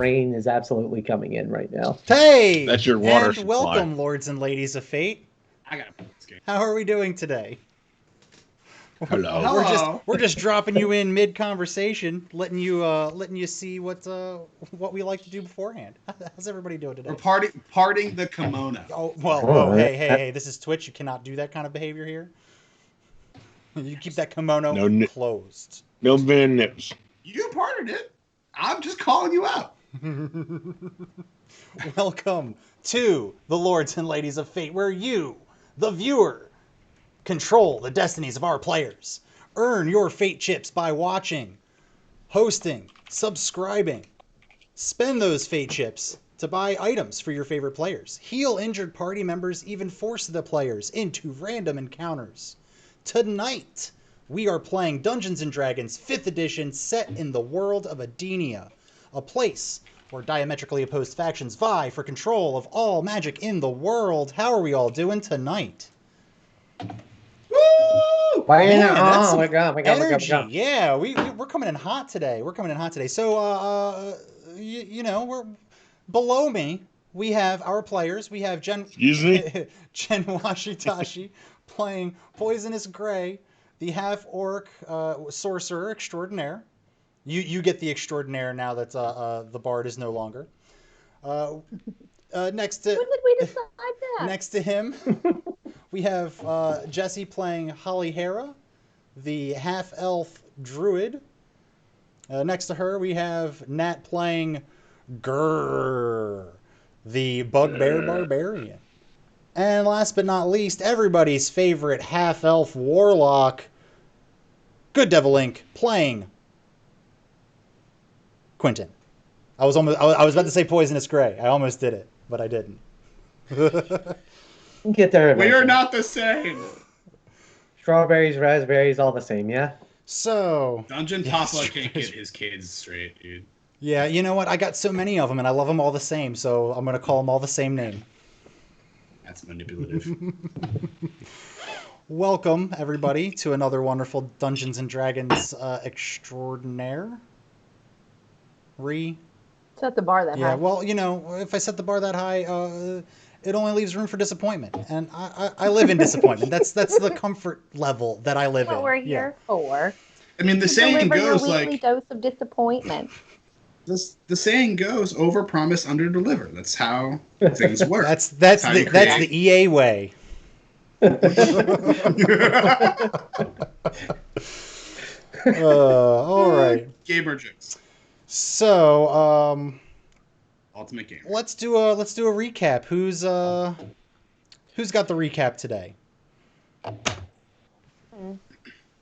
rain is absolutely coming in right now. Hey! That's your water and supply. welcome, lords and ladies of fate. I gotta play this game. How are we doing today? Hello. Hello. We're just dropping you in mid conversation, letting you see what we like to do beforehand. How's everybody doing today? We're parting the kimono. Oh well, Oh, whoa, that- hey, this is Twitch. You cannot do that kind of behavior here. You keep that kimono No closed. No man nips. You parted it. I'm just calling you out. Welcome to the Lords and Ladies of Fate, where you, the viewer, control the destinies of our players. Earn your fate chips by watching, hosting, subscribing. Spend those fate chips to buy items for your favorite players. Heal injured party members, even force the players into random encounters. Tonight, we are playing Dungeons & Dragons 5th edition set in the world of Edinia, a place where diametrically opposed factions vie for control of all magic in the world. How are we all doing tonight? Woo! Man, that's oh some my god, energy. Yeah, we're coming in hot today. So, we're below me. We have our players. We have Excuse me? Jen Washitashi playing Poisonous Gray, the half-orc sorcerer extraordinaire. You get the extraordinaire now that the bard is no longer. Next to When did we decide that? next to him, we have Jesse playing Holly Hera, the half-elf druid. Next to her, we have Nat playing Grrr, the bugbear barbarian. And last but not least, everybody's favorite half-elf warlock, Good Devil Inc., playing Quentin. I was about to say Poisonous Gray. I almost did it, but I didn't. Get there. We are eventually. not the same. Strawberries, raspberries, all the same, yeah? So, Dungeon Yes, Papa can't Chris. get his kids straight, dude. yeah, you know what? I got so many of them, and I love them all the same, so I'm going to call them all the same name. That's manipulative. Welcome, everybody, to another wonderful Dungeons & Dragons extraordinaire. Set the bar that Yeah, high. well, if I set the bar that high, it only leaves room for disappointment, and I live in disappointment. That's the comfort level that I live What in. we're Yeah. here for. I mean, the To saying deliver your goes weekly like dose of disappointment. the saying goes: overpromise, underdeliver. That's how things work. That's how the you that's create- the EA way. All right. Gamer jokes. So, Ultimate gamer. let's do a recap. Who's got the recap today?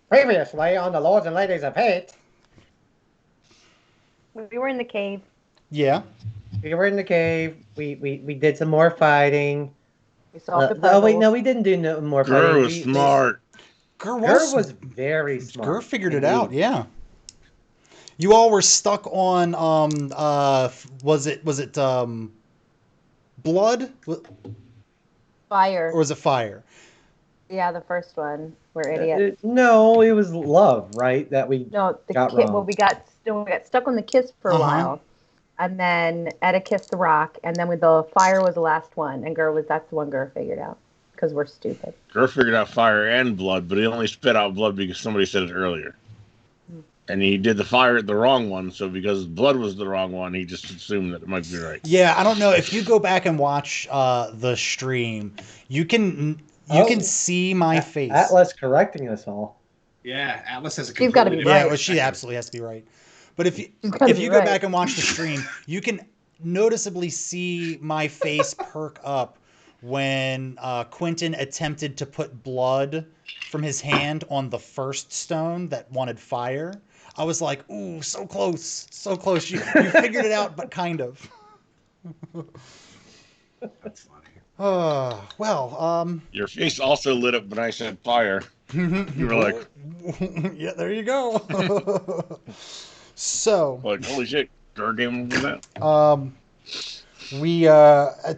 Previously on the Lords and Ladies of Hate, We were in the cave. Yeah. we were in the cave. We did some more fighting. We solved the Oh puzzle. wait, no, we didn't do no more fighting. Girl was smart. Gur Gur was very smart. Gur figured it out. Yeah. You all were stuck on was it blood Fire. or was it fire? Yeah, the first one. We're idiots. No, it was love, right? That we No, the got kid. wrong. Well, we got stuck on the kiss for a Uh-huh. while, and then Etta kissed the rock, and then with the fire was the last one, and that's the one Gur figured out because we're stupid. Girl figured out fire and blood, but he only spit out blood because somebody said it earlier. And he did the fire the wrong one, so because blood was the wrong one, he just assumed that it might be right. Yeah, I don't know if you go back and watch the stream, you can see my face. Atlas correcting us all. Yeah, Atlas has a She's gotta be completely Yeah, right. well, she absolutely has to be right. But if you gotta be go right. back and watch the stream, you can noticeably see my face perk up when Quentin attempted to put blood from his hand on the first stone that wanted fire. I was like, ooh, so close, so close. You figured it out, but kind of. That's funny. Well, Your face also lit up when I said fire. You were like, yeah, there you go. So, holy shit, Girl came up with that. we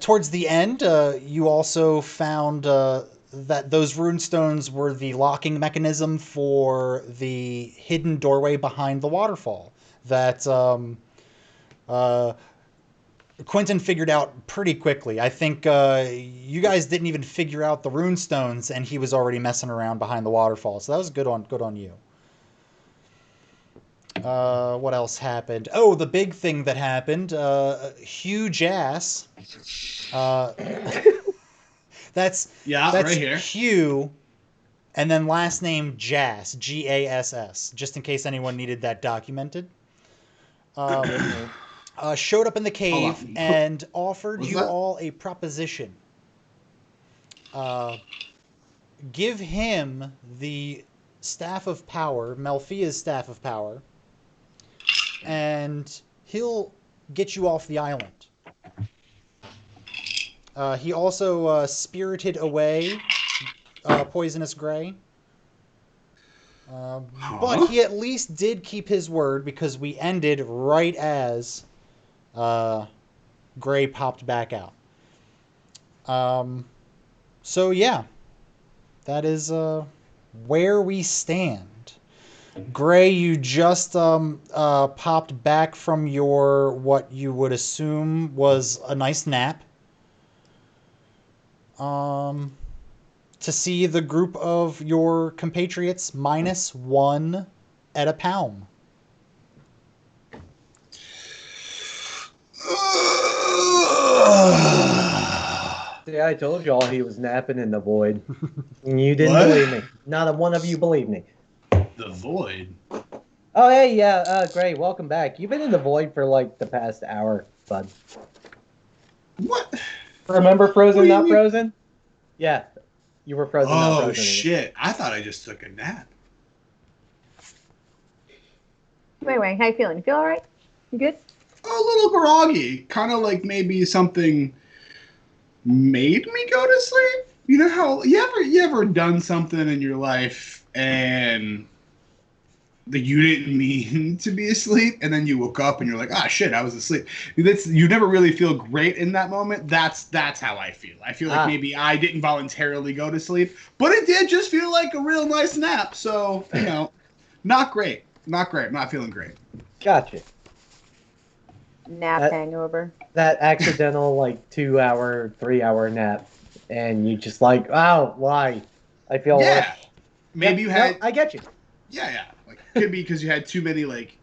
towards the end, you also found that those runestones were the locking mechanism for the hidden doorway behind the waterfall. That Quentin figured out pretty quickly. I think you guys didn't even figure out the rune stones, and he was already messing around behind the waterfall. So that was good on you. What else happened? Oh, the big thing that happened. Huge ass. That's right here. Hugh, and then last name Jass, Gass, just in case anyone needed that documented. Showed up in the cave and offered you all a proposition. Give him the Staff of Power, Melfia's Staff of Power, and he'll get you off the island. He also spirited away Poisonous Gray. But he at least did keep his word, because we ended right as Gray popped back out. So yeah, that is where we stand. Gray, you just popped back from your, what you would assume was a nice nap, to see the group of your compatriots -1 at a palm. See, I told y'all he was napping in the void. And you didn't believe me. Not a one of you believed me. The void? Oh, hey, yeah, Gray, welcome back. You've been in the void for, like, the past hour, bud. What? Remember Frozen, Not Frozen? Yeah, you were Frozen, Not Frozen. Oh, shit. I thought I just took a nap. Wait, how you feeling? You feel all right? You good? A little groggy. Kind of like maybe something made me go to sleep. You know how you ever done something in your life and that you didn't mean to be asleep, and then you woke up and you're like, ah, shit, I was asleep. You never really feel great in that moment. That's how I feel. I feel like maybe I didn't voluntarily go to sleep, but it did just feel like a real nice nap. So, not great. Not great. I'm not feeling great. Gotcha. Nap hangover. That accidental, like, 2-hour, 3-hour nap. And you just like, oh, why? I feel like... Maybe you had... No, I get you. Yeah. Like, could be because you had too many, like,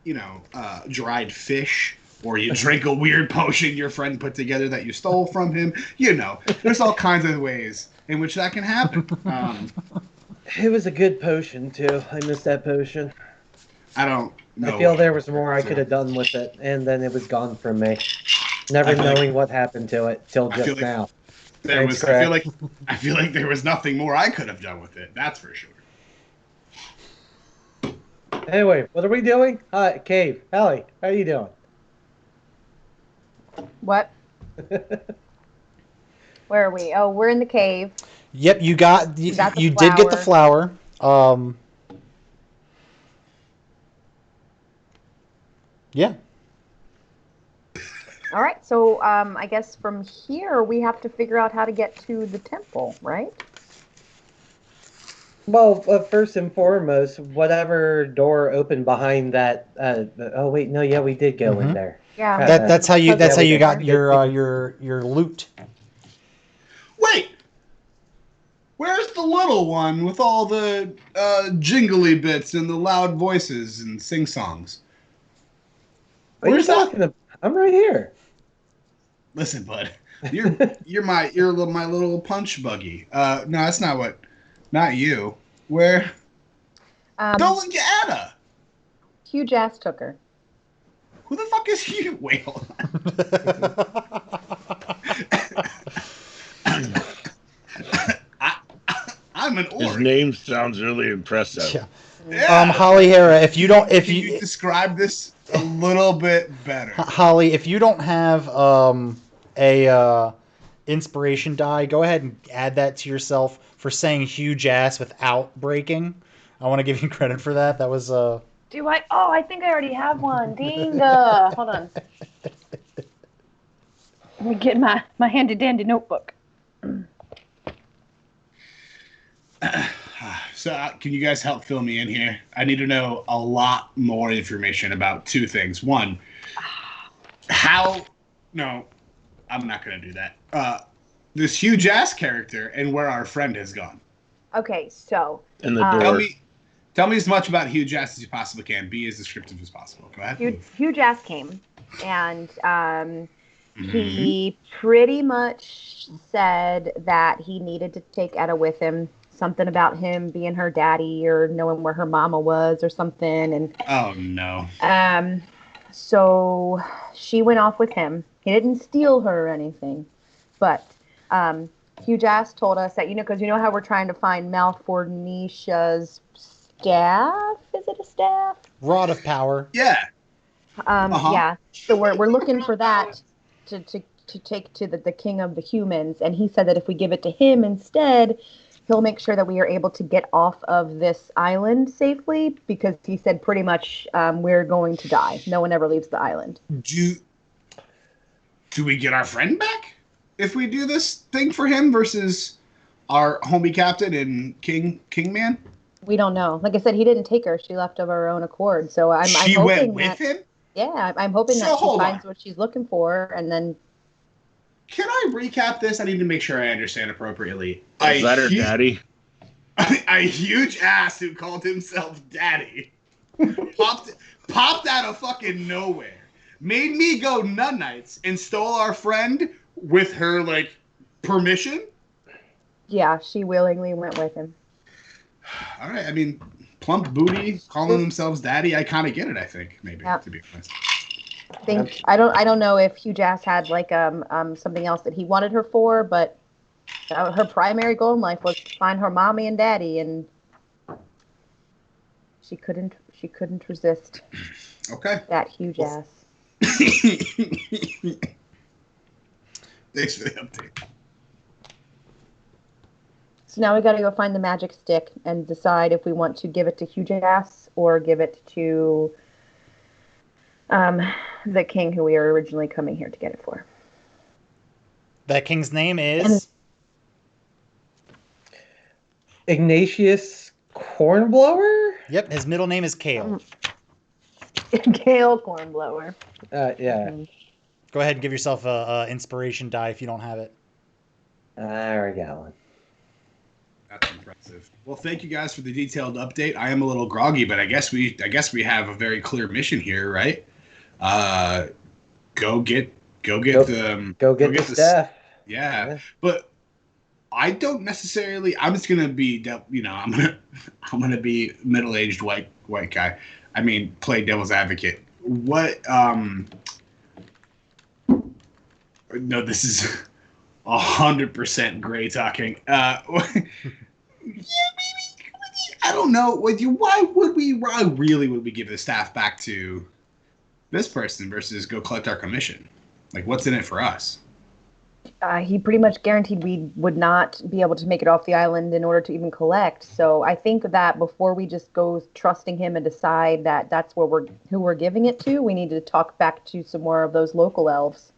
dried fish, or you drink a weird potion your friend put together that you stole from him. There's all kinds of ways in which that can happen. It was a good potion, too. I missed that potion. I don't know. I feel there was more I could have done with it, and then it was gone from me. Never knowing what happened to it till just now. I feel like there was nothing more I could have done with it. That's for sure. Anyway, what are we doing? Cave. Hallie, how are you doing? What? Where are we? Oh, we're in the cave. Yep, you did get the flower. Yeah. All right, so I guess from here we have to figure out how to get to the temple, right? Well, first and foremost, whatever door opened behind that. Oh wait, no, yeah, we did go in there. Yeah. That's how you got your loot. Wait, where's the little one with all the jingly bits and the loud voices and sing-songs? Where's that? I'm right here. Listen, bud, you're my little punch buggy. No, that's not you. Where? Nolan Anna. Huge ass took her. Who the fuck is Hugh? Wait, hold on. I'm an orc. His name sounds really impressive. Yeah. Holly Hera, if you describe this a little bit better. Holly, if you don't have a inspiration die, go ahead and add that to yourself for saying huge ass without breaking. I want to give you credit for that. That was Do I? Oh, I think I already have one. Dinga. Hold on. Let me get my handy dandy notebook. So, can you guys help fill me in here? I need to know a lot more information about two things. One, I'm not gonna do that. This huge ass character and where our friend has gone. Okay, so In the Tell door. me as much about huge ass as you possibly can. Be as descriptive as possible. Go ahead. huge ass came, and Mm-hmm. he pretty much said that he needed to take Etta with him. Something about him being her daddy or knowing where her mama was or something. And Oh no. so she went off with him. He didn't steal her or anything, but Huge Ass told us that, because you know how we're trying to find Malfornisha's staff? Is it a staff? Rod of power. Yeah. Yeah. So we're looking for that to take to the king of the humans, and he said that if we give it to him instead, he'll make sure that we are able to get off of this island safely, because he said pretty much we're going to die. No one ever leaves the island. Do we get our friend back if we do this thing for him versus our homie captain and King Man? We don't know. Like I said, he didn't take her. She left of her own accord. So I'm She hoping went with him? Yeah, I'm hoping So that she hold finds on. what she's looking for, and then Can I recap this? I need to make sure I understand appropriately. Is that her daddy? A huge ass who called himself daddy popped out of fucking nowhere, made me go nut-nights, and stole our friend with her, permission? yeah, she willingly went with him. All right, I mean, plump booty, calling themselves daddy, I kind of get it, I think, maybe, Yeah. to be honest. I don't know if Huge Ass had something else that he wanted her for, but her primary goal in life was to find her mommy and daddy, and she couldn't resist Okay. that huge ass. Thanks for the update. So now we got to go find the magic stick and decide if we want to give it to Huge Ass or give it to the king who we were originally coming here to get it for. That king's name is... Ignatius Cornblower? Yep, his middle name is Kale. Gale Cornblower. Yeah. Go ahead and give yourself a inspiration die if you don't have it. I already got one. That's impressive. Well, thank you guys for the detailed update. I am a little groggy, but I guess we have a very clear mission here, right? Go get the stuff. Yeah, but I don't necessarily. I'm just gonna be, I'm gonna be middle-aged white guy. I mean, play devil's advocate. What? No, this is 100% gray talking. Yeah, maybe. I don't know. Why really would we give the staff back to this person versus go collect our commission? Like, what's in it for us? He pretty much guaranteed we would not be able to make it off the island in order to even collect. So I think that before we just go trusting him and decide that that's who we're giving it to, we need to talk back to some more of those local elves.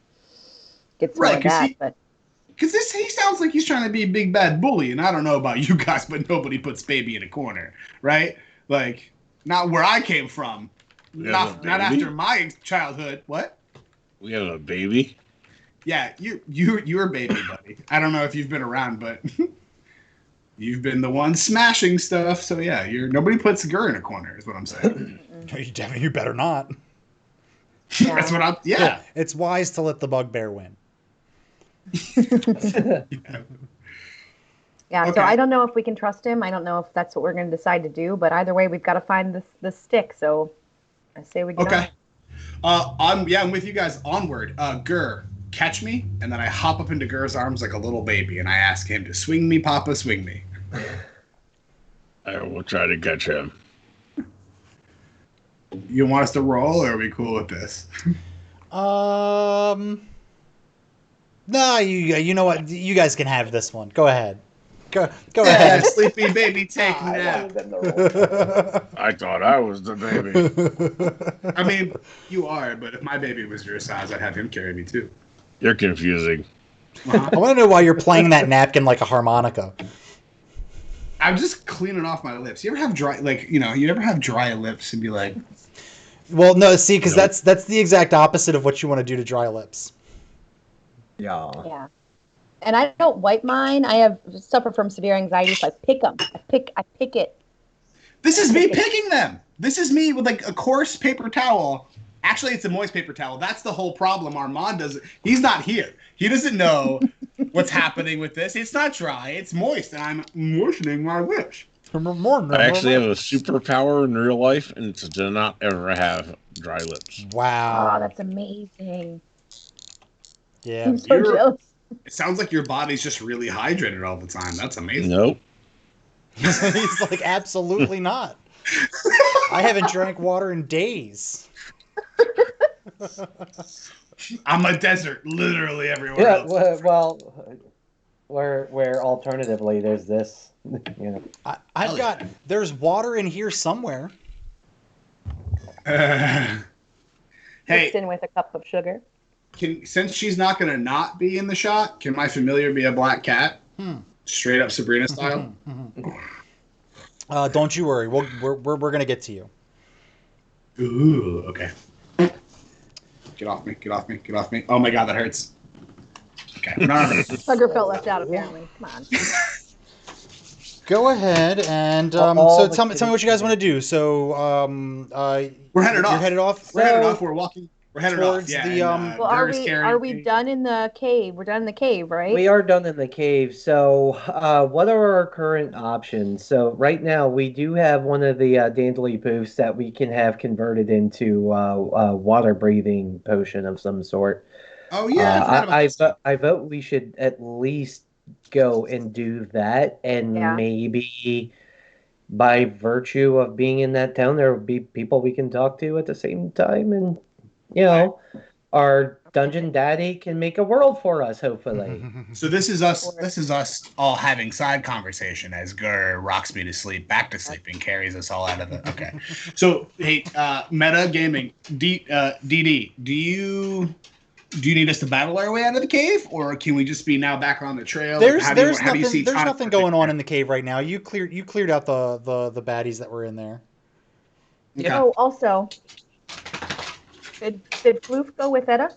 Get some of that. Because he sounds like he's trying to be a big bad bully, and I don't know about you guys, but nobody puts baby in a corner, right? Like, not where I came from. Not after my childhood. What? We have a baby? Yeah, you're a baby, buddy. I don't know if you've been around, but you've been the one smashing stuff. So yeah, nobody puts Gur in a corner, is what I'm saying. You better not. Yeah. That's what I'm. Yeah. It's wise to let the bugbear win. Yeah, Okay. so I don't know if we can trust him. I don't know if that's what we're going to decide to do. But either way, we've got to find the stick. So I say we get Okay. I'm with you guys. Onward. Gur, catch me, and then I hop up into Gur's arms like a little baby, and I ask him to swing me, Papa, swing me. I will try to catch him. You want us to roll, or are we cool with this? No, you know what? You guys can have this one. Go ahead. Go ahead. Sleepy baby, take a nap. I thought I was the baby. I mean, you are, but if my baby was your size, I'd have him carry me too. You're confusing. Uh-huh. I want to know why you're playing that napkin like a harmonica. I'm just cleaning off my lips. You ever have dry, you ever have dry lips and be like, Well, no, see, because Nope. that's the exact opposite of what you want to do to dry lips. Yeah. And I don't wipe mine. I have suffer from severe anxiety, so I pick them. I pick it. This is me picking them. This is me with like a coarse paper towel. Actually, it's a moist paper towel. That's the whole problem. Armand doesn't. He's not here. He doesn't know what's happening with this. It's not dry. It's moist, and I'm moistening my lips. I actually have a superpower in real life, and it's to not ever have dry lips. Wow. Oh, that's amazing. Yeah. I'm so jealous. It sounds like your body's just really hydrated all the time. That's amazing. Nope. He's like, absolutely not. I haven't drank water in days. I'm a desert, literally everywhere Yeah, else. well, where alternatively there's this, you know. I've got, there's water in here somewhere. Hey, Mixed in with a cup of sugar. since she's not going to not be in the shot, can my familiar be a black cat? Straight up Sabrina style? Don't you worry. We're going to get to you. Ooh, okay. Get off me, get off me, get off me. Oh my god, that hurts. Okay. Sugar felt left out, apparently. Come on. Go ahead and so tell me what you guys want to do. So we're headed off. You're headed off. We're headed off. We're walking. We're headed towards off. Yeah, the Well, are we done in the cave? We're done in the cave, right? We are done in the cave. So, what are our current options? So, right now, we do have one of the Dandelion poofs that we can have converted into a water-breathing potion of some sort. Oh, yeah. I vote we should at least go and do that. And maybe by virtue of being in that town, there will be people we can talk to at the same time. And, you know, our dungeon daddy can make a world for us, hopefully. So this is us. This is us all having side conversation as Gur rocks me to sleep, back to sleep, and carries us all out of the. Okay. So hey, meta gaming, DD, do you need us to battle our way out of the cave, or can we just be now back on the trail? There's nothing going on in the cave right now. You cleared out the baddies that were in there. Yeah. Oh, also, did Floof go with Etta?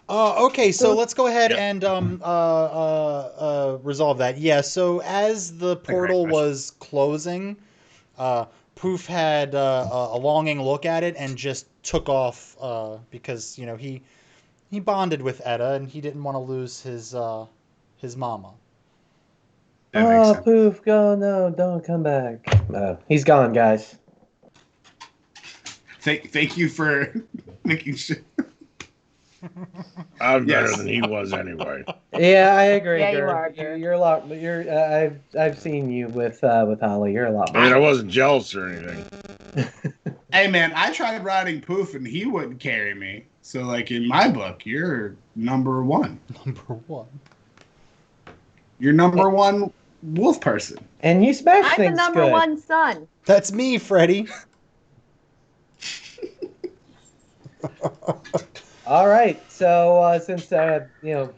Okay, so let's go ahead and resolve that. Yeah, so as the portal was closing, Poof had a longing look at it and just took off because, you know, he bonded with Etta and he didn't want to lose his mama. Oh, Poof, go, no, don't come back. He's gone, guys. Thank you for making sure. I'm better than he was anyway. Yeah, I agree. Yeah, Gur. you are. Gur. You're a lot. I've seen you with Holly. You're a lot. I mean, I wasn't jealous or anything. Hey man, I tried riding Poof and he wouldn't carry me. So like in my book, you're number one. Number one. You're number one wolf person. And you smash I'm things the number good. one son. That's me, Freddy. All right. So since you know,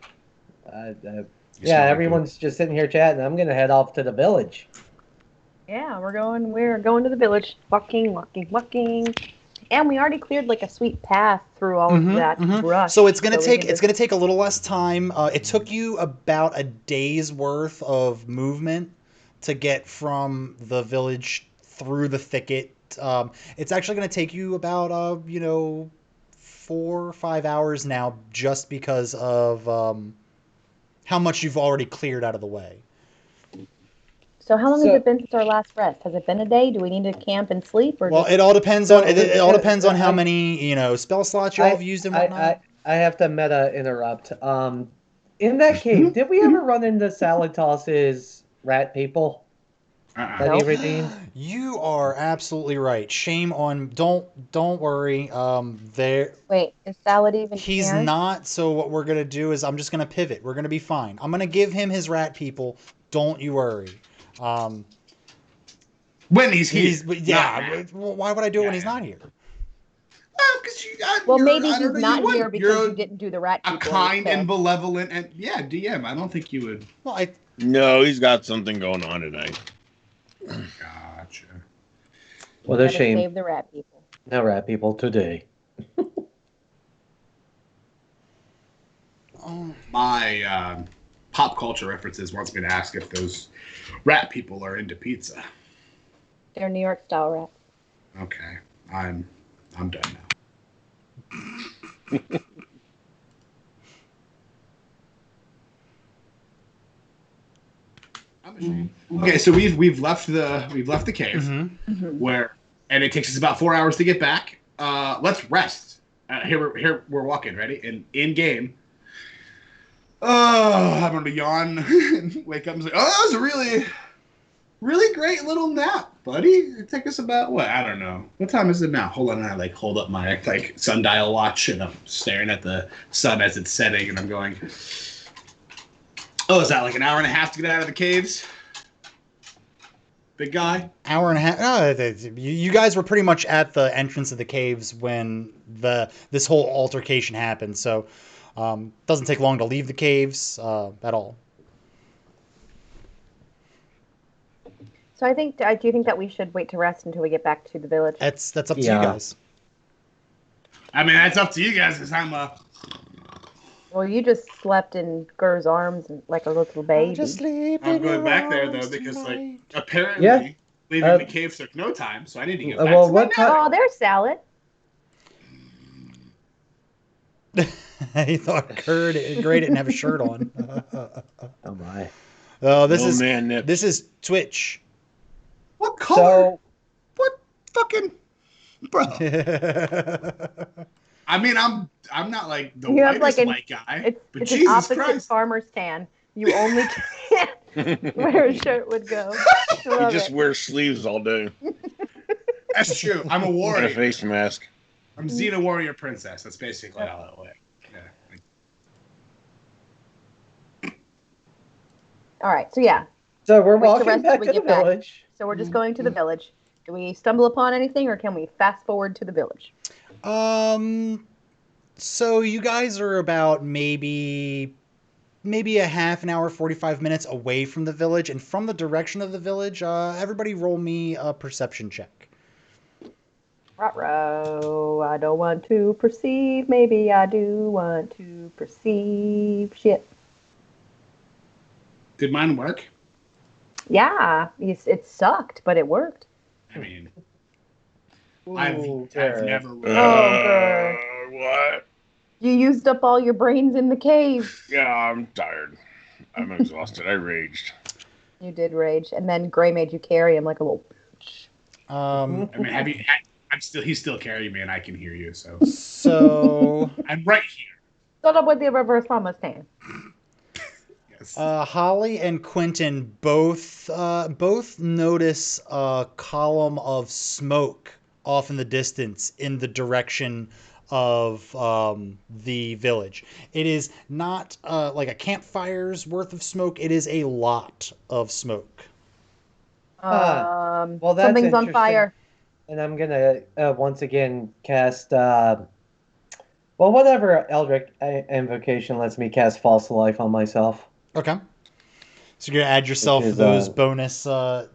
everyone's just sitting here chatting, I'm gonna head off to the village. Yeah, we're going to the village. Walking. And we already cleared like a sweet path through all of that brush. So it's gonna take a little less time. It took you about a day's worth of movement to get from the village through the thicket. It's actually gonna take you about 4 or 5 hours now, just because of how much you've already cleared out of the way. So how long has it been since our last rest? Has it been a day? Do we need to camp and sleep? Or it all depends on on how many spell slots you all have used and whatnot. I have to meta interrupt. In that cave, did we ever run into Salatoss's rat people? That he redeemed? You are absolutely right. Shame on. Don't worry. Wait, is Salad even He's here? not. So what we're gonna do is I'm just gonna pivot. We're gonna be fine. I'm gonna give him his rat people. Don't you worry. When he's here. Why would I do it when he's not here? Well, maybe he's not here because you didn't do the rat people. A kind and benevolent and DM. I don't think you would. Well, No, he's got something going on today. Gotcha. What a shame. Save the rat people. No rat people today. Oh my pop culture references wants me to ask if those rat people are into pizza. They're New York style rats. Okay, I'm done now. Okay, so we've left the cave where, and it takes us about 4 hours to get back. Let's rest. Here we're walking, ready? And in game. Oh, I'm gonna yawn and wake up and say, "Oh, that was a really, really great little nap, buddy. It took us about what? I don't know. What time is it now? Hold on, and I hold up my sundial watch, and I'm staring at the sun as it's setting, and I'm going, oh, is that an hour and a half to get out of the caves? Big guy? Hour and a half. No, you guys were pretty much at the entrance of the caves when this whole altercation happened. So doesn't take long to leave the caves at all. So do you think that we should wait to rest until we get back to the village? That's up to you guys. I mean, that's up to you guys because I'm Well, you just slept in Gur's arms like a little baby. I'm going back there though because apparently leaving the cave took no time, so I need to get back to my nap. Oh, there's salad. He thought Gur didn't have a shirt on. Oh my! Oh, this is Twitch. What color? What fucking bro? I mean, I'm not the whitest white guy, but it's Jesus an opposite Christ. farmer's tan. You only can where a shirt would go. He just wears sleeves all day. That's true. I'm a warrior. And a face mask. I'm Xena Warrior Princess. That's basically all that way. Yeah. All right. So yeah. So we're walking back to the village. So we're just going to the village. Do we stumble upon anything, or can we fast forward to the village? So you guys are about maybe a half an hour, 45 minutes away from the village, and from the direction of the village, everybody roll me a perception check. Ruh-roh, I don't want to perceive. Maybe I do want to perceive. Shit. Did mine work? Yeah, it sucked, but it worked. I mean, I've never. What? You used up all your brains in the cave. Yeah, I'm tired. I'm exhausted. I raged. You did rage, and then Gray made you carry him like a little bitch. I mean, he's still carrying me, and I can hear you. So I'm right here. Shut up with the reverse mama stand. Yes. Holly and Quentin both notice a column of smoke off in the distance in the direction of the village. It is not like a campfire's worth of smoke. It is a lot of smoke. Well, that's something's on fire. And I'm gonna once again cast whatever Eldritch invocation lets me cast False Life on myself. Okay. So you're gonna add yourself those bonus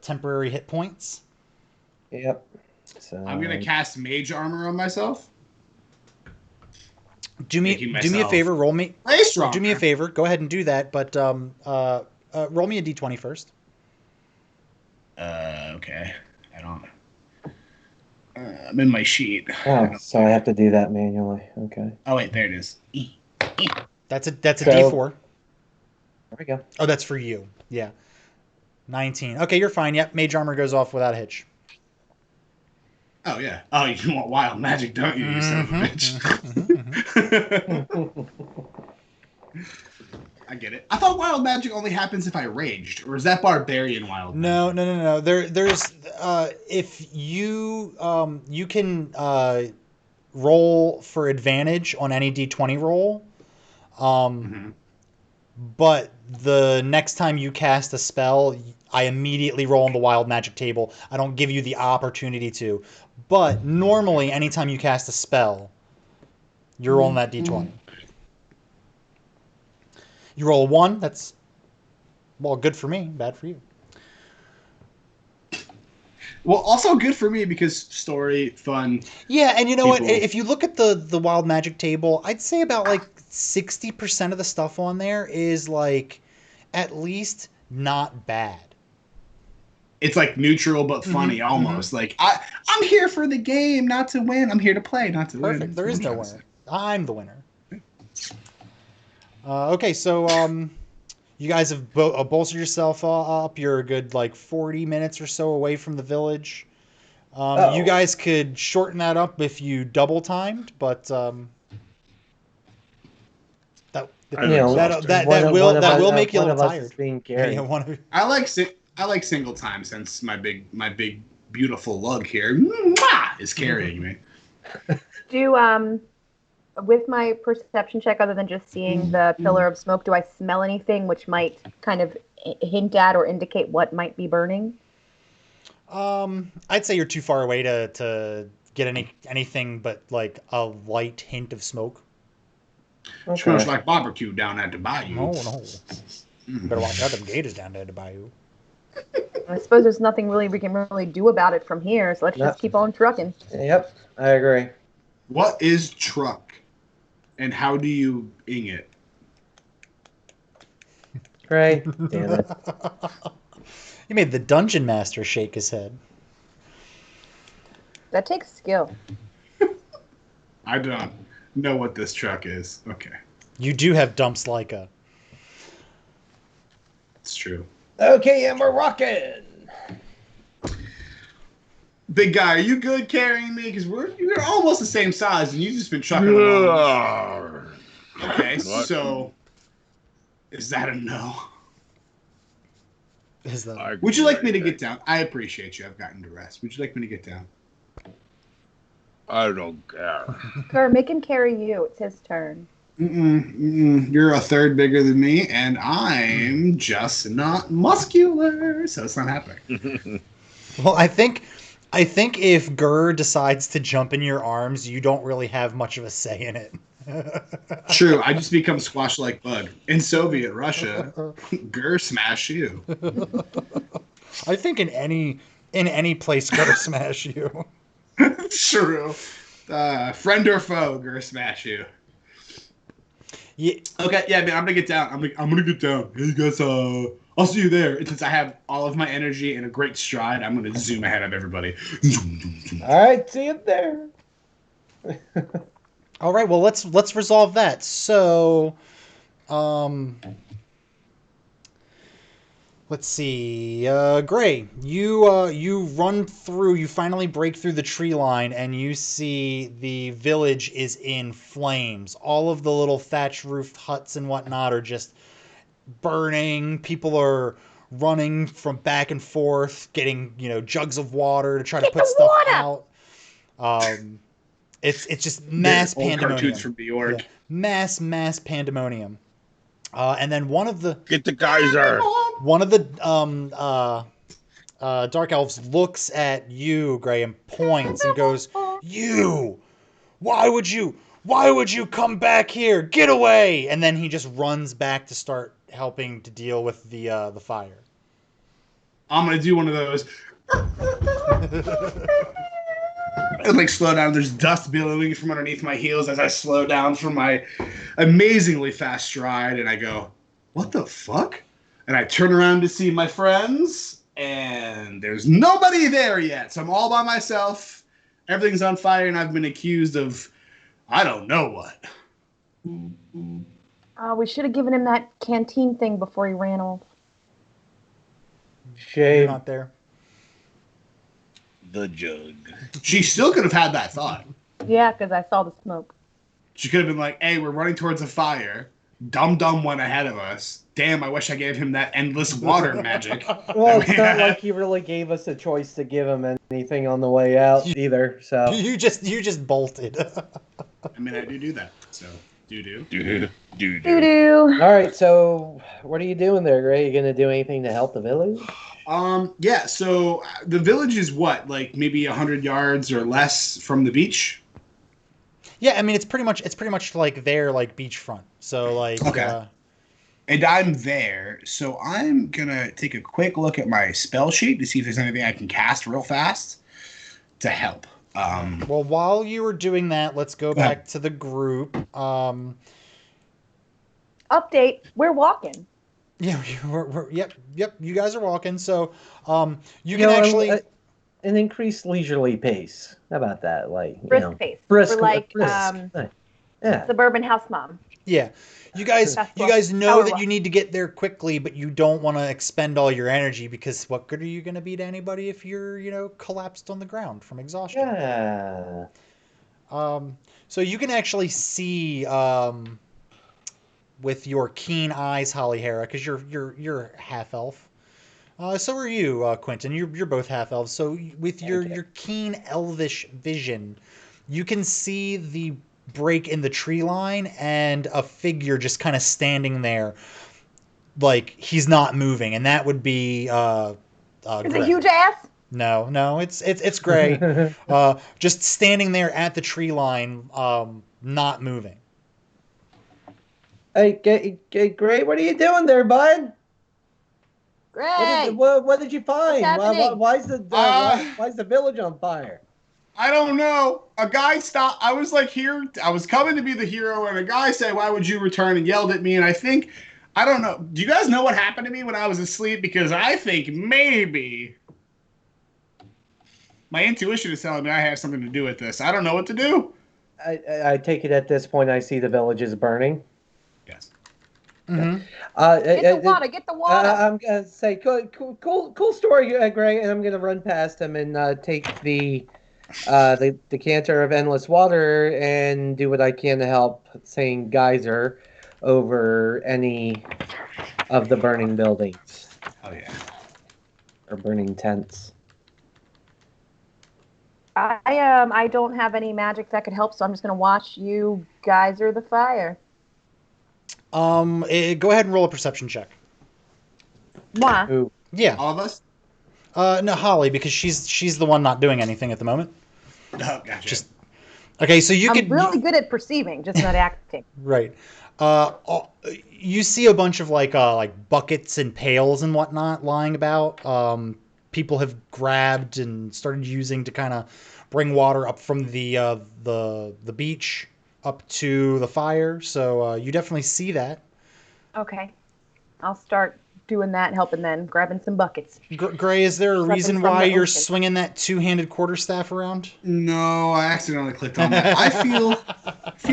temporary hit points. Yep. So I'm gonna cast Mage Armor on myself. Do me a favor. Roll me. Do me a favor. Go ahead and do that. But roll me a d20 first. Okay. I don't. I'm in my sheet. Oh, so I have to do that manually. Okay. Oh wait, there it is. That's a d4. There we go. Oh, that's for you. Yeah. 19. Okay, you're fine. Yep. Mage armor goes off without a hitch. Oh yeah. Oh, you want wild magic, don't you? You son of a bitch. I get it. I thought wild magic only happens if I raged, or is that barbarian wild magic? No. There's if you you can roll for advantage on any d20 roll. But the next time you cast a spell, I immediately roll on the wild magic table. I don't give you the opportunity to. But normally, anytime you cast a spell, you're rolling that d20. You roll a 1, that's, well, good for me, bad for you. Well, also good for me because story, fun. Yeah, and you know what? People- If you look at the wild magic table, I'd say about like 60% of the stuff on there is like at least not bad. It's like neutral but funny almost. Like I'm here for the game, not to win. I'm here to play, not to win. Perfect. There is That's what no I'm trying winner. I'm the winner. Okay, so you guys have bolstered yourself up. You're a good like 40 minutes or so away from the village. You guys could shorten that up if you double timed, but that I'm exhausted. that will make you a one little of us tired. is being Yeah, carried. I like single time since my big beautiful lug here mwah, is carrying me. Do with my perception check, other than just seeing the pillar of smoke, do I smell anything which might kind of hint at or indicate what might be burning? I'd say you're too far away to get anything but like a light hint of smoke. Okay. Smells like barbecue down at the bayou. No. Better watch out, them gators down there at the bayou. I suppose there's nothing really we can really do about it from here, so let's just keep on trucking. Yep, I agree. What is truck, and how do you ing it? Right, damn it. You made the dungeon master shake his head. That takes skill. I don't know what this truck is. Okay, You do have dumps like a. it's true. Okay, and we're rocking. Big guy, are you good carrying me? Because we're almost the same size, and you've just been trucking along. Okay, What? so is that a no? Is that? Would you like me to get down? I appreciate you. I've gotten to rest. Would you like me to get down? I don't care. Sir, make him carry you. It's his turn. You're a third bigger than me, and I'm just not muscular, so it's not happening. Well, I think if Gurr decides to jump in your arms, you don't really have much of a say in it. True, I just become squash like bug. In Soviet Russia, Gur smash you. I think in any place, Gurr smash you. True. Friend or foe, Gur smash you. Yeah. Okay, yeah, man, I'm gonna get down. I'm gonna get down. Hey, you guys, I'll see you there. And since I have all of my energy and a great stride, I'm gonna zoom ahead of everybody. All right, see you there. All right. Well, let's resolve that. So, let's see. Gray, you run through. You finally break through the tree line, and you see the village is in flames. All of the little thatch roofed huts and whatnot are just burning. People are running from back and forth, getting jugs of water to try to put stuff out. It's just mass Old pandemonium. cartoons from New York. Yeah. Mass pandemonium. And then one of the Get the geyser. Dark Elves looks at you, Gray, and points and goes, "You! Why would you come back here? Get away!" And then he just runs back to start helping to deal with the fire. I'm gonna do one of those. And like slow down. There's dust billowing from underneath my heels as I slow down from my amazingly fast stride, and I go, "What the fuck?" And I turn around to see my friends, and there's nobody there yet. So I'm all by myself. Everything's on fire, and I've been accused of I don't know what. We should have given him that canteen thing before he ran off. You're Shame. not there. The jug. She still could have had that thought. Yeah, because I saw the smoke. She could have been like, "Hey, we're running towards a fire. Dum went ahead of us. Damn, I wish I gave him that endless water magic." Well, it's not like he really gave us a choice to give him anything on the way out either. So You just bolted. I mean, I do that. So do. Doo doo. all right. So what are you doing there, Gray? You gonna do anything to help the village? Yeah. So the village is what, like maybe 100 yards or less from the beach. Yeah, I mean it's pretty much like their like beachfront. So like Okay. And I'm there, so I'm gonna take a quick look at my spell sheet to see if there's anything I can cast real fast to help. Well, while you were doing that, let's go back to the group. Update: we're walking. Yeah, yep. You guys are walking, so you can actually an increased leisurely pace. How about that? Like brisk pace. Brisk, we're like brisk. Yeah. Suburban house mom. Yeah. You guys know that you need to get there quickly, but you don't want to expend all your energy because what good are you going to be to anybody if you're, collapsed on the ground from exhaustion? Yeah. So you can actually see with your keen eyes, Hollyhara, because you're half elf. So are you, Quentin. You're both half elves. So with your keen elvish vision, you can see the break in the tree line and a figure just kind of standing there, like he's not moving, and that would be Is it huge ass? No, it's Gray, just standing there at the tree line, not moving. Hey, Gray, what are you doing there, bud? Gray, what did you find? Why's the village on fire? I don't know. A guy stopped. I was like here. I was coming to be the hero, and a guy said, "Why would you return?" and yelled at me. And I don't know. Do you guys know what happened to me when I was asleep? Because I think maybe my intuition is telling me I have something to do with this. I don't know what to do. I take it at this point I see the village is burning. Yes. Mm-hmm. Get the water. I'm gonna say cool story, Gray, and I'm gonna run past him and take the decanter of endless water and do what I can to help saying geyser over any of the burning buildings. Oh yeah. Or burning tents. I don't have any magic that could help, so I'm just gonna watch you geyser the fire. Go ahead and roll a perception check. Moi. Ooh. Yeah. All of us? No, Holly, because she's the one not doing anything at the moment. Oh, gotcha. Okay, so I'm really good at perceiving, just not acting. Right. You see a bunch of like buckets and pails and whatnot lying about. People have grabbed and started using to kind of bring water up from the beach up to the fire. So you definitely see that. Okay, I'll start doing that, helping then, grabbing some buckets. Gray, is there a reason why you're swinging that two-handed quarterstaff around? No, I accidentally clicked on that. I feel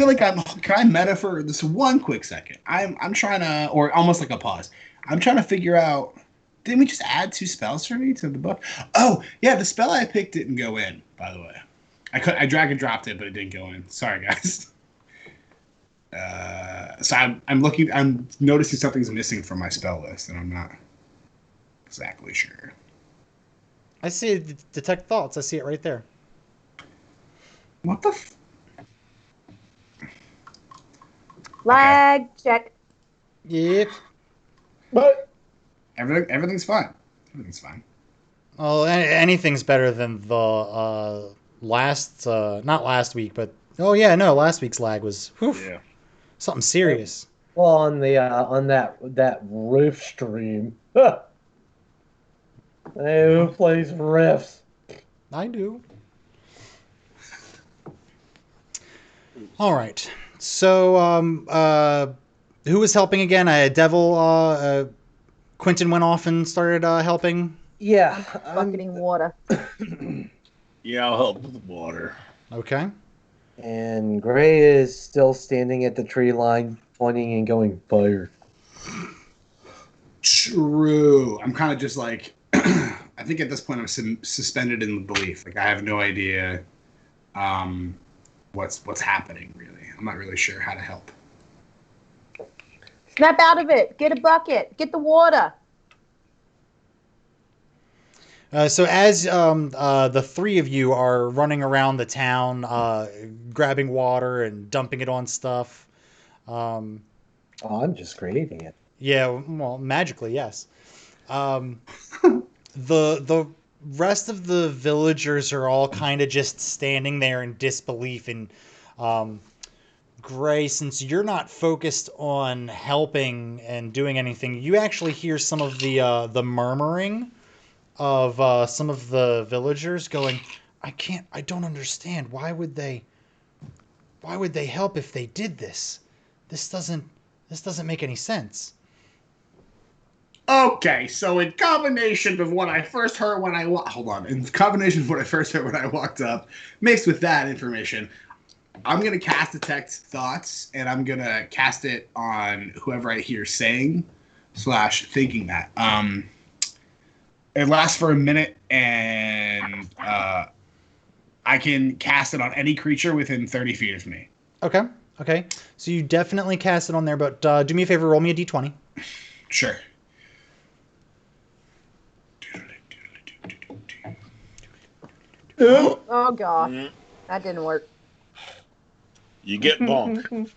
like can I meta for this one quick second? I'm trying to, or almost like a pause. I'm trying to figure out, didn't we just add 2 spells for me to the book? Oh, yeah, the spell I picked didn't go in, by the way. I drag and dropped it, but it didn't go in. Sorry, guys. So I'm noticing something's missing from my spell list, and I'm not exactly sure. I see it, detect thoughts. I see it right there. What the Lag check. Yep. But everything's fine. Everything's fine. Well, anything's better than the not last week, but last week's lag was something serious. Well, on that riff stream. Hey, who plays riffs? I do. All right. So, who was helping again? Devil. Quentin went off and started helping. Yeah, bucketing water. Yeah, I'll help with the water. Okay. And Gray is still standing at the tree line, pointing and going, fire. True. I'm kind of just like, I think at this point I'm suspended in the belief. Like I have no idea what's happening, really. I'm not really sure how to help. Snap out of it. Get a bucket. Get the water. So as the 3 of you are running around the town, grabbing water and dumping it on stuff. I'm just creating it. Yeah, well, magically, yes. The rest of the villagers are all kind of just standing there in disbelief, and Gray, since you're not focused on helping and doing anything, you actually hear some of the murmuring of some of the villagers going, I don't understand. Why would they help if they did this? This doesn't make any sense. Okay, so in combination of what I first heard when I in combination of what I first heard when I walked up, mixed with that information, I'm gonna cast detect thoughts, and I'm gonna cast it on whoever I hear saying / thinking that. It lasts for a minute, and I can cast it on any creature within 30 feet of me. Okay. So you definitely cast it on there, but do me a favor, roll me a d20. Sure. Oh gosh, that didn't work. You get bonk.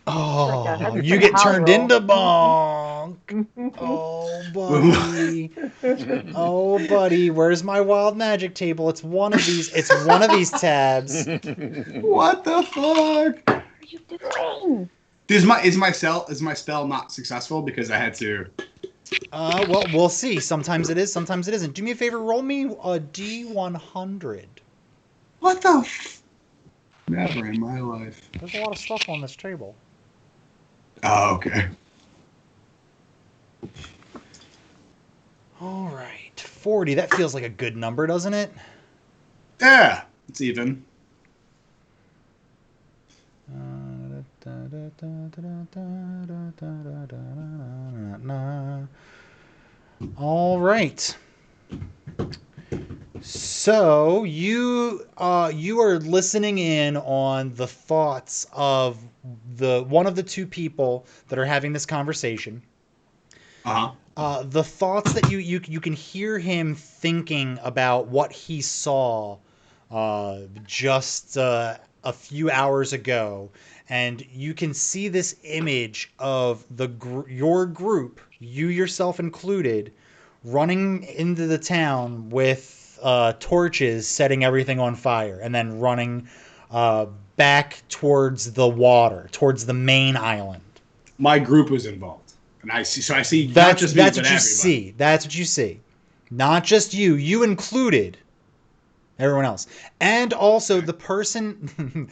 Oh, you get turned into bonk. Oh, buddy. Oh, buddy. Where's my wild magic table? It's one of these. It's one of these tabs. What the fuck? What are you doing? Is my spell not successful because I had to? Well, we'll see. Sometimes it is, sometimes it isn't. Do me a favor. Roll me a D100. What the? Never in my life. There's a lot of stuff on this table. Oh, okay. All right, 40. That feels like a good number, doesn't it? Yeah, it's even. All right. So you are listening in on the thoughts of one of the two people that are having this conversation. The thoughts that you can hear him thinking about what he saw just a few hours ago, and you can see this image of your group, you yourself included, running into the town with torches, setting everything on fire, and then running back towards the water, towards the main island. My group was involved, and I see. That's what you see. That's what you see. Not just you. You included everyone else, and also the person,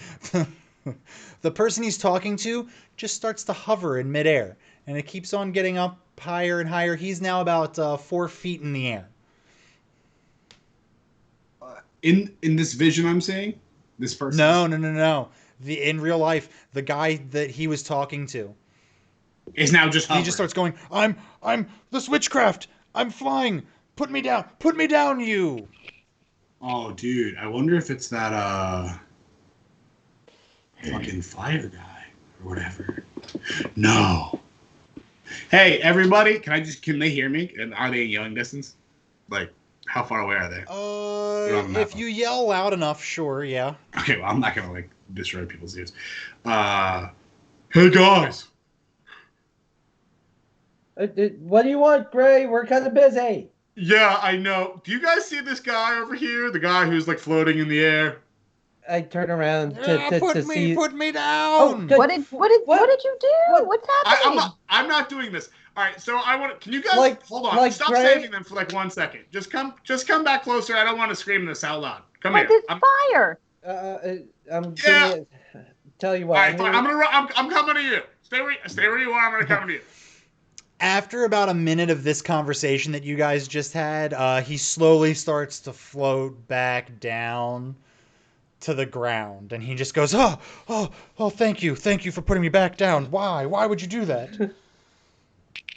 the person he's talking to just starts to hover in midair, and it keeps on getting up higher and higher. He's now about 4 feet in the air. In this vision, I'm saying this person. No. In real life, the guy that he was talking to is now just hovering. He just starts going, I'm this witchcraft. I'm flying. Put me down, you. Oh, dude, I wonder if it's that fucking fire guy or whatever. No. Hey, everybody, can they hear me? And are they in yelling distance? Like, how far away are they? If you yell loud enough, sure, yeah. Okay, well, I'm not gonna like destroy people's ears. Hey guys. What do you want, Gray? We're kind of busy. Yeah, I know. Do you guys see this guy over here? The guy who's like floating in the air. I turn around to see. Put me down. Oh, what did you do? What's happening? I'm not doing this. All right, so I want. Can you guys hold on? Stop saving them for like 1 second. Just come back closer. I don't want to scream this out loud. Come here. It's fire. I'm gonna tell you what. All right, fine. I'm coming to you. Stay where you are. I'm gonna come to you. After about a minute of this conversation that you guys just had, he slowly starts to float back down to the ground, and he just goes, oh, thank you for putting me back down. Why would you do that?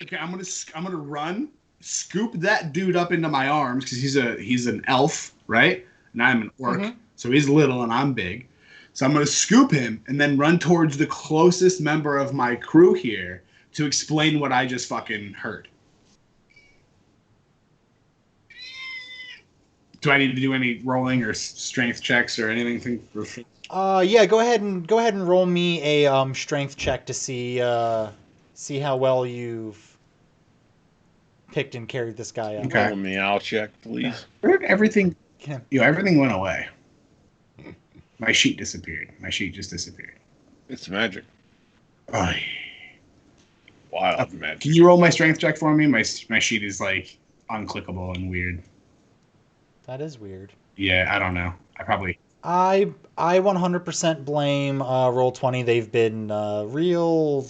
Okay, I'm gonna run, scoop that dude up into my arms because he's an elf, right? And I'm an orc, so he's little and I'm big. So I'm gonna scoop him and then run towards the closest member of my crew here to explain what I just fucking heard. Do I need to do any rolling or strength checks or anything? Yeah, go ahead and roll me a strength check to see how well you've picked and carried this guy up. Okay. Roll me, I'll check, please. Where did everything? Everything went away. My sheet disappeared. My sheet just disappeared. It's magic. Ay. Wild magic. Can you roll my strength check for me? My sheet is like unclickable and weird. That is weird. Yeah, I don't know. I 100% blame Roll20. They've been real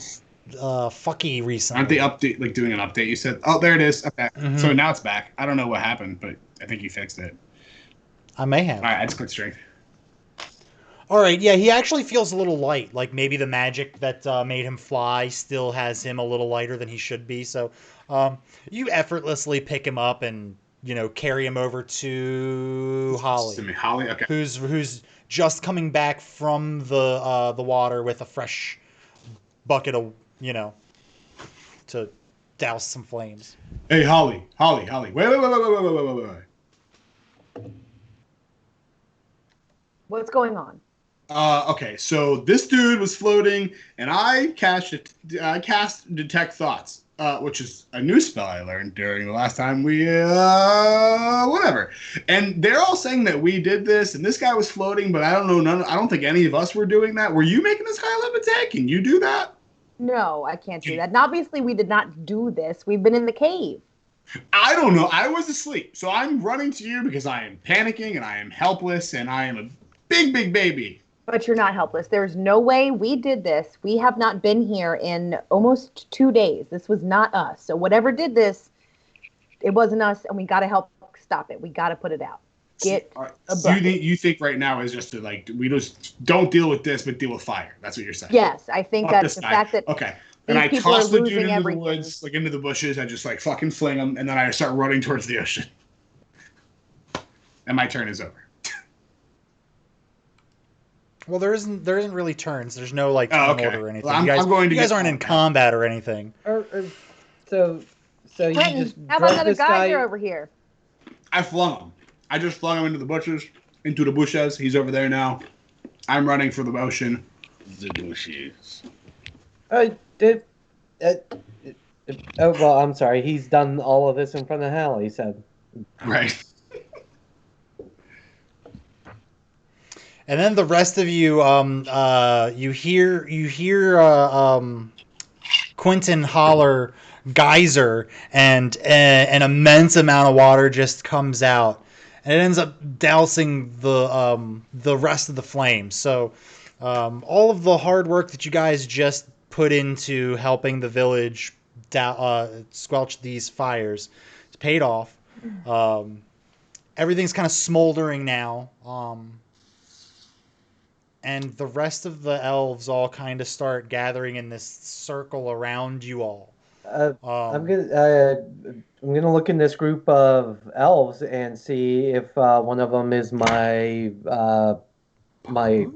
fucky recently. Aren't they doing an update? You said, oh, there it is. Okay, So now it's back. I don't know what happened, but I think you fixed it. I may have. All right, I just clicked strength. All right, yeah, he actually feels a little light. Like maybe the magic that made him fly still has him a little lighter than he should be. So you effortlessly pick him up and carry him over to Holly. Holly, okay. Who's just coming back from the water with a fresh bucket of to douse some flames. Hey, Holly. Wait. What's going on? Okay, so this dude was floating, and I cast Detect Thoughts, which is a new spell I learned during the last time we, whatever. And they're all saying that we did this, and this guy was floating, but I don't know, I don't think any of us were doing that. Were you making this guy levitate? Can you do that? No, I can't do that. And obviously, we did not do this. We've been in the cave. I don't know. I was asleep, so I'm running to you because I am panicking, and I am helpless, and I am a big baby. But you're not helpless. There's no way we did this. We have not been here in almost 2 days. This was not us. So whatever did this, it wasn't us, and we got to help stop it. We got to put it out. Get a bucket. You think right now is just to we just don't deal with this, but deal with fire. That's what you're saying. Yes, I think that's the fact that okay. And I toss the dude into the woods, into the bushes. I just fucking fling him, and then I start running towards the ocean. And my turn is over. Well, there isn't really turns. There's no turn order or anything. Well, you guys aren't in combat or anything. So you Quentin, just how about drove another this guy guy over here? I flung him. I just flung him into the bushes. He's over there now. I'm running for the ocean. The bushes. oh well, I'm sorry. He's done all of this in front of Hal. He said, right. And then the rest of you, you hear Quentin holler geyser, and an immense amount of water just comes out, and it ends up dousing the rest of the flames. So all of the hard work that you guys just put into helping the village squelch these fires, it's paid off. Everything's kind of smoldering now. And the rest of the elves all kind of start gathering in this circle around you all. I'm gonna look in this group of elves and see if one of them is my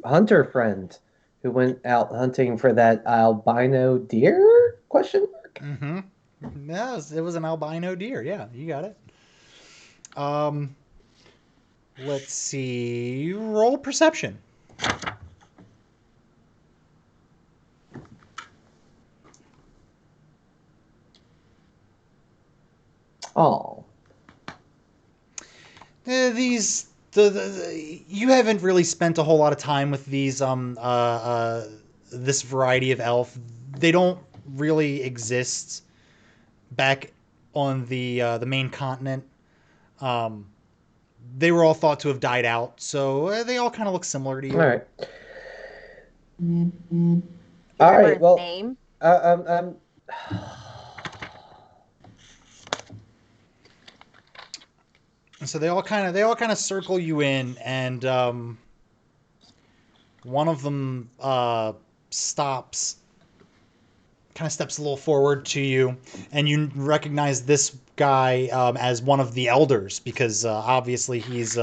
hunter friend who went out hunting for that albino deer? Question mark. Mm-hmm. Yes, it was an albino deer. Yeah, you got it. Let's see. Roll perception. Oh. You haven't really spent a whole lot of time with these this variety of elf. They don't really exist back on the main continent. They were all thought to have died out, so they all kind of look similar to you. All right. All right. Well, name? So they all kind of circle you in, and one of them stops, kind of steps a little forward to you, and you recognize this guy as one of the elders, because obviously he's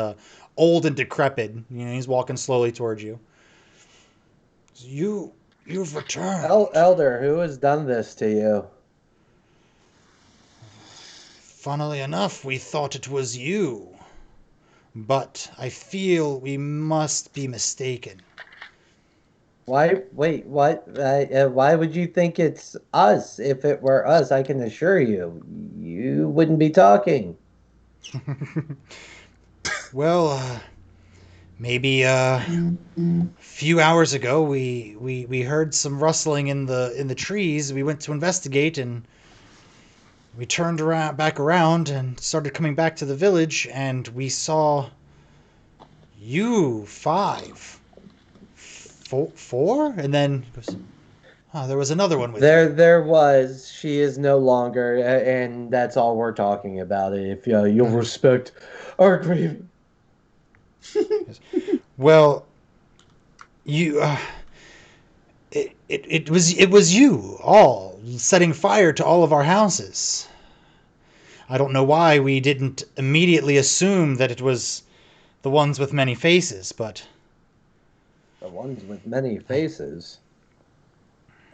old and decrepit. He's walking slowly towards you. You've returned. Elder, who has done this to you? Funnily enough, we thought it was you, but I feel we must be mistaken. Why? Wait, what? Why would you think it's us? If it were us, I can assure you, you wouldn't be talking. Well, maybe a few hours ago we heard some rustling in the trees. We went to investigate, and we turned back around and started coming back to the village, and we saw you five. Four? And then goes, oh, there was another one with you. There was. She is no longer, and that's all we're talking about. If you'll respect our grief. Well, you. It was you all setting fire to all of our houses. I don't know why we didn't immediately assume that it was the ones with many faces, but The ones with many faces.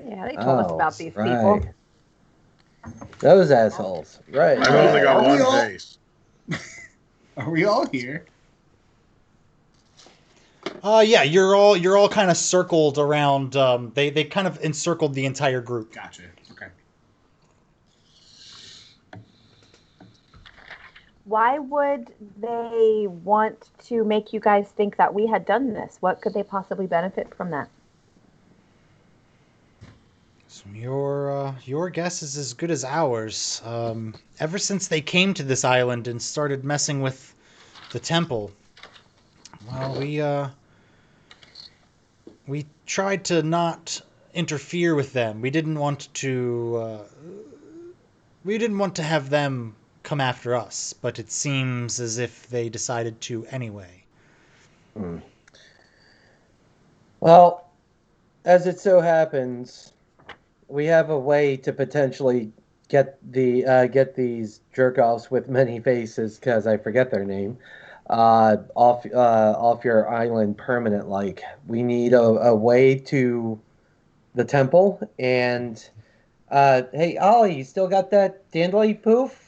Yeah, they told us about these right. people. Those assholes. Right. I've only got one face. Are we all here? Yeah, you're all kind of circled around. They kind of encircled the entire group. Gotcha. Okay. Why would they want to make you guys think that we had done this? What could they possibly benefit from that? So your guess is as good as ours. Ever since they came to this island and started messing with the temple, well, we tried to not interfere with them. We didn't want to have them come after us, but it seems as if they decided to anyway. Well, as it so happens, we have a way to potentially get these jerk-offs with many faces, because I forget their name, off your island permanent. Like, we need a way to the temple. And hey, Ollie, you still got that dandelion poof?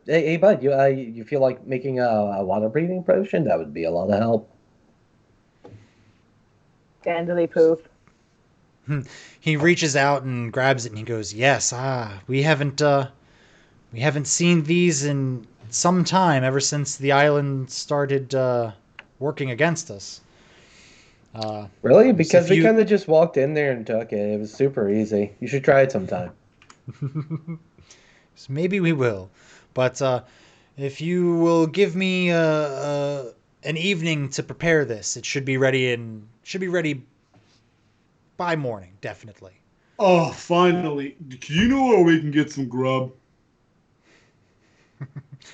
Hey, bud, you feel like making a water breathing potion? That would be a lot of help. Dandelion poof. He reaches out and grabs it, and he goes, "Yes, we haven't seen these in some time, ever since the island started working against us." Really? Because we kind of just walked in there and took it. It was super easy. You should try it sometime. So maybe we will, but if you will give me an evening to prepare this, it should be ready by morning, definitely. Oh, finally! Do you know where we can get some grub?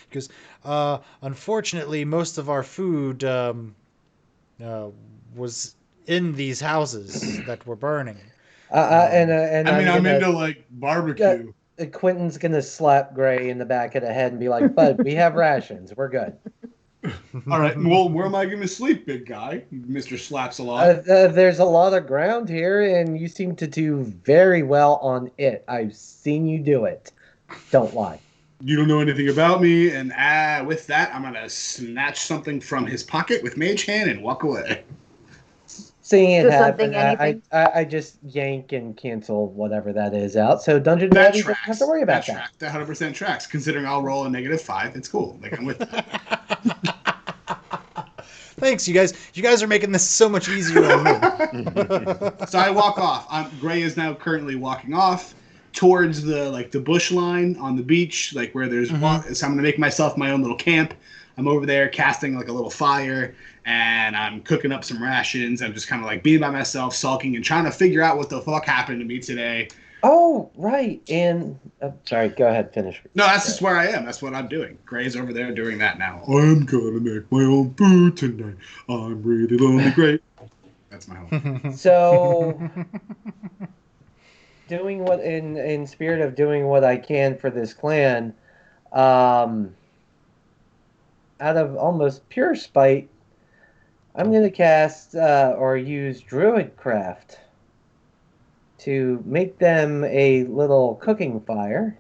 Because unfortunately, most of our food was in these houses that were burning. I'm into like barbecue. Quentin's gonna slap Gray in the back of the head and be like, "Bud, we have rations. We're good." All right. Well, where am I going to sleep, big guy? Mr. Slaps a lot. There's a lot of ground here, and you seem to do very well on it. I've seen you do it. Don't lie. You don't know anything about me, and with that, I'm going to snatch something from his pocket with mage hand and walk away. Seeing it happen, I just yank and cancel whatever that is out. So Dungeon Daddy doesn't have to worry about that. That 100% tracks. Considering I'll roll a -5, it's cool. Like, I'm with that. Thanks, you guys. You guys are making this so much easier on me. So I walk off. Gray is now currently walking off towards the bush line on the beach, like where there's water. So I'm gonna make myself my own little camp. I'm over there casting like a little fire, and I'm cooking up some rations. I'm just kind of like being by myself, sulking, and trying to figure out what the fuck happened to me today. Oh, right. And sorry, go ahead, finish. No, that's just where I am. That's what I'm doing. Gray's over there doing that now. I'm gonna make my own food tonight. I'm really lonely, Gray. That's my whole. So, doing what in spirit of doing what I can for this clan, out of almost pure spite, I'm gonna cast or use Druidcraft to make them a little cooking fire.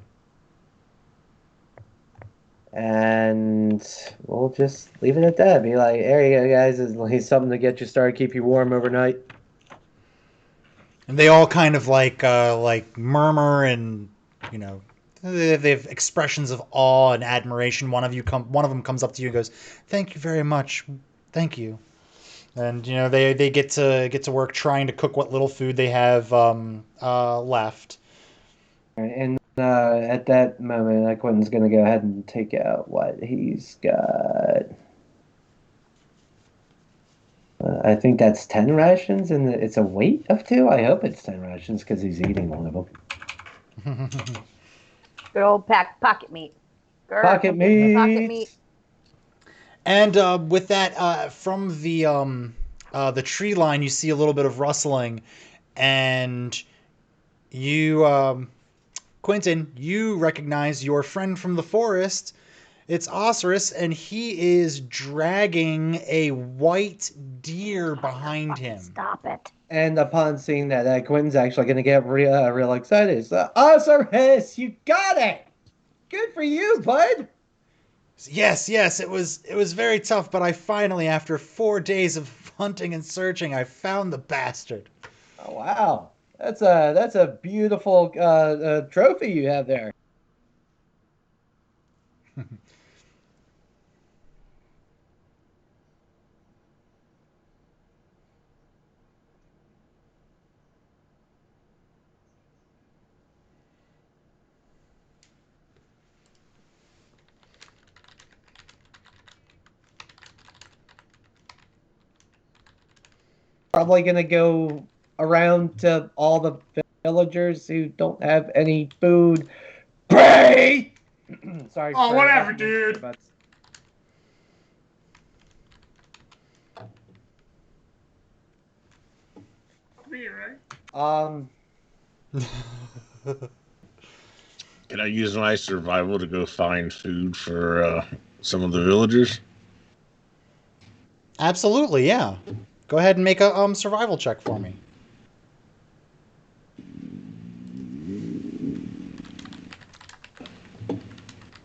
And we'll just leave it at that. Be like, there you go, guys. It's like something to get you started, keep you warm overnight. And they all kind of like murmur, and they have expressions of awe and admiration. One of them comes up to you and goes, "Thank you very much. Thank you." And they get to work trying to cook what little food they have left. And at that moment, Quentin's going to go ahead and take out what he's got. I think that's 10 rations, and it's a weight of 2. I hope it's 10 rations because he's eating one of them. Good old pocket meat. Pocket meat. Pocket meat. And with that, from the tree line, you see a little bit of rustling, and you, Quentin, you recognize your friend from the forest. It's Osiris, and he is dragging a white deer behind him. Stop it. And upon seeing that, Quentin's actually going to get real excited. So, Osiris, you got it! Good for you, bud! Yes, it was very tough, but I finally, after 4 days of hunting and searching, I found the bastard. Oh, wow. That's a beautiful trophy you have there. Probably going to go around to all the villagers who don't have any food. Great! Sorry. Oh, whatever, dude. Me, right? Can I use my survival to go find food for some of the villagers? Absolutely, yeah. Go ahead and make a survival check for me.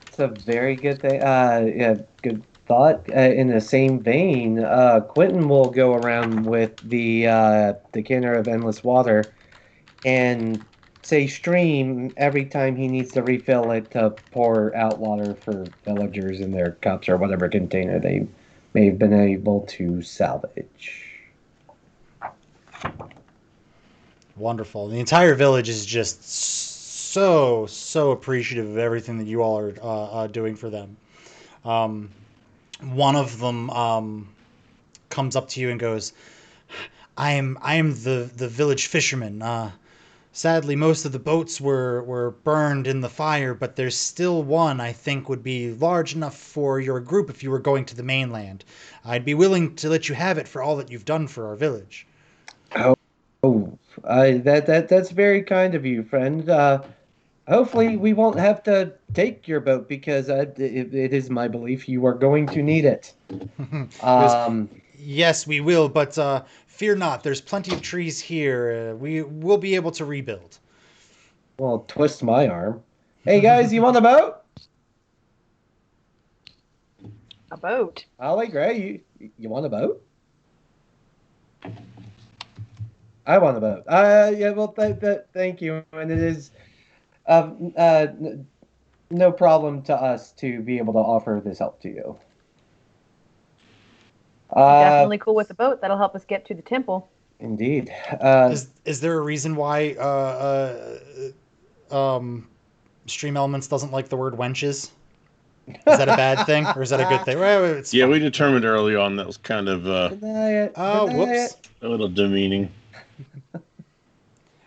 It's a very good thing. Yeah, good thought. In the same vein, Quentin will go around with the decanter of endless water and say stream every time he needs to refill it to pour out water for villagers in their cups or whatever container they may have been able to salvage. Wonderful. The entire village is just so appreciative of everything that you all are doing for them. One of them comes up to you and goes, I am the village fisherman. Sadly, most of the boats were burned in the fire, but there's still one I think would be large enough for your group if you were going to the mainland. I'd be willing to let you have it for all that you've done for our village. Oh, that's very kind of you, friend. Hopefully we won't have to take your boat because it is my belief you are going to need it. Yes, we will, but fear not. There's plenty of trees here. We will be able to rebuild. Well, twist my arm. Hey, guys, you want a boat? A boat? Holly, Gray, you want a boat? I want a boat. Yeah, well, thank you. And it is no problem to us to be able to offer this help to you. Definitely cool with the boat. That'll help us get to the temple. Indeed. Is there a reason why Stream Elements doesn't like the word wenches? Is that a bad thing or is that a good thing? Well, yeah, we determined early on that was kind of whoops, a little demeaning.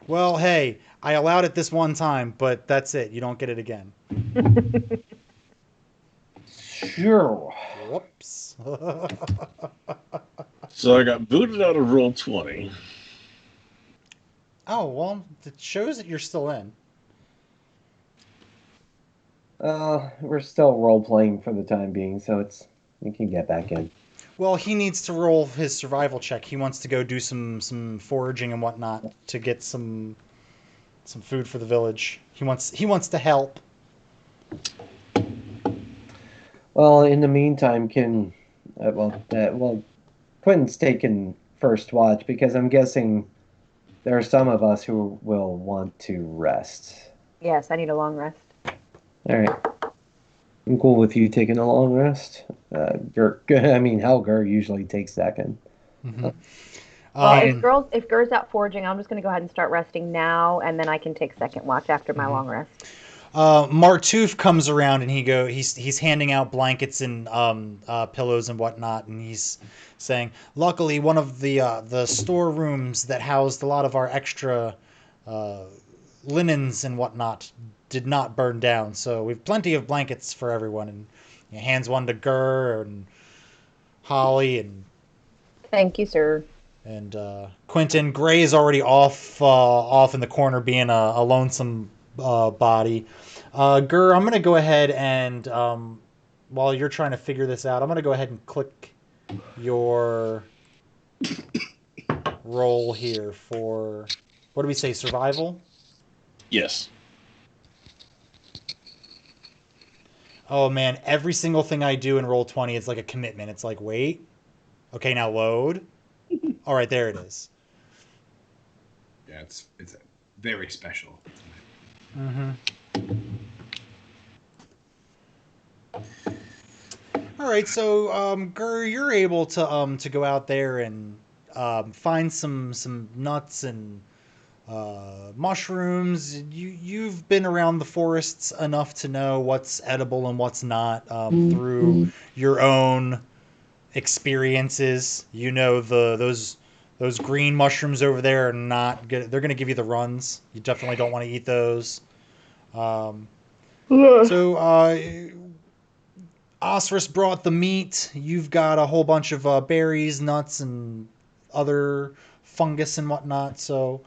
Well, hey, I allowed it this one time, but that's it. You don't get it again. Sure. Whoops. So I got booted out of Roll20. Oh, well, it shows that you're still in. We're still role-playing for the time being, so we can get back in. Well, he needs to roll his survival check. He wants to go do some foraging and whatnot to get some food for the village. He wants to help. Well, in the meantime, Quentin's taken first watch because I'm guessing there are some of us who will want to rest. Yes, I need a long rest. All right. I'm cool with you taking a long rest. Helger usually takes second. Mm-hmm. Well, if Gur's out foraging, I'm just going to go ahead and start resting now, and then I can take second watch after my long rest. Martoof comes around and he's handing out blankets and pillows and whatnot, and he's saying, luckily one of the storerooms that housed a lot of our extra linens and whatnot did not burn down, so we've plenty of blankets for everyone. And he hands one to Gur and Holly and thank you, sir. And Quentin. Gray is already off in the corner being a lonesome body. Gur, I'm going to go ahead and, while you're trying to figure this out, I'm going to go ahead and click your roll here for, what do we say, survival? Yes. Oh, man, every single thing I do in Roll20, it's like a commitment. It's like, wait. Okay, now load. All right, there it is. Yeah, it's very special. Mm-hmm. All right, so Gur, you're able to go out there and find some nuts and mushrooms. You've been around the forests enough to know what's edible and what's not through your own experiences. You know those green mushrooms over there are not good. They're going to give you the runs. You definitely don't want to eat those. So Osris brought the meat. You've got a whole bunch of berries, nuts, and other fungus and whatnot. So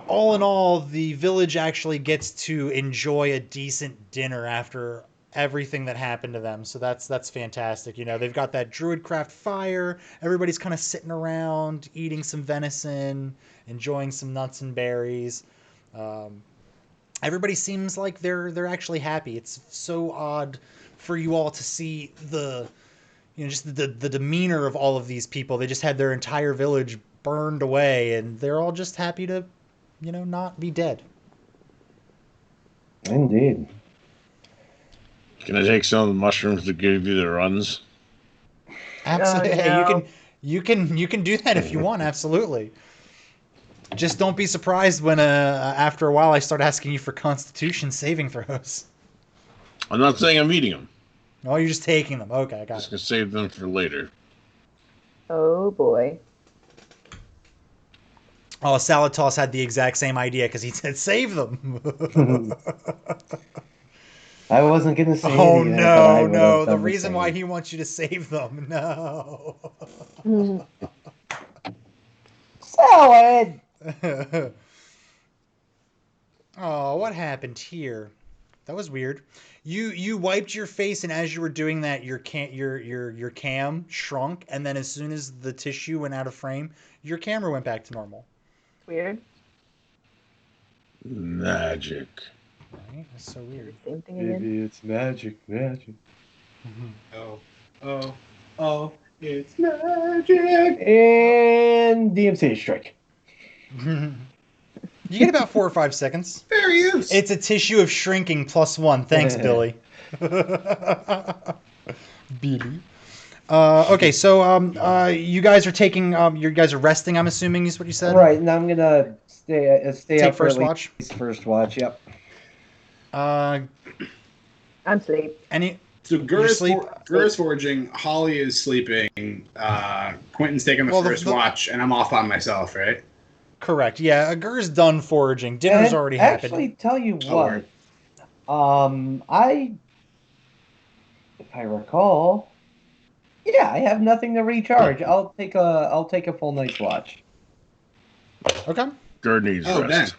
all in all, the village actually gets to enjoy a decent dinner after everything that happened to them. So that's fantastic. You know, they've got that druidcraft fire. Everybody's kind of sitting around, eating some venison, enjoying some nuts and berries. Everybody seems like they're actually happy. It's so odd for you all to see just the demeanor of all of these people. They just had their entire village burned away, and they're all just happy to, not be dead. Indeed. Can I take some of the mushrooms to give you the runs? Absolutely. Oh, no. Hey, you can do that if you want. Absolutely. Just don't be surprised when after a while I start asking you for Constitution saving throws. I'm not saying I'm eating them. Oh, you're just taking them. Okay, I got Just it. gonna save them for later. Oh boy. Oh, Salad Toss had the exact same idea because he said save them. I wasn't gonna say Oh anything, but I no, would no! have The done reason why same. he wants you to save them. No. Salad. Oh, what happened here? That was weird. You wiped your face, and as you were doing that, your cam shrunk, and then as soon as the tissue went out of frame, your camera went back to normal. Weird. Magic. Right? That's so weird. Same thing again. Maybe it's magic. Oh, it's magic. And DMC strike. You get about 4 or 5 seconds. Fair use. It's a tissue of shrinking +1. Thanks, Billy. Billy. Okay, so you guys are taking. You guys are resting. I'm assuming is what you said. Right, and I'm gonna stay Take up for first at watch. least first watch. Yep. I'm asleep. Any? So Gur's sleep? foraging, Holly is sleeping, Quentin's taking the first watch, and I'm off by myself, right? Correct. Yeah, Gur's done foraging. Dinner's And already actually, happened. tell you what. If I recall, yeah, I have nothing to recharge. I'll take a full night's watch. Okay. Gerd needs rest.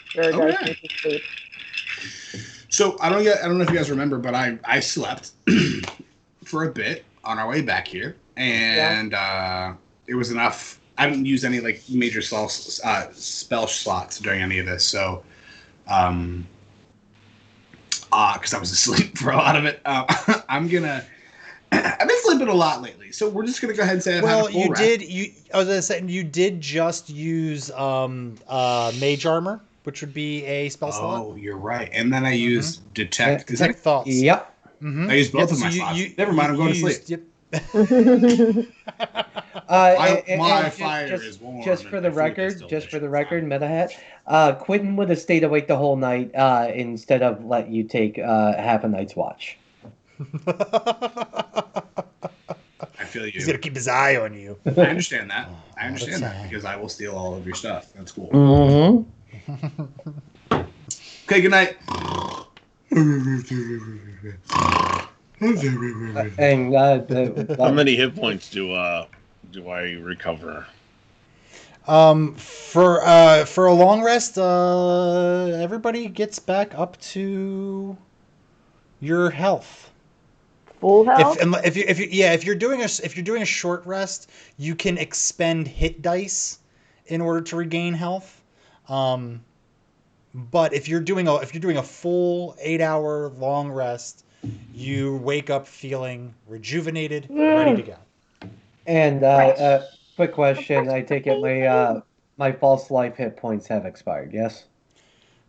Sure does Okay. need to sleep. So I don't know if you guys remember, but I slept for a bit on our way back here, and it was enough. I didn't use any like major spell slots during any of this, so because I was asleep for a lot of it. I've been sleeping a lot lately, so we're just gonna go ahead and say I've had a full rest. I was gonna say you did just use mage armor, which would be a spell slot. Oh, you're right. And then I used detect. Is that Thoughts. Yep. Mm-hmm. I used both of my slots. Never mind. I'm going to sleep. Yep. My fire is warm. Just for the record, Metahat, Quentin would have stayed awake the whole night instead of let you take half a night's watch. I feel you. He's gonna keep his eye on you. I understand that. I understand that because I will steal all of your stuff. That's cool. Mm-hmm. Okay, good night. And how many hit points do I recover? For a long rest, everybody gets back up to your health. Full health. If you're doing a short rest, you can expend hit dice in order to regain health. But if you're doing a full 8-hour long rest, you wake up feeling rejuvenated, ready to go. And quick question: I take it my false life hit points have expired. Yes.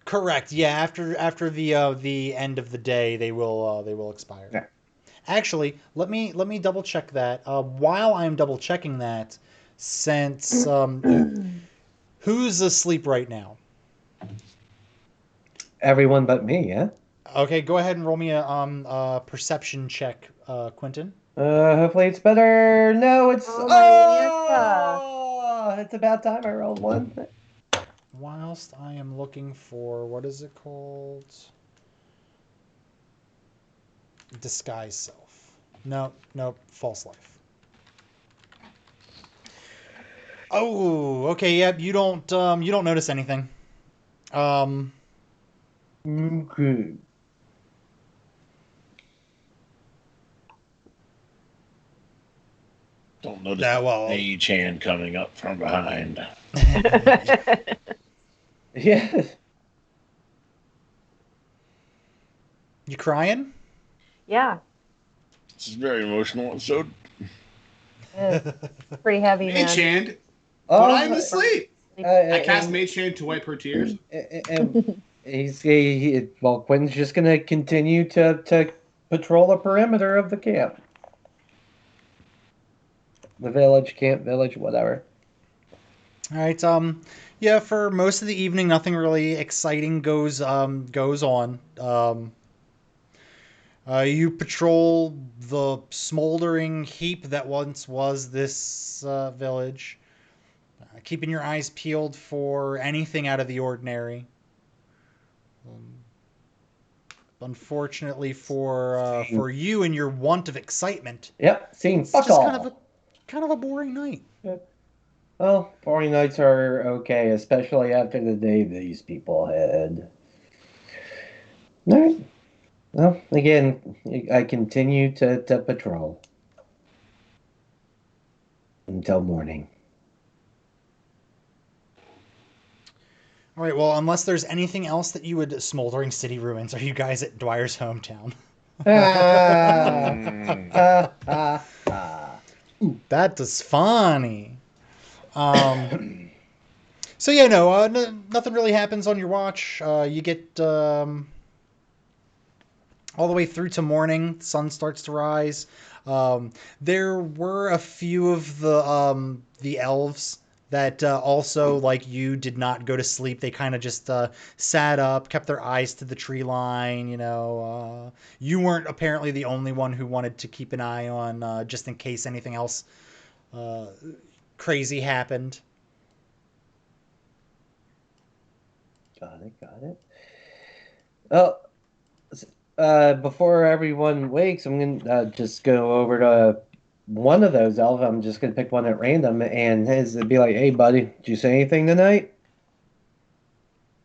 Correct. Yeah. After the end of the day, they will expire. Yeah. Actually, let me double check that. While I'm double checking that, since who's asleep right now? Everyone but me. Yeah. Okay, go ahead and roll me a perception check, Quentin. Hopefully it's better. No, it's it's about time I rolled one. Whilst I am looking for what is it called? Disguise self. No, false life. Oh, okay, yep, you don't notice anything. Okay. Don't notice the mage hand coming up from behind. Yeah. You crying? Yeah. This is very emotional episode. Pretty heavy, man. Mage hand. But I'm asleep. I cast and, Mage hand to wipe her tears. And Quentin's just gonna continue to patrol the perimeter of the camp. The village, camp, village, whatever. All right. Yeah. For most of the evening, nothing really exciting goes on. You patrol the smoldering heap that once was this village, keeping your eyes peeled for anything out of the ordinary. Unfortunately for you and your want of excitement, yep, seeing fuck just all. Kind of a boring night. Well, boring nights are okay, especially after the day these people had. All right. Well, again, I continue to patrol until morning. All right. Well, unless there's anything else that you would smoldering city ruins, are you guys at Dwyer's hometown? Ooh, that was funny. So yeah, no, nothing really happens on your watch. You get all the way through to morning. The sun starts to rise. There were a few of the elves that also, like you, did not go to sleep. They kind of just sat up, kept their eyes to the tree line. You weren't apparently the only one who wanted to keep an eye on just in case anything else crazy happened. Got it. Before everyone wakes, I'm gonna just go over to one of those elves. I'm just gonna pick one at random and be like, "Hey, buddy, did you say anything tonight?"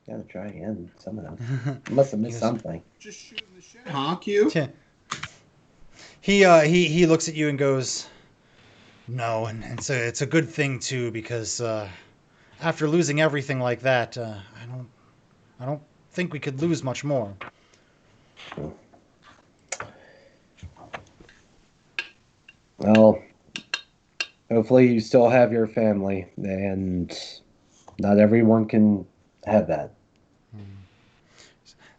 Gotta try again somehow. Must have missed something. Just shooting the shit, huh, Q? He looks at you and goes, "No, and it's a good thing too, because after losing everything like that, I don't think we could lose much more." Well, hopefully you still have your family, and not everyone can have that.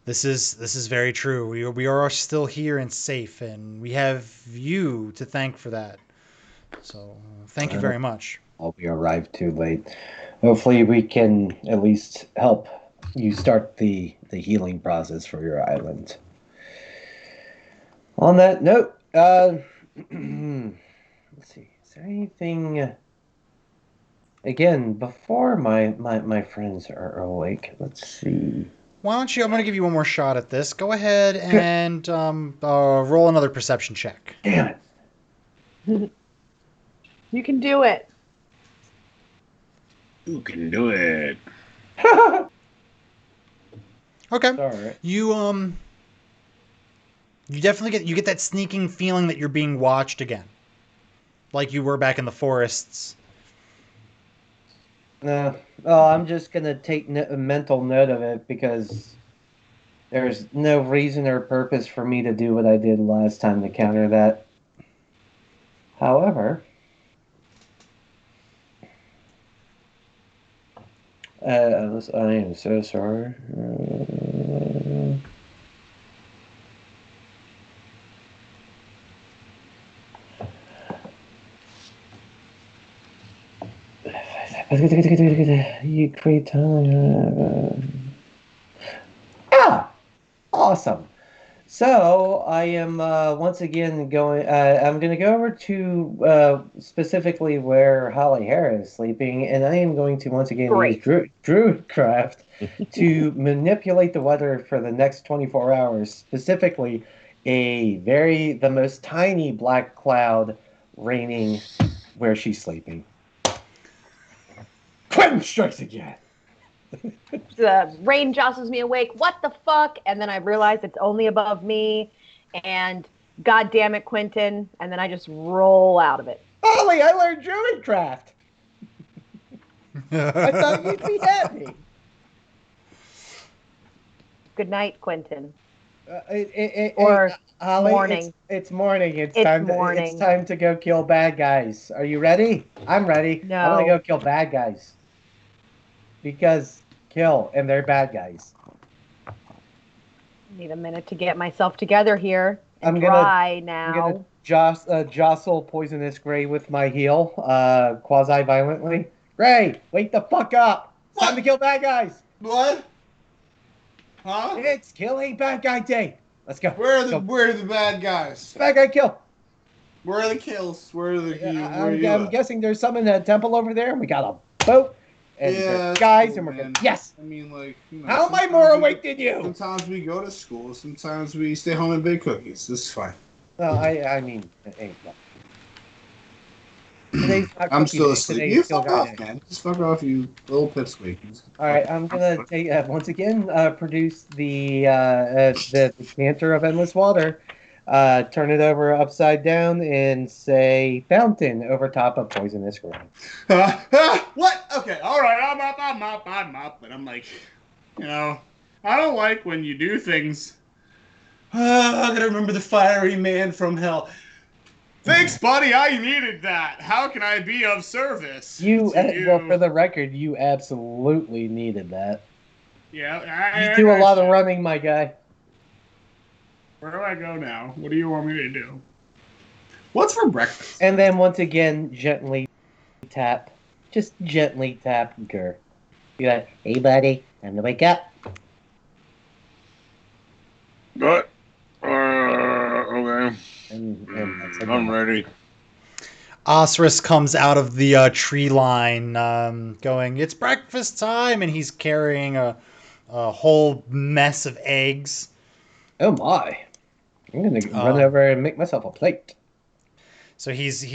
This is very true. We are still here and safe, and we have you to thank for that. So thank you very much. Hope we arrived too late. Hopefully, we can at least help you start the healing process for your island. On that note, let's see. Is there anything? Again, before my friends are awake, let's see. Why don't you? I'm going to give you one more shot at this. Go ahead and roll another perception check. Damn it! You can do it. You can do it. Okay. Sorry. You definitely get that sneaking feeling that you're being watched again, like you were back in the forests. No. Oh, I'm just gonna take a mental note of it because there's no reason or purpose for me to do what I did last time to counter that. However, I am so sorry. You create time. Ah, awesome. So I am once again going. I'm going to go over to specifically where Holly Hare is sleeping, and I am going to once again use Druidcraft to manipulate the weather for the next 24 hours. Specifically, the most tiny black cloud raining where she's sleeping. Quentin strikes again. The rain jostles me awake. What the fuck? And then I realize it's only above me. And God damn it, Quentin. And then I just roll out of it. Ollie, I learned Druidcraft. I thought you'd be happy. Good night, Quentin. Ollie, morning. It's morning. It's morning. It's time to go kill bad guys. Are you ready? I'm ready. No. I want to go kill bad guys. Because kill, and they're bad guys. Need a minute to get myself together here. I'm gonna jostle Poisonous Gray with my heel, quasi-violently. Gray, wake the fuck up! It's time to kill bad guys! What? Huh? It's killing bad guy day! Let's go. Where are the bad guys? Bad guy kill! Where are the kills? Where are the I'm guessing there's some in the temple over there, and we got a boat. And guys, cool, and we're good. Yes. I mean, like, how am I more awake than you? Sometimes we go to school. Sometimes we stay home and bake cookies. This is fine. Well, I mean, hey, I'm still asleep. You fuck off, man. Just fuck off, you little pipsqueak. All right, I'm gonna take once again produce the decanter of endless water. Turn it over upside down and say fountain over top of Poisonous Gray. What? Okay, all right, I'm up. But I'm like, I don't like when you do things. I gotta remember the fiery man from hell. Thanks, buddy. I needed that. How can I be of service? Well, for the record, you absolutely needed that. Yeah. You do a lot of running, my guy. Where do I go now? What do you want me to do? What's for breakfast? And then once again, gently tap. Just gently tap Gur. Be like, hey, buddy, time to wake up. What? Okay. I'm ready. Osiris comes out of the tree line going, it's breakfast time, and he's carrying a whole mess of eggs. Oh my. I'm going to run over and make myself a plate. So he's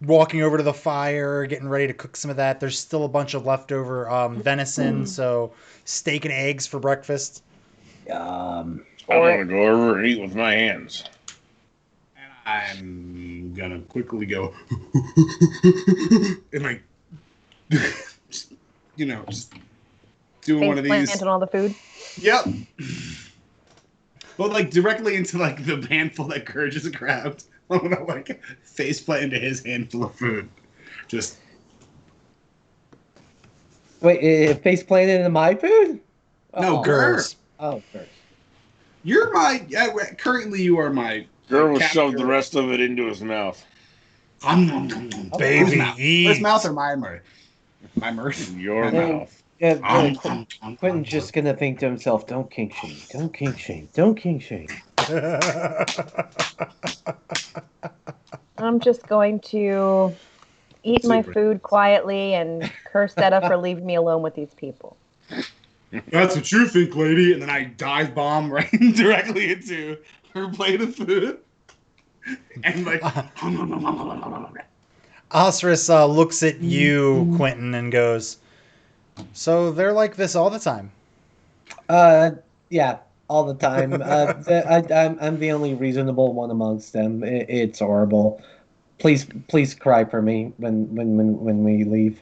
walking over to the fire, getting ready to cook some of that. There's still a bunch of leftover venison, so steak and eggs for breakfast. I'm going to go over and eat with my hands. I'm gonna quickly go and like, just doing one of these. Plant and all the food. Yep. But like directly into like the handful that Gur just grabbed. I'm gonna like face plant into his handful of food. Just wait, face planted into my food? No, Gur's. Oh, Gur's. You're my currently. You are my. Gerbil shoved the rest of it into his mouth. Baby, Where's mouth or my mouth? My mouth. Your mouth. Yeah, Quentin's just gonna think to himself, "Don't kink shame. Don't kink shame. Don't kink shame." I'm just going to eat my food quietly and curse Detta for leaving me alone with these people. That's what you think, lady. And then I dive bomb right directly into her plate of food. And like, Osiris looks at you, Quentin, and goes, "So they're like this all the time?" Yeah, all the time. I'm the only reasonable one amongst them. It's horrible. Please cry for me when we leave.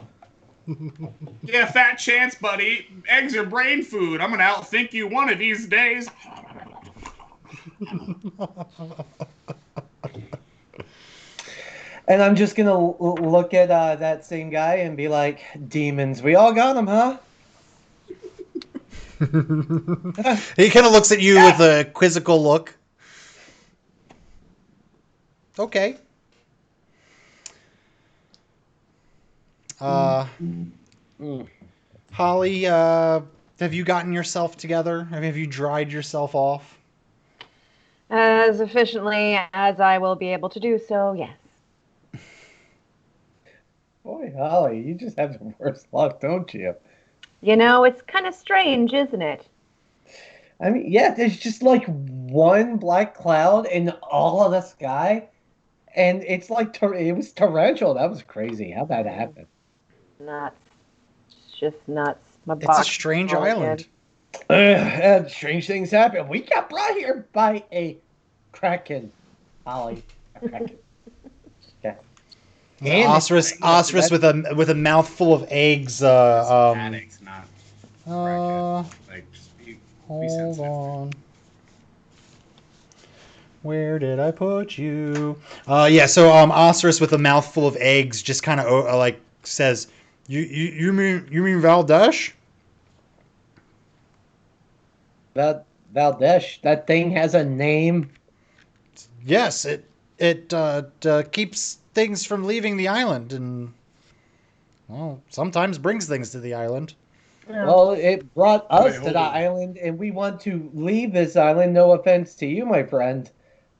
Yeah, fat chance, buddy. Eggs are brain food. I'm gonna outthink you one of these days. And I'm just gonna look at that same guy and be like, "Demons, we all got them, huh?" He kind of looks at you with a quizzical look. Okay. Holly, have you gotten yourself together? Have you dried yourself off? As efficiently as I will be able to do so, yes. Boy, Holly, you just have the worst luck, don't you? You know, it's kind of strange, isn't it? I mean, yeah, there's just like one black cloud in all of the sky, and it's like it was torrential. That was crazy. How'd that happen? Nuts. It's just nuts. It's a strange island. Strange things happen. We got brought here by a kraken, Holly. A kraken. Yeah. Osiris with a mouthful of eggs. Eggs, not like, hold on. Where did I put you? So Osiris with a mouthful of eggs just kind of like says, "You mean Valdesh?" Valdesh, that thing has a name. Yes, it keeps things from leaving the island, and well, sometimes brings things to the island. Well, it brought us to the island, and we want to leave this island. No offense to you, my friend,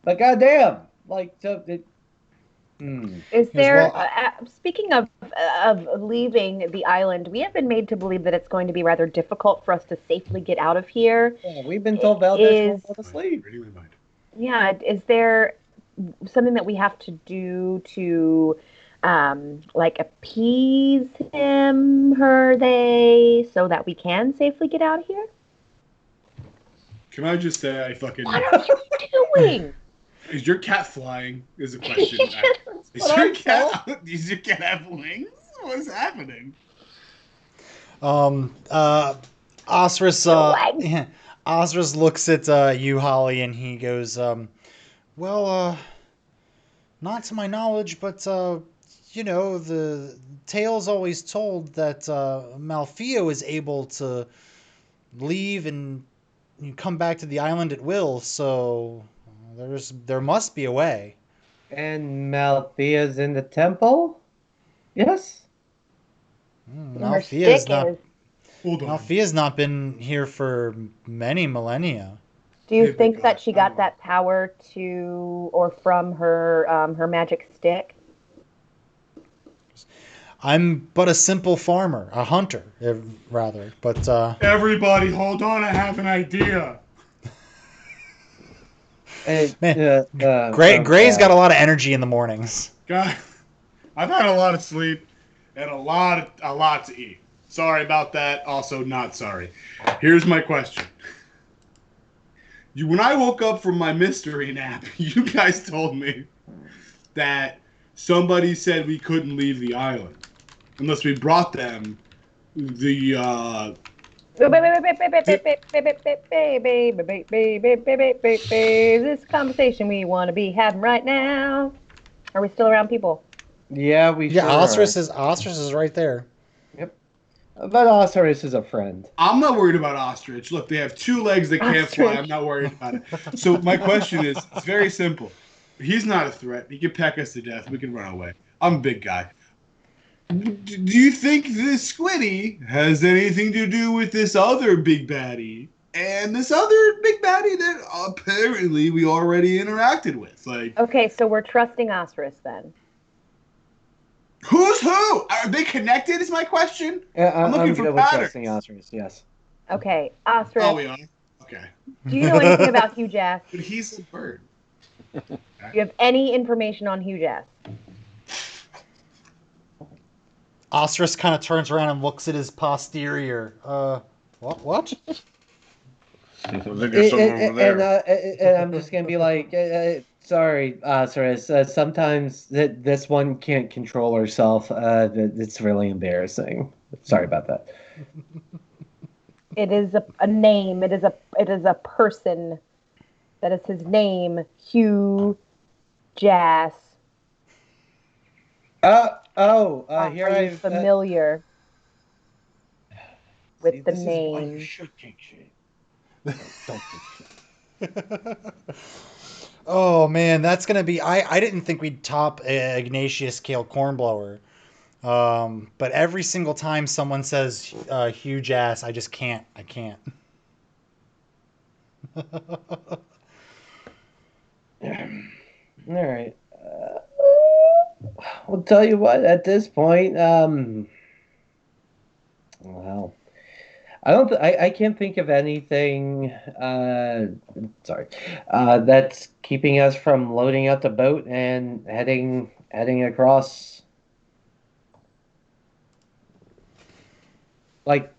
but goddamn, like, so Is there? Speaking of leaving the island, we have been made to believe that it's going to be rather difficult for us to safely get out of here. Yeah, we've been told Valdesh won't go to sleep. Yeah, is there something that we have to do to like appease him, they, so that we can safely get out of here? Can I just say I fucking... What are you doing? Is your cat flying? Is a question. Is your cat have wings? What's happening? Osiris Osiris looks at you, Holly, and he goes, well, not to my knowledge, but the tale's always told that Malfio is able to leave and come back to the island at will, so there must be a way. And Malfia's in the temple? Yes? Malfia's not been here for many millennia. Do you think that she got that power to or from her magic stick? I'm but a simple farmer, a hunter, rather. But everybody, hold on! I have an idea. Gray's got a lot of energy in the mornings. God, I've had a lot of sleep and a lot to eat. Sorry about that. Also, not sorry. Here's my question. When I woke up from my mystery nap, you guys told me that somebody said we couldn't leave the island unless we brought them the this conversation we want to be having right now. Are we still around people? Yeah, Osiris is right there. Yep. But Osiris is a friend. I'm not worried about ostrich. Look, they have 2 legs that can't fly. I'm not worried about it. So my question is, it's very simple. He's not a threat. He can peck us to death. We can run away. I'm a big guy. Do you think this Squiddy has anything to do with this other big baddie? And this other big baddie that apparently we already interacted with. Like, okay, so we're trusting Osiris then. Who's who? Are they connected? Is my question. I'm looking for patterns. Osiris, yes. Okay, Osiris. Oh, we are. Okay. Do you know anything about Huge Ass? But he's a bird. Do you have any information on Huge Ass? Osiris kind of turns around and looks at his posterior. What? And I'm just gonna be like, sorry, Osiris. Sometimes this one can't control herself. It's really embarrassing. Sorry about that. It is a name. It is a person. That is his name. Hugh Jass. Here are you familiar with the name? Oh man, that's gonna be. I didn't think we'd top Ignatius Kale Cornblower, but every single time someone says huge ass, I just can't. I can't. All right. I'll tell you what. At this point, well, I can't think of anything. Sorry, that's keeping us from loading up the boat and heading across. Like,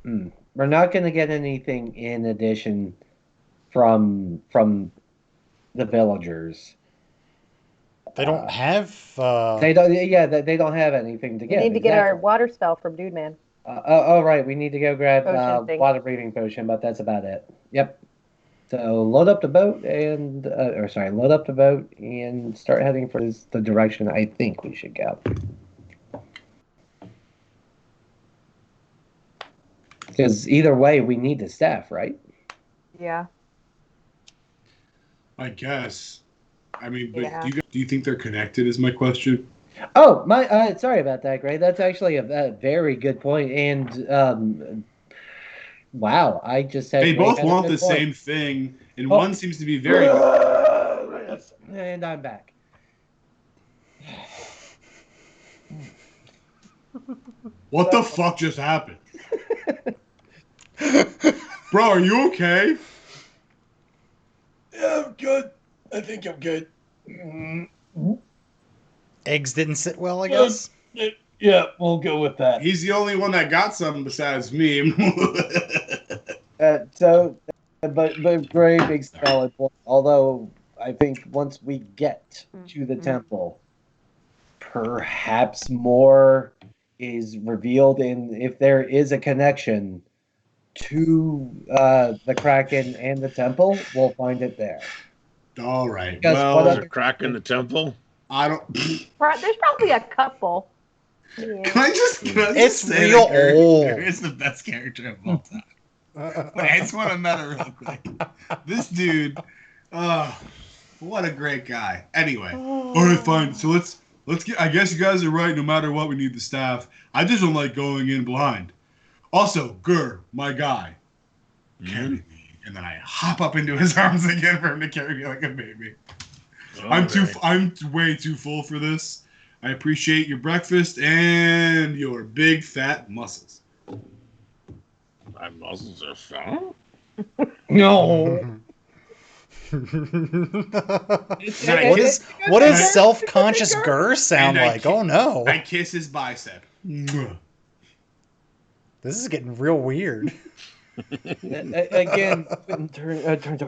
we're not going to get anything in addition from the villagers. They don't have. They don't. Yeah, they don't have anything to get. We need to get our water spell from Dude Man. Right. We need to go grab water breathing potion, but that's about it. Yep. So load up the boat and, load up the boat and start heading for the direction I think we should go. Because either way, we need the staff, right? Yeah. I guess. I mean, but yeah. Do you think they're connected? Is my question. Oh, sorry about that, Gray. That's actually a very good point. And wow, I just said they both want the same thing, and one seems to be very. And I'm back. What the fuck just happened? Bro, are you okay? Yeah, I'm good. I think I'm good. Eggs didn't sit well, I guess. Yeah, we'll go with that. He's the only one that got something besides me. But very big solid point. Although I think once we get to the temple, perhaps more is revealed, and if there is a connection to the Kraken and the temple, we'll find it there. All right. Because well, there's a crack in the temple. I don't. There's probably a couple. Yeah. Can I just it's say real old. It's the best character of all time. I just want to meta real quick. This dude, what a great guy. Anyway, all right, fine. So let's get. I guess you guys are right. No matter what, we need the staff. I just don't like going in blind. Also, Gur, my guy, carry me. And then I hop up into his arms again for him to carry me like a baby. I'm way too full for this. I appreciate your breakfast and your big fat muscles. My muscles are fat? No. What does self-conscious Gur sound like? Oh no. I kiss his bicep. This is getting real weird. Again,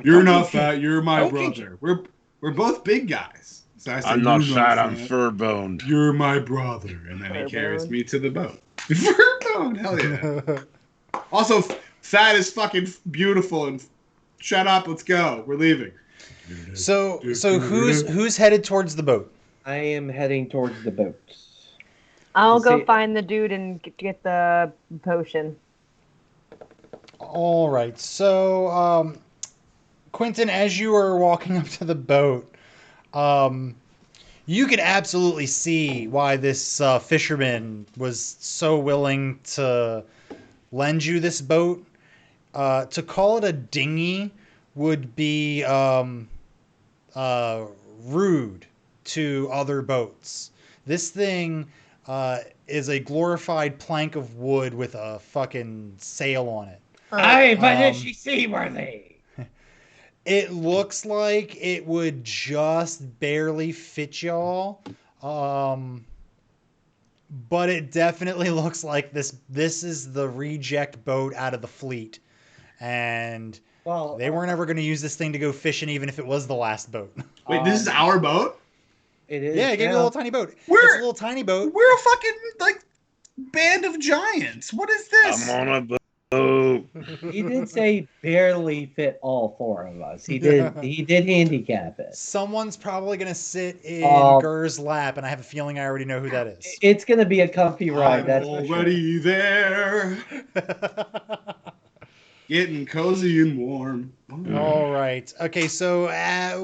you're not fat. You're my brother. We're both big guys. So I said, I'm not fat. I'm fur boned. You're my brother, and then he carries me to the boat. Fur boned, hell yeah. Also, fat is fucking beautiful. And shut up. Let's go. We're leaving. So who's headed towards the boat? I am heading towards the boat. I'll go find the dude and get the potion. All right. So, Quentin, as you are walking up to the boat, you can absolutely see why this fisherman was so willing to lend you this boat. To call it a dinghy would be rude to other boats. This thing is a glorified plank of wood with a fucking sail on it. Hey, but is she seaworthy? It looks like it would just barely fit y'all. But it definitely looks like this is the reject boat out of the fleet. And they weren't ever going to use this thing to go fishing, even if it was the last boat. Wait, this is our boat? It is. Yeah, it gave you a little tiny boat. It's a little tiny boat. We're a fucking, like, band of giants. What is this? I'm on a boat. He did say barely fit all four of us. He did handicap it. Someone's probably going to sit in Gur's lap, and I have a feeling I already know who that is. It's going to be a comfy ride. I'm already there. Getting cozy and warm. All right. Okay, so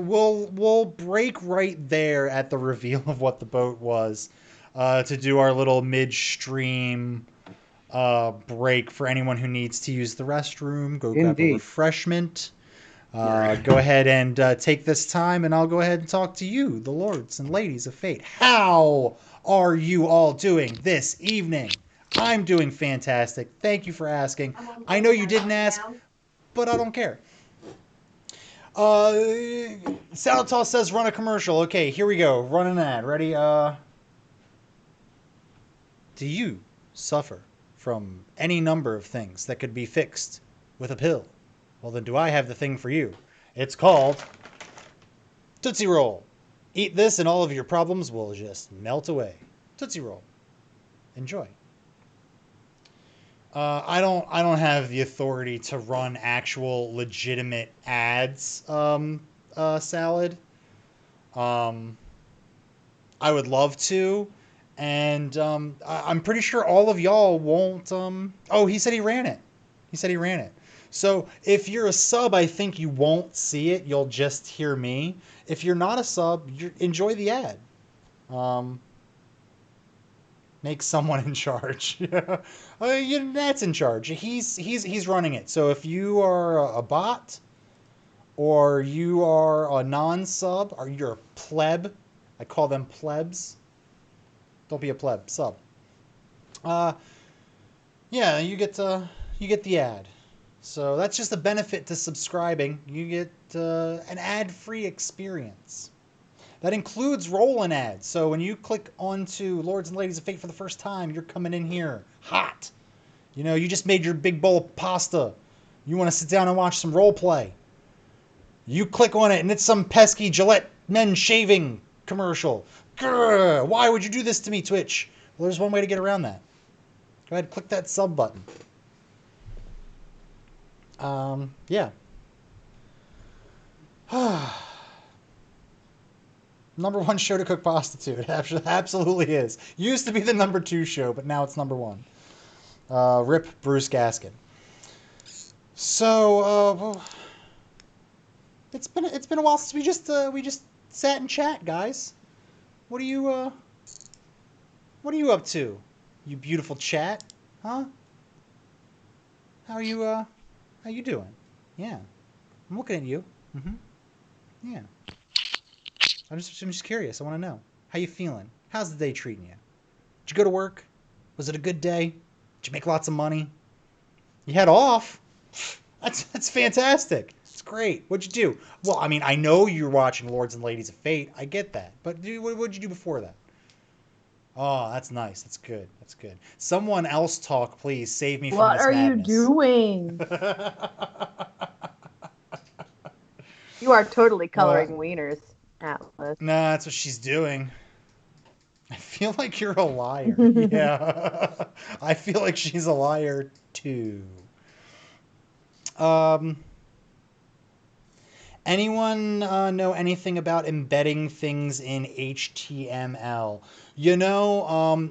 we'll break right there at the reveal of what the boat was to do our little midstream break for anyone who needs to use the restroom. Go grab a refreshment. Go ahead and take this time, and I'll go ahead and talk to you, the lords and ladies of fate. How are you all doing this evening? I'm doing fantastic. Thank you for asking. I know you didn't ask, but I don't care. Salatos says run a commercial. Okay, here we go. Run an ad. Ready? Do you suffer from any number of things that could be fixed with a pill? Well, then do I have the thing for you. It's called Tootsie Roll. Eat this and all of your problems will just melt away. Tootsie Roll. Enjoy. I don't have the authority to run actual legitimate ads, Salad. I would love to, and I'm pretty sure all of y'all won't. Oh, he said he ran it. So if you're a sub, I think you won't see it. You'll just hear me. If you're not a sub, enjoy the ad. Make someone in charge. That's in charge. He's running it. So if you are a bot, or you are a non-sub, or you're a pleb, I call them plebs. Don't be a pleb. Sub. Yeah, you get the ad. So that's just a benefit to subscribing. You get an ad-free experience. That includes rolling ads. So when you click onto Lords and Ladies of Fate for the first time, you're coming in here hot. You just made your big bowl of pasta. You want to sit down and watch some role play. You click on it and it's some pesky Gillette men shaving commercial. Grr, why would you do this to me, Twitch? Well, there's one way to get around that. Go ahead, click that sub button. Yeah. Number one show to cook pasta to. It absolutely is. Used to be the number 2 show, but now it's number 1. Rip Bruce Gaskin. So it's been a while since we just sat and chat, guys. What are you up to? You beautiful chat, huh? How you doing? Yeah, I'm looking at you. Yeah. I'm just curious. I want to know. How you feeling? How's the day treating you? Did you go to work? Was it a good day? Did you make lots of money? You had off? That's fantastic. It's great. What'd you do? Well, I mean, I know you're watching Lords and Ladies of Fate. I get that. But what'd you do before that? Oh, that's nice. That's good. Someone else talk, please. Save me from this madness. What are you doing? You are totally coloring wieners, Atlas. Nah, that's what she's doing. I feel like you're a liar. Yeah. I feel like she's a liar, too. Anyone know anything about embedding things in HTML?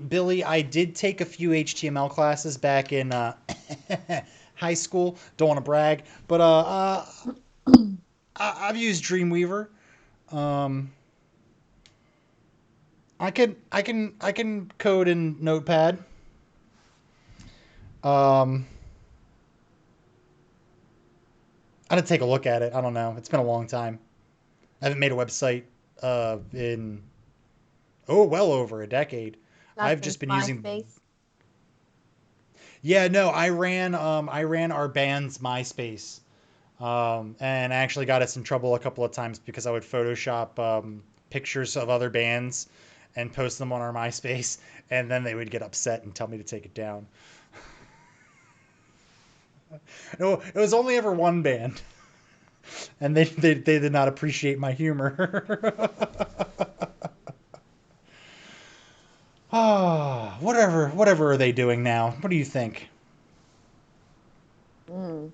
Billy, I did take a few HTML classes back in high school. Don't want to brag, but I've used Dreamweaver. Um, I can code in Notepad. Um, I had to take a look at it. I don't know. It's been a long time. I haven't made a website in well over a decade. Not I've since just been using. MySpace. Yeah, no, I ran our band's MySpace. And I actually got us in trouble a couple of times because I would Photoshop pictures of other bands and post them on our MySpace, and then they would get upset and tell me to take it down. No, it was only ever one band, and they did not appreciate my humor. Whatever are they doing now? What do you think? I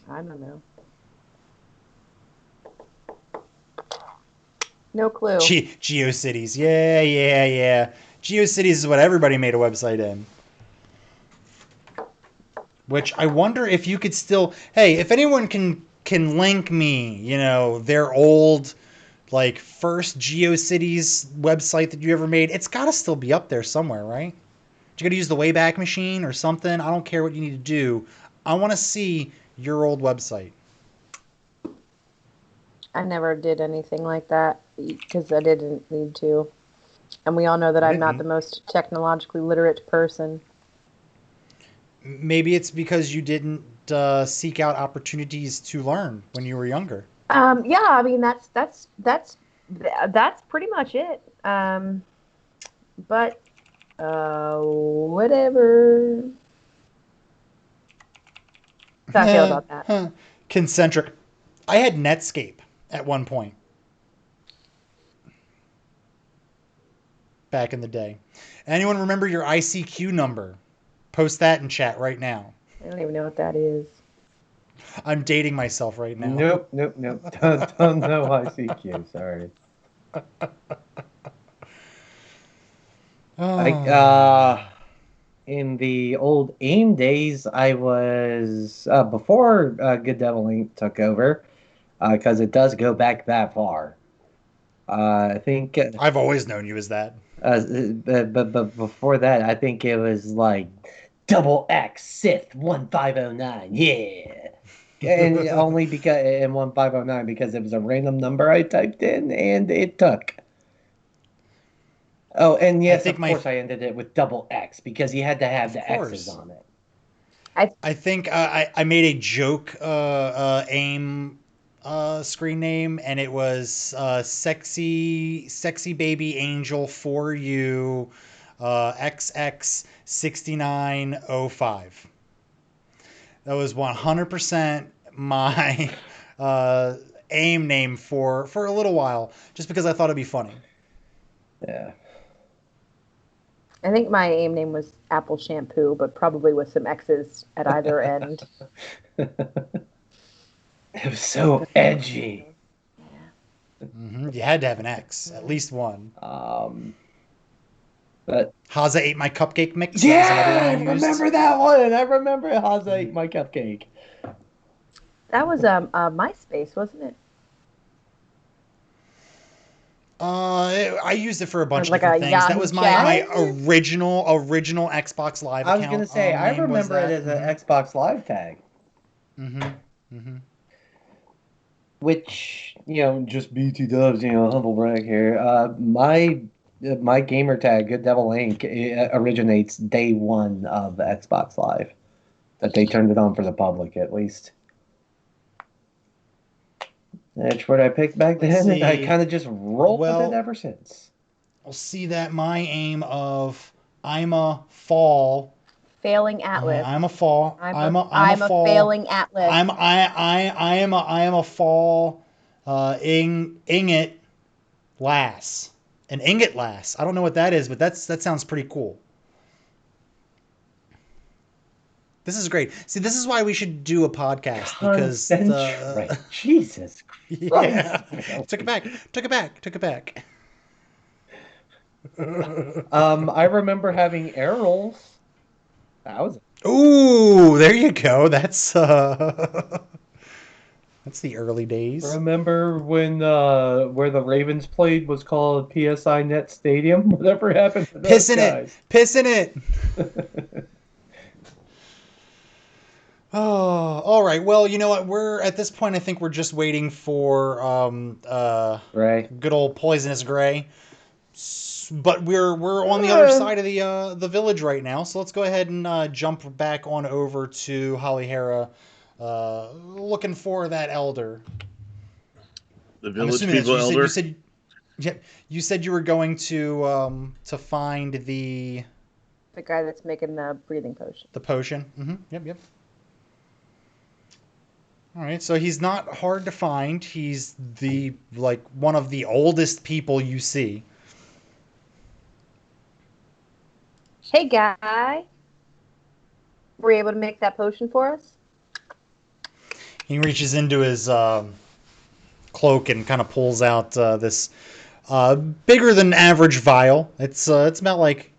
don't know. No clue. GeoCities. Yeah. GeoCities is what everybody made a website in. Which I wonder if you could still. Hey, if anyone can link me, their old like first GeoCities website that you ever made, it's got to still be up there somewhere, right? You got to use the Wayback Machine or something. I don't care what you need to do. I want to see your old website. I never did anything like that because I didn't need to. And we all know that I'm not the most technologically literate person. Maybe it's because you didn't seek out opportunities to learn when you were younger. Yeah, I mean that's pretty much it. But whatever. That's how I feel about that. Concentric. I had Netscape at one point. Back in the day. Anyone remember your ICQ number? Post that in chat right now. I don't even know what that is. I'm dating myself right now. Nope. Don't know ICQ. Sorry. In the old AIM days, I was before Good Devil Inc. took over, because it does go back that far. I think I've always known you as that. but before that, I think it was like double X Sith 1509. Yeah. And only because in 1509 because it was a random number I typed in and it took. Oh, and yes, of course I ended it with double X because you had to have the X's on it. I think I made a joke AIM screen name, and it was sexy baby angel for you XX6905. That was 100% my AIM name for a little while, just because I thought it'd be funny. Yeah. I think my AIM name was Apple Shampoo, but probably with some X's at either end. It was so edgy. Mm-hmm. You had to have an X, at least one. But Haza ate my cupcake mix. Yeah, I remember that one. I remember Haza ate my cupcake. That was MySpace, wasn't it? I used it for a bunch of different things. That was my original Xbox Live account. I was gonna say I remember it as an Xbox Live tag. Which, just BT dubs, humble brag here. My gamer tag, Good Devil Inc., originates day one of Xbox Live. That they turned it on for the public, at least. That's what I picked back then, and I kind of just rolled with it ever since. I'll see that my aim of I'm a fall. Failing Atlas. I'm a fall. I'm a failing Atlas. I am a fall. Ingot lass. An ingot lass. I don't know what that is, but that sounds pretty cool. This is great. See, this is why we should do a podcast because Jesus Christ. Yeah. Took it back. I remember having Errol's. That was Ooh, there you go. That's the early days. Remember when where the Ravens played was called PSI Net Stadium? Whatever happened to those guys? Piss in it. Oh, all right. Well, you know what? We're at this point. I think we're just waiting for Gray. good old poisonous Gray. But we're on the other side of the village right now, so let's go ahead and jump back on over to Hollyhera, looking for that elder. The village people elder. You said you were going to find the guy that's making the breathing potion. The potion. Mm-hmm. Yep. All right, so he's not hard to find. He's one of the oldest people you see. Hey, guy. Were you able to make that potion for us? He reaches into his cloak and kind of pulls out this bigger than average vial. It's about like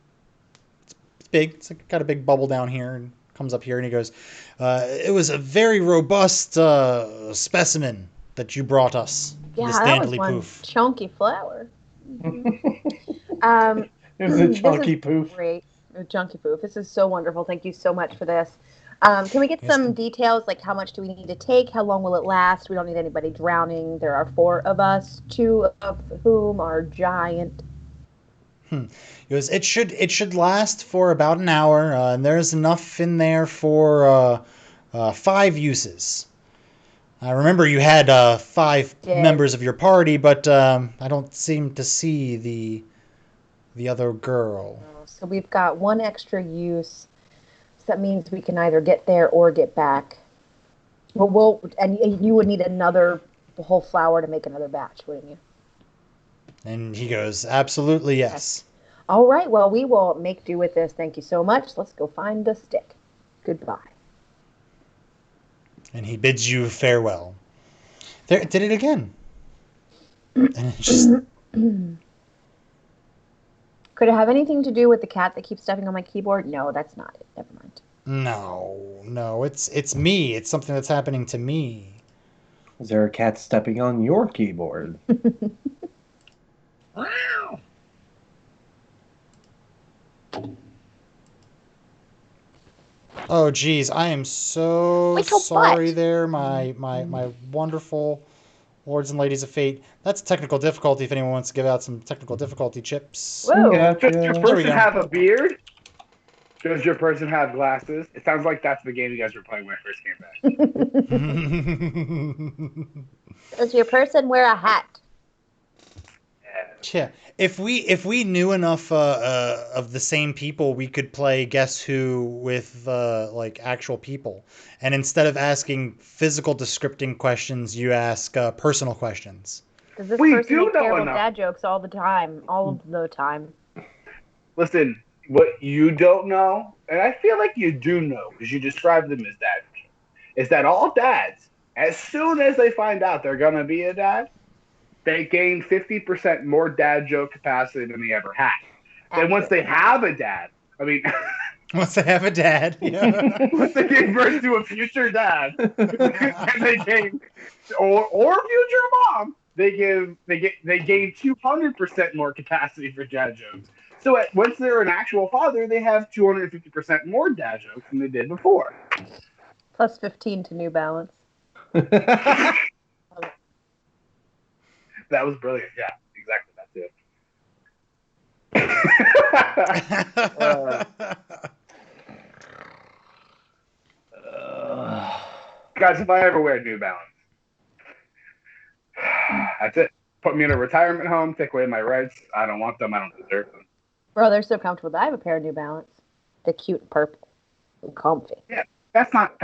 it's big. It's got a big bubble down here and comes up here and he goes, "It was a very robust specimen that you brought us." Yeah, that was one chunky flower. It was a chunky poof. Great. A chunky poof. This is so wonderful. Thank you so much for this. Can we get some details, like how much do we need to take? How long will it last? We don't need anybody drowning. There are 4 of us, 2 of whom are giant. It goes, it should last for about an hour, and there's enough in there for 5 uses. I remember you had 5 members of your party, but I don't seem to see the other girl. So we've got 1 extra use. So that means we can either get there or get back. And you would need another whole flower to make another batch, wouldn't you? And he goes, absolutely yes. All right, well, we will make do with this. Thank you so much. Let's go find the stick. Goodbye. And he bids you farewell. There, it did it again. And it just... Could it have anything to do with the cat that keeps stepping on my keyboard? No, that's not it. Never mind. No, it's me. It's something that's happening to me. Is there a cat stepping on your keyboard? Wow. Oh, geez, I am so sorry there, my wonderful lords and ladies of fate. That's technical difficulty if anyone wants to give out some technical difficulty chips. Whoa. Does your person have a beard? Does your person have glasses? It sounds like that's the game you guys were playing when I first came back. Does your person wear a hat? Yeah. If we knew enough of the same people, we could play Guess Who with like actual people. And instead of asking physical descripting questions, you ask personal questions. Because this person makes terrible dad jokes all the time. Listen, what you don't know, and I feel like you do know, because you described them as dads, is that all dads, as soon as they find out they're going to be a dad, they gain 50% more dad joke capacity than they ever had. Then once they have a dad, once they have a dad, yeah. Once they give birth to a future dad, and they gain, or future mom, they gain 200% more capacity for dad jokes. So once they're an actual father, they have 250% more dad jokes than they did before. Plus 15 to New Balance. That was brilliant. Yeah, exactly. That's it. Guys, if I ever wear New Balance, that's it. Put me in a retirement home, take away my rights. I don't want them. I don't deserve them. Bro, they're so comfortable. I have a pair of New Balance. They're cute and purple and comfy. Yeah, that's not.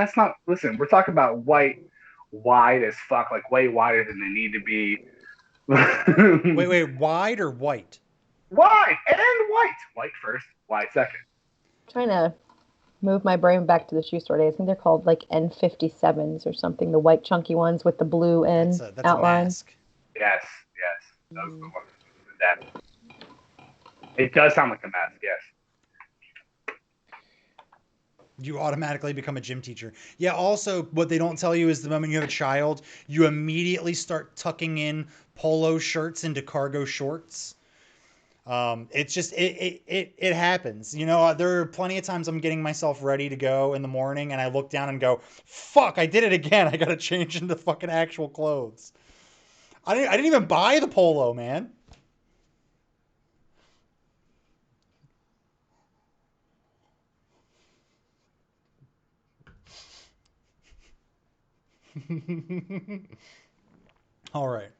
Listen, we're talking about white, wide as fuck, like way wider than they need to be. Wait, wide or white? Wide and white. White first, wide second. I'm trying to move my brain back to the shoe store days. I think they're called like N57s or something. The white chunky ones with the blue N That's outline. a mask. Yes. That was the one. It does sound like a mask. Yes. You automatically become a gym teacher. Yeah, also, what they don't tell you is the moment you have a child, you immediately start tucking in polo shirts into cargo shorts. It's just, it happens. You know, there are plenty of times I'm getting myself ready to go in the morning and I look down and go, fuck, I did it again. I got to change into fucking actual clothes. I didn't even buy the polo, man. All right.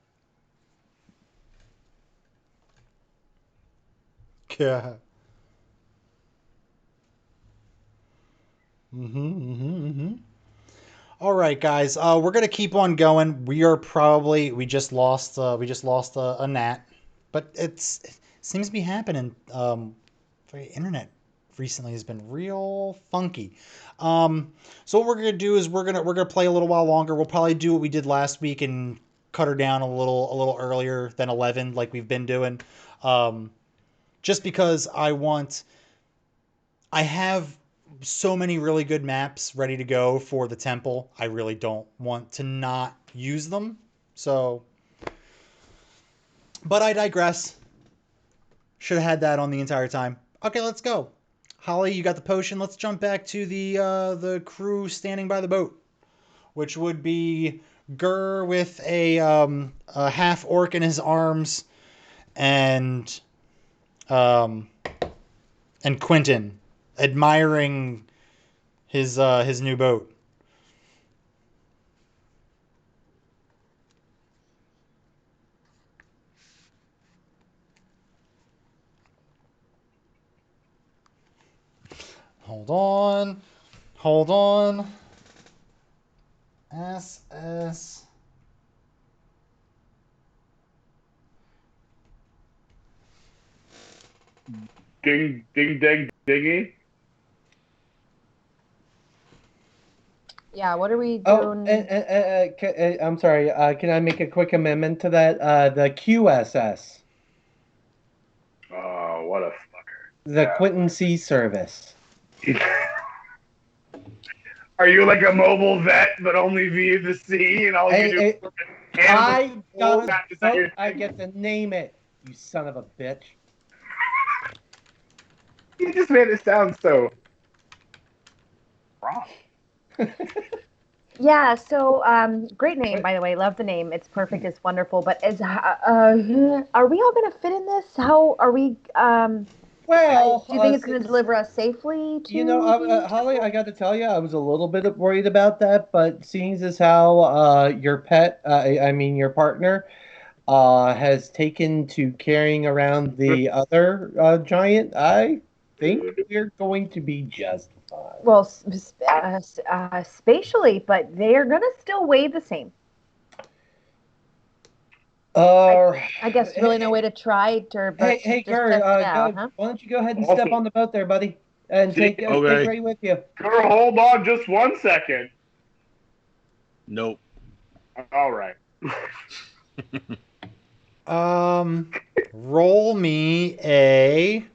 Yeah. All right, guys. We're gonna keep on going. We just lost a gnat, but it seems to be happening. The internet recently has been real funky. So what we're gonna do is we're gonna play a little while longer. We'll probably do what we did last week and cut her down a little earlier than 11, like we've been doing. Just because I have so many really good maps ready to go for the temple. I really don't want to not use them. So, but I digress. Should have had that on the entire time. Okay, let's go. Holly, you got the potion. Let's jump back to the crew standing by the boat, which would be Gur with a half orc in his arms, and Quentin admiring his new boat. Hold on. SS. Ding, ding, ding, dingy. Yeah, what are we doing? I'm sorry. Can I make a quick amendment to that? The QSS. Oh, what a fucker. The Quentin C service. Are you like a mobile vet, but only via the sea, and all you do? I get to name it. You son of a bitch. You just made it sound so wrong. Yeah, so great name, by the way. Love the name. It's perfect. It's wonderful. But are we all going to fit in this? How are we? Well, do you think it's going to deliver us safely? Holly, I got to tell you, I was a little bit worried about that, but seeing as how your pet, your partner, has taken to carrying around the other giant, I think we're going to be just fine. Well, spatially, but they are going to still weigh the same. I guess really no way to try to. Hey, Gur, why don't you go ahead and step on the boat there, buddy, and take Ray with you. Gur, hold on just 1 second. Nope. All right. Roll me a.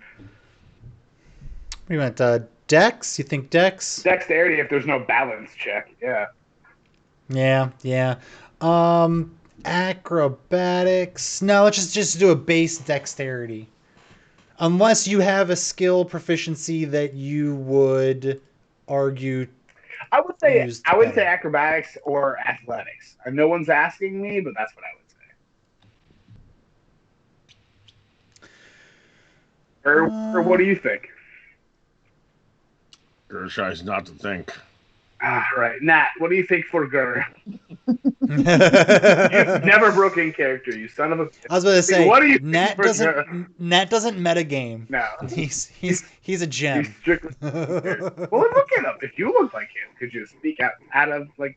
We went Dex. You think Dex? Dexterity if there's no balance check. Yeah. Yeah. Acrobatics. No, let's just do a base dexterity. Unless you have a skill proficiency that you would argue. I would say acrobatics or athletics. No one's asking me, but that's what I would say. Or what do you think? Gur tries not to think. All right, Nat, what do you think for Gur? You've never broken character, you son of a. I was about to say, what do you Nat doesn't metagame. No, he's a gem. He's strictly. Well, look at him. If you look like him, could you speak out of? The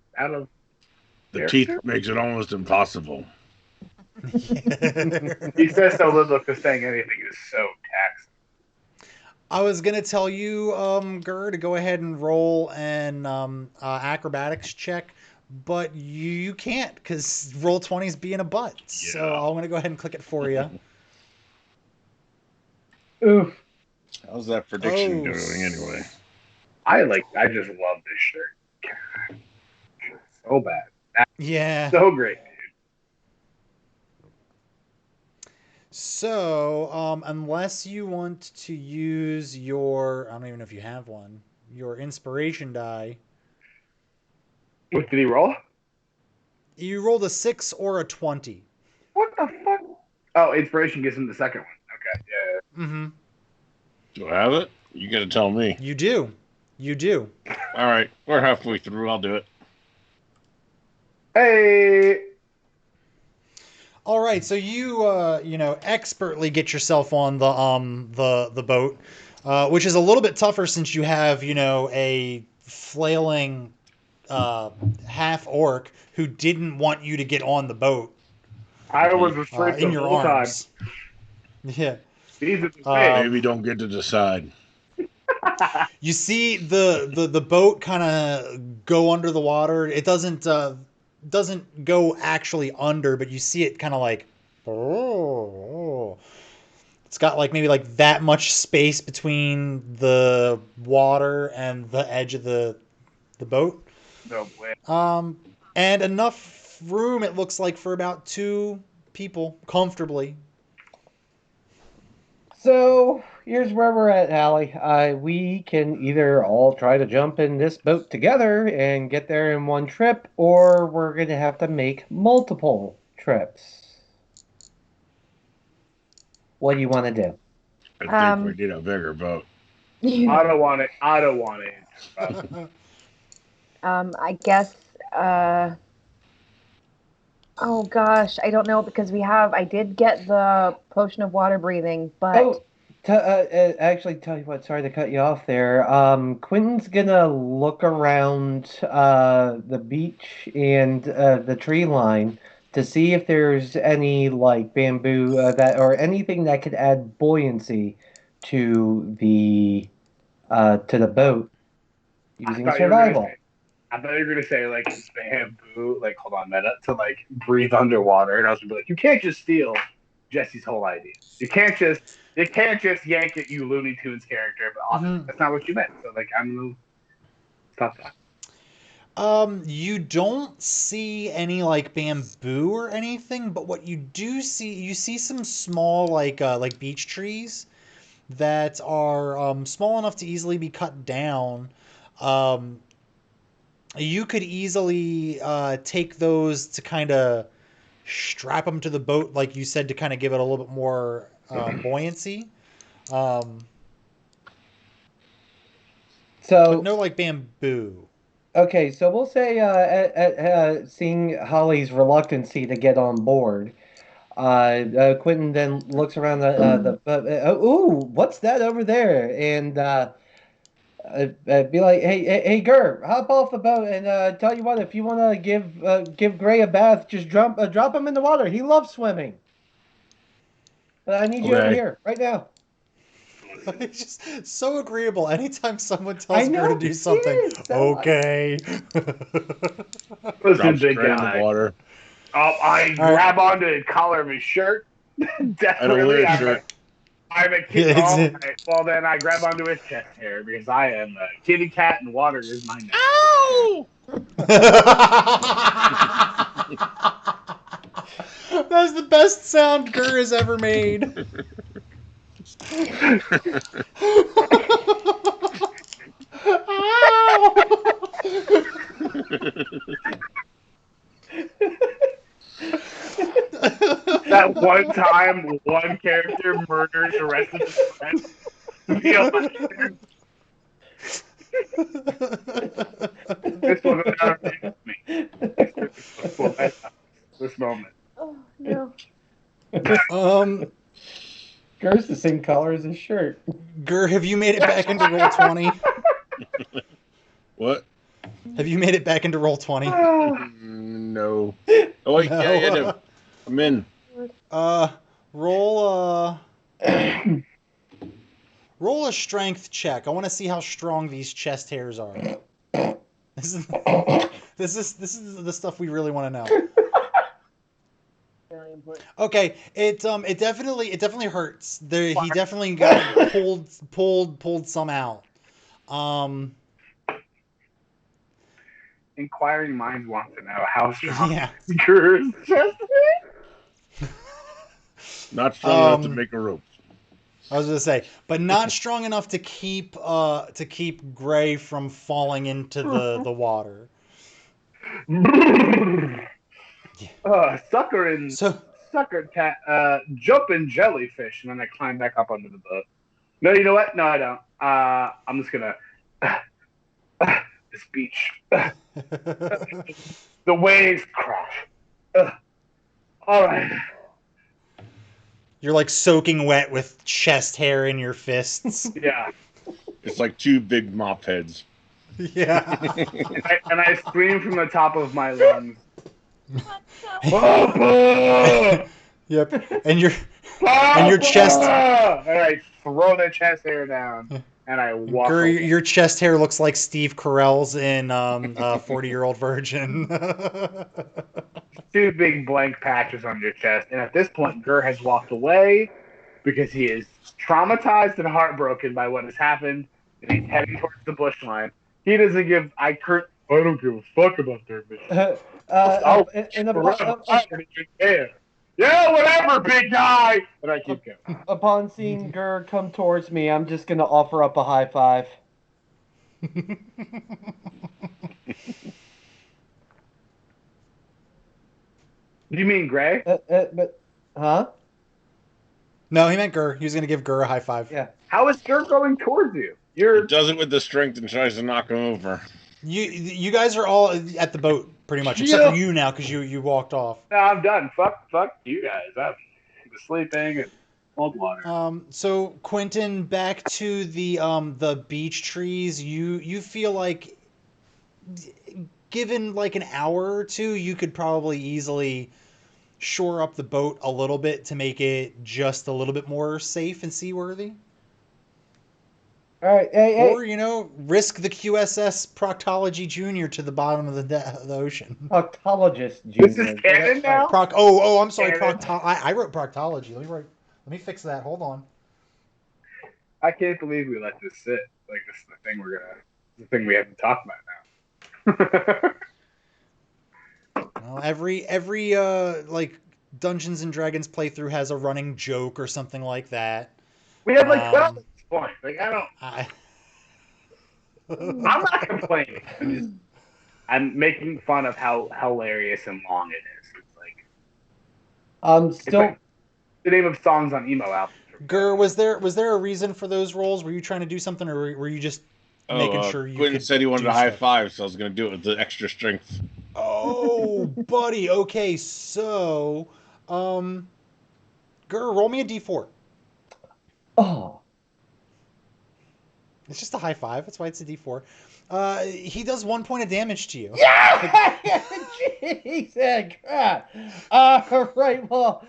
character? Teeth makes it almost impossible. He says so little because saying anything is so taxing. I was gonna tell you, Gur, to go ahead and roll an acrobatics check, but you can't because roll 20 is being a butt. Yeah. So I'm gonna go ahead and click it for you. Oof. How's that prediction doing anyway? I just love this shirt. God. So bad. Yeah. So great. So, unless you want to use your, I don't even know if you have one, your inspiration die. What did he roll? You rolled a 6 or a 20. What the fuck? Oh, inspiration gives him the second one. Okay, yeah. Mm-hmm. Do I have it? You gotta tell me. You do. You do. All right, we're halfway through. I'll do it. Hey. All right, so you expertly get yourself on the boat, which is a little bit tougher since you have a flailing half orc who didn't want you to get on the boat. I was asleep in the your whole arms. time. Yeah. These are the Maybe don't get to decide. You see the boat kind of go under the water. It doesn't go actually under, but you see it kind of like, oh. It's got maybe that much space between the water and the edge of the boat. No way. And enough room, it looks like, for about 2 people comfortably. So here's where we're at, Hallie. We can either all try to jump in this boat together and get there in one trip, or we're going to have to make multiple trips. What do you want to do? I think we need a bigger boat. I don't want it. I guess. Oh gosh, I don't know because I did get the potion of water breathing, but. Actually, tell you what, sorry to cut you off there. Quentin's gonna look around the beach and the tree line to see if there's any bamboo that or anything that could add buoyancy to the boat using survival. I thought you were gonna say bamboo, hold on a minute, to breathe underwater, and I was gonna be like, you can't just steal Jesse's whole idea. You can't just yank it, you Looney Tunes character, but awesome. That's not what you meant. So I'm gonna stop that. You don't see any bamboo or anything, but what you do see, you see some small beach trees that are small enough to easily be cut down. You could easily take those to kind of strap them to the boat, like you said, to kind of give it a little bit more buoyancy. So but no bamboo. Okay, so we'll say seeing Holly's reluctancy to get on board, Quentin then looks around ooh, what's that over there? And be like, hey, Gur, hop off the boat and tell you what, if you want to give Gray a bath, just drop him in the water. He loves swimming. I need you over here right now. It's just so agreeable. Anytime someone tells Gur to do something, okay. Listen, big guy. In the water. I grab onto the collar of his shirt. Definitely. I'm a kid. Well, then I grab onto his chest hair because I am a kitty cat and water is my name. Ow! That's the best sound Gur has ever made. That one time, one character murders the rest of his friends. This will go down with me. This moment. Oh no. Gur's the same color as his shirt. Gur, have you made it back into Roll20? What? Have you made it back into Roll20? No. Oh wait, no. Yeah, I'm in. Roll Roll a strength check. I want to see how strong these chest hairs are. This is the stuff we really want to know. Okay, it definitely hurts. He definitely got pulled some out. Inquiring minds want to know how strong Yeah. Gur's chest is. Not strong enough to make a rope. I was gonna say, but not strong enough to keep Gray from falling into the water. Sucker jumping jellyfish, and then I climb back up under the boat. No, you know what? No, I don't. I'm just gonna this beach. The waves crash. All right. You're like soaking wet with chest hair in your fists. Yeah. It's like two big mop heads. Yeah. and I scream from the top of my lungs. Yep. And your chest. And I throw the chest hair down, and I walk. Your chest hair looks like Steve Carell's in 40-Year-Old Virgin. Two big blank patches on your chest, and at this point, Gur has walked away because he is traumatized and heartbroken by what has happened, and he's heading towards the bush line. He doesn't give. I don't give a fuck about their mission. Yeah, whatever, big guy. And I keep going. Upon seeing Gur come towards me, I'm just gonna offer up a high five. You mean Gray? Huh? No, he meant Gur. He was gonna give Gur a high five. Yeah. How is Gur going towards you? He does it with the strength and tries to knock him over. You guys are all at the boat pretty much, except for you now because you walked off. No, I'm done. Fuck you guys. I'm sleeping and cold water. So Quentin, back to the beach trees. You feel like, given like an hour or two, you could probably easily shore up the boat a little bit to make it just a little bit more safe and seaworthy. All right, or risk the QSS Proctology Junior to the bottom of the ocean. Proctologist Junior. This is canon now. I'm sorry. I wrote proctology. Let me fix that. Hold on. I can't believe we let this sit. Like this is the thing we haven't talked about now. Well, every like Dungeons and Dragons playthrough has a running joke or something like that. We have like 12 at this point. Like I'm not complaining. I'm making fun of how hilarious and long it is. It's like the name of songs on emo albums. Gur, was there a reason for those rolls? Were you trying to do something, or were you just making sure you? Quentin said he wanted a high five, so I was going to do it with the extra strength. Oh, buddy. Okay, so, Gur, roll me a d4. Oh. It's just a high five. That's why it's a d4. He does 1 point of damage to you. Yeah! Jesus crap. All right, well.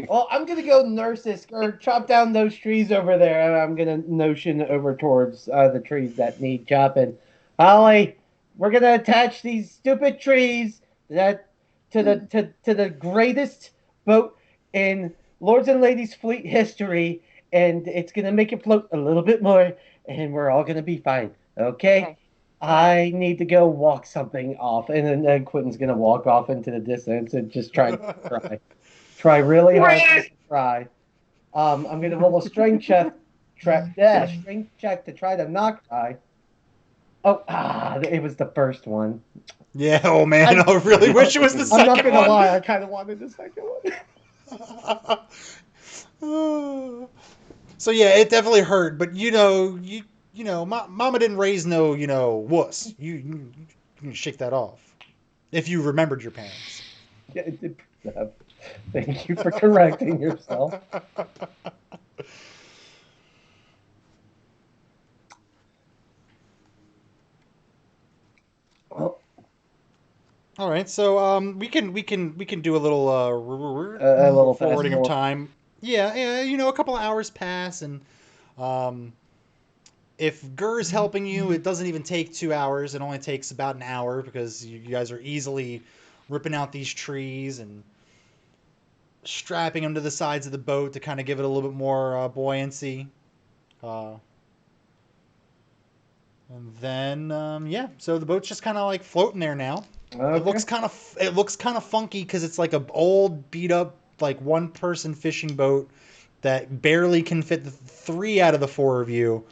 Well, I'm going to go nurse this, or chop down those trees over there, and I'm going to notion over towards the trees that need chopping. Holly, we're going to attach these stupid trees to the greatest boat in Lords and Ladies Fleet history, and it's going to make it float a little bit more, and we're all going to be fine, okay? I need to go walk something off, and then Quentin's going to walk off into the distance and just try really hard to try. I'm going to roll a strength check to try to not cry. Oh, it was the first one. Yeah, oh man, I really wish it was the second one. I'm not going to lie, I kind of wanted the second one. So yeah, it definitely hurt, but Mama didn't raise no, wuss. You can shake that off. If you remembered your parents. Yeah, it did. Thank you for correcting yourself. Well, all right, so we can do a little forwarding of time. Yeah, a couple of hours pass, and if Gur's helping you, it doesn't even take 2 hours. It only takes about an hour because you guys are easily ripping out these trees and strapping them to the sides of the boat to kind of give it a little bit more buoyancy. Uh, and then, so the boat's just kind of like floating there now. Okay. It looks kind of funky because it's like a old, beat up, like one person fishing boat that barely can fit the 3 out of the 4 of you.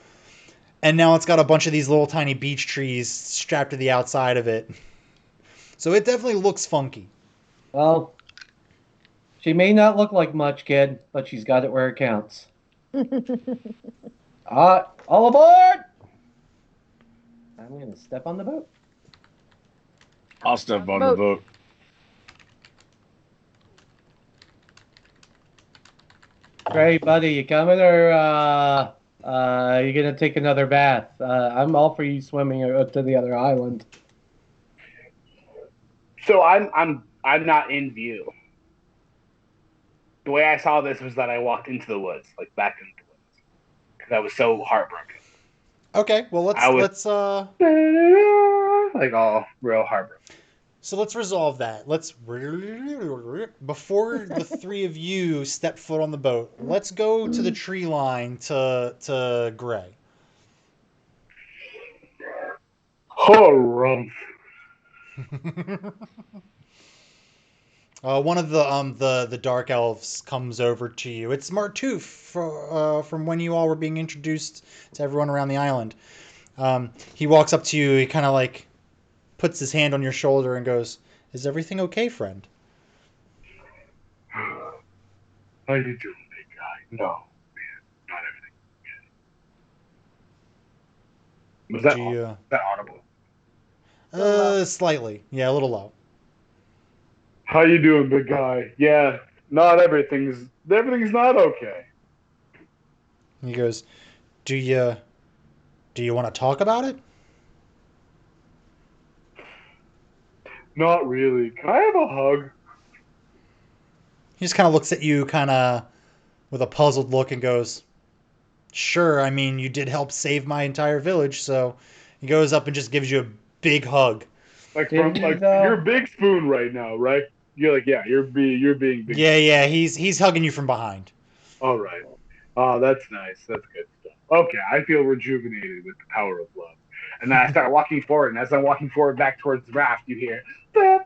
And now it's got a bunch of these little tiny beech trees strapped to the outside of it. So it definitely looks funky. Well, she may not look like much, kid, but she's got it where it counts. All aboard! I'm going to step on the boat. I'll step on the boat. Great, buddy. You coming, or you gonna take another bath? I'm all for you swimming to the other island. So I'm not in view. The way I saw this was that I walked into the woods, like back into the woods, because I was so heartbroken. Okay, well let's like all real heartbroken. So let's resolve that. Before the 3 of you step foot on the boat, let's go to the tree line to Gray. Oh, One of the dark elves comes over to you. It's Martoof from when you all were being introduced to everyone around the island. He walks up to you. He kind of like puts his hand on your shoulder and goes, "Is everything okay, friend?" How you doing, big guy? No, man, not everything. Was that audible? Slightly. Yeah, a little low. How you doing, big guy? Yeah, not everything's not okay. He goes, Do you want to talk about it? Not really. Can I have a hug? He just kind of looks at you kind of with a puzzled look and goes, "Sure, I mean, you did help save my entire village." So he goes up and just gives you a big hug. Like you're Big Spoon right now, right? You're like, yeah, you're being big. Yeah, he's hugging you from behind. All right. Oh, that's nice. That's good stuff. Okay, I feel rejuvenated with the power of love. And then I start walking forward, and as I'm walking forward back towards the raft, you hear, that's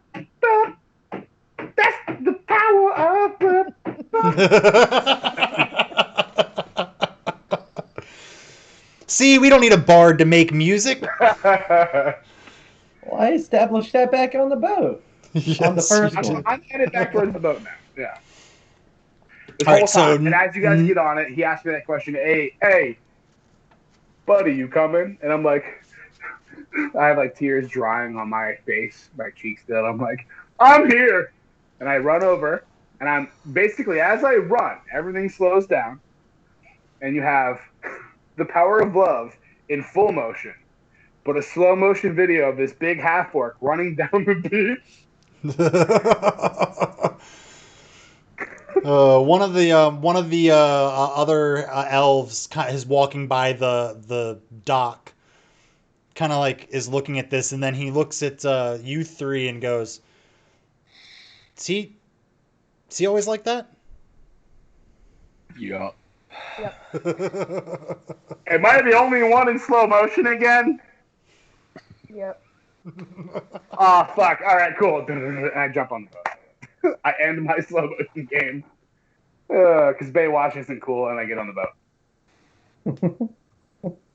the power of love. See, we don't need a bard to make music. Well, I established that back on the boat. Yes, on the first one. I'm headed back towards the boat now. Yeah. This whole time. And as you guys get on it, he asked me that question, hey, buddy, you coming? And I'm like, I have like tears drying on my face, my cheeks still. I'm like, I'm here. And I run over, and I'm basically, as I run, everything slows down, and you have the power of love in full motion, but a slow motion video of this big half orc running down the beach. One of the other elves is walking by the dock, kind of like is looking at this, and then he looks at you 3 and goes, "Is he always like that?" Yeah. Yep. Am I the only one in slow motion again? Yep. Oh, fuck. All right, cool. And I jump on the boat. I end my slow motion game. Because Baywatch isn't cool, and I get on the boat.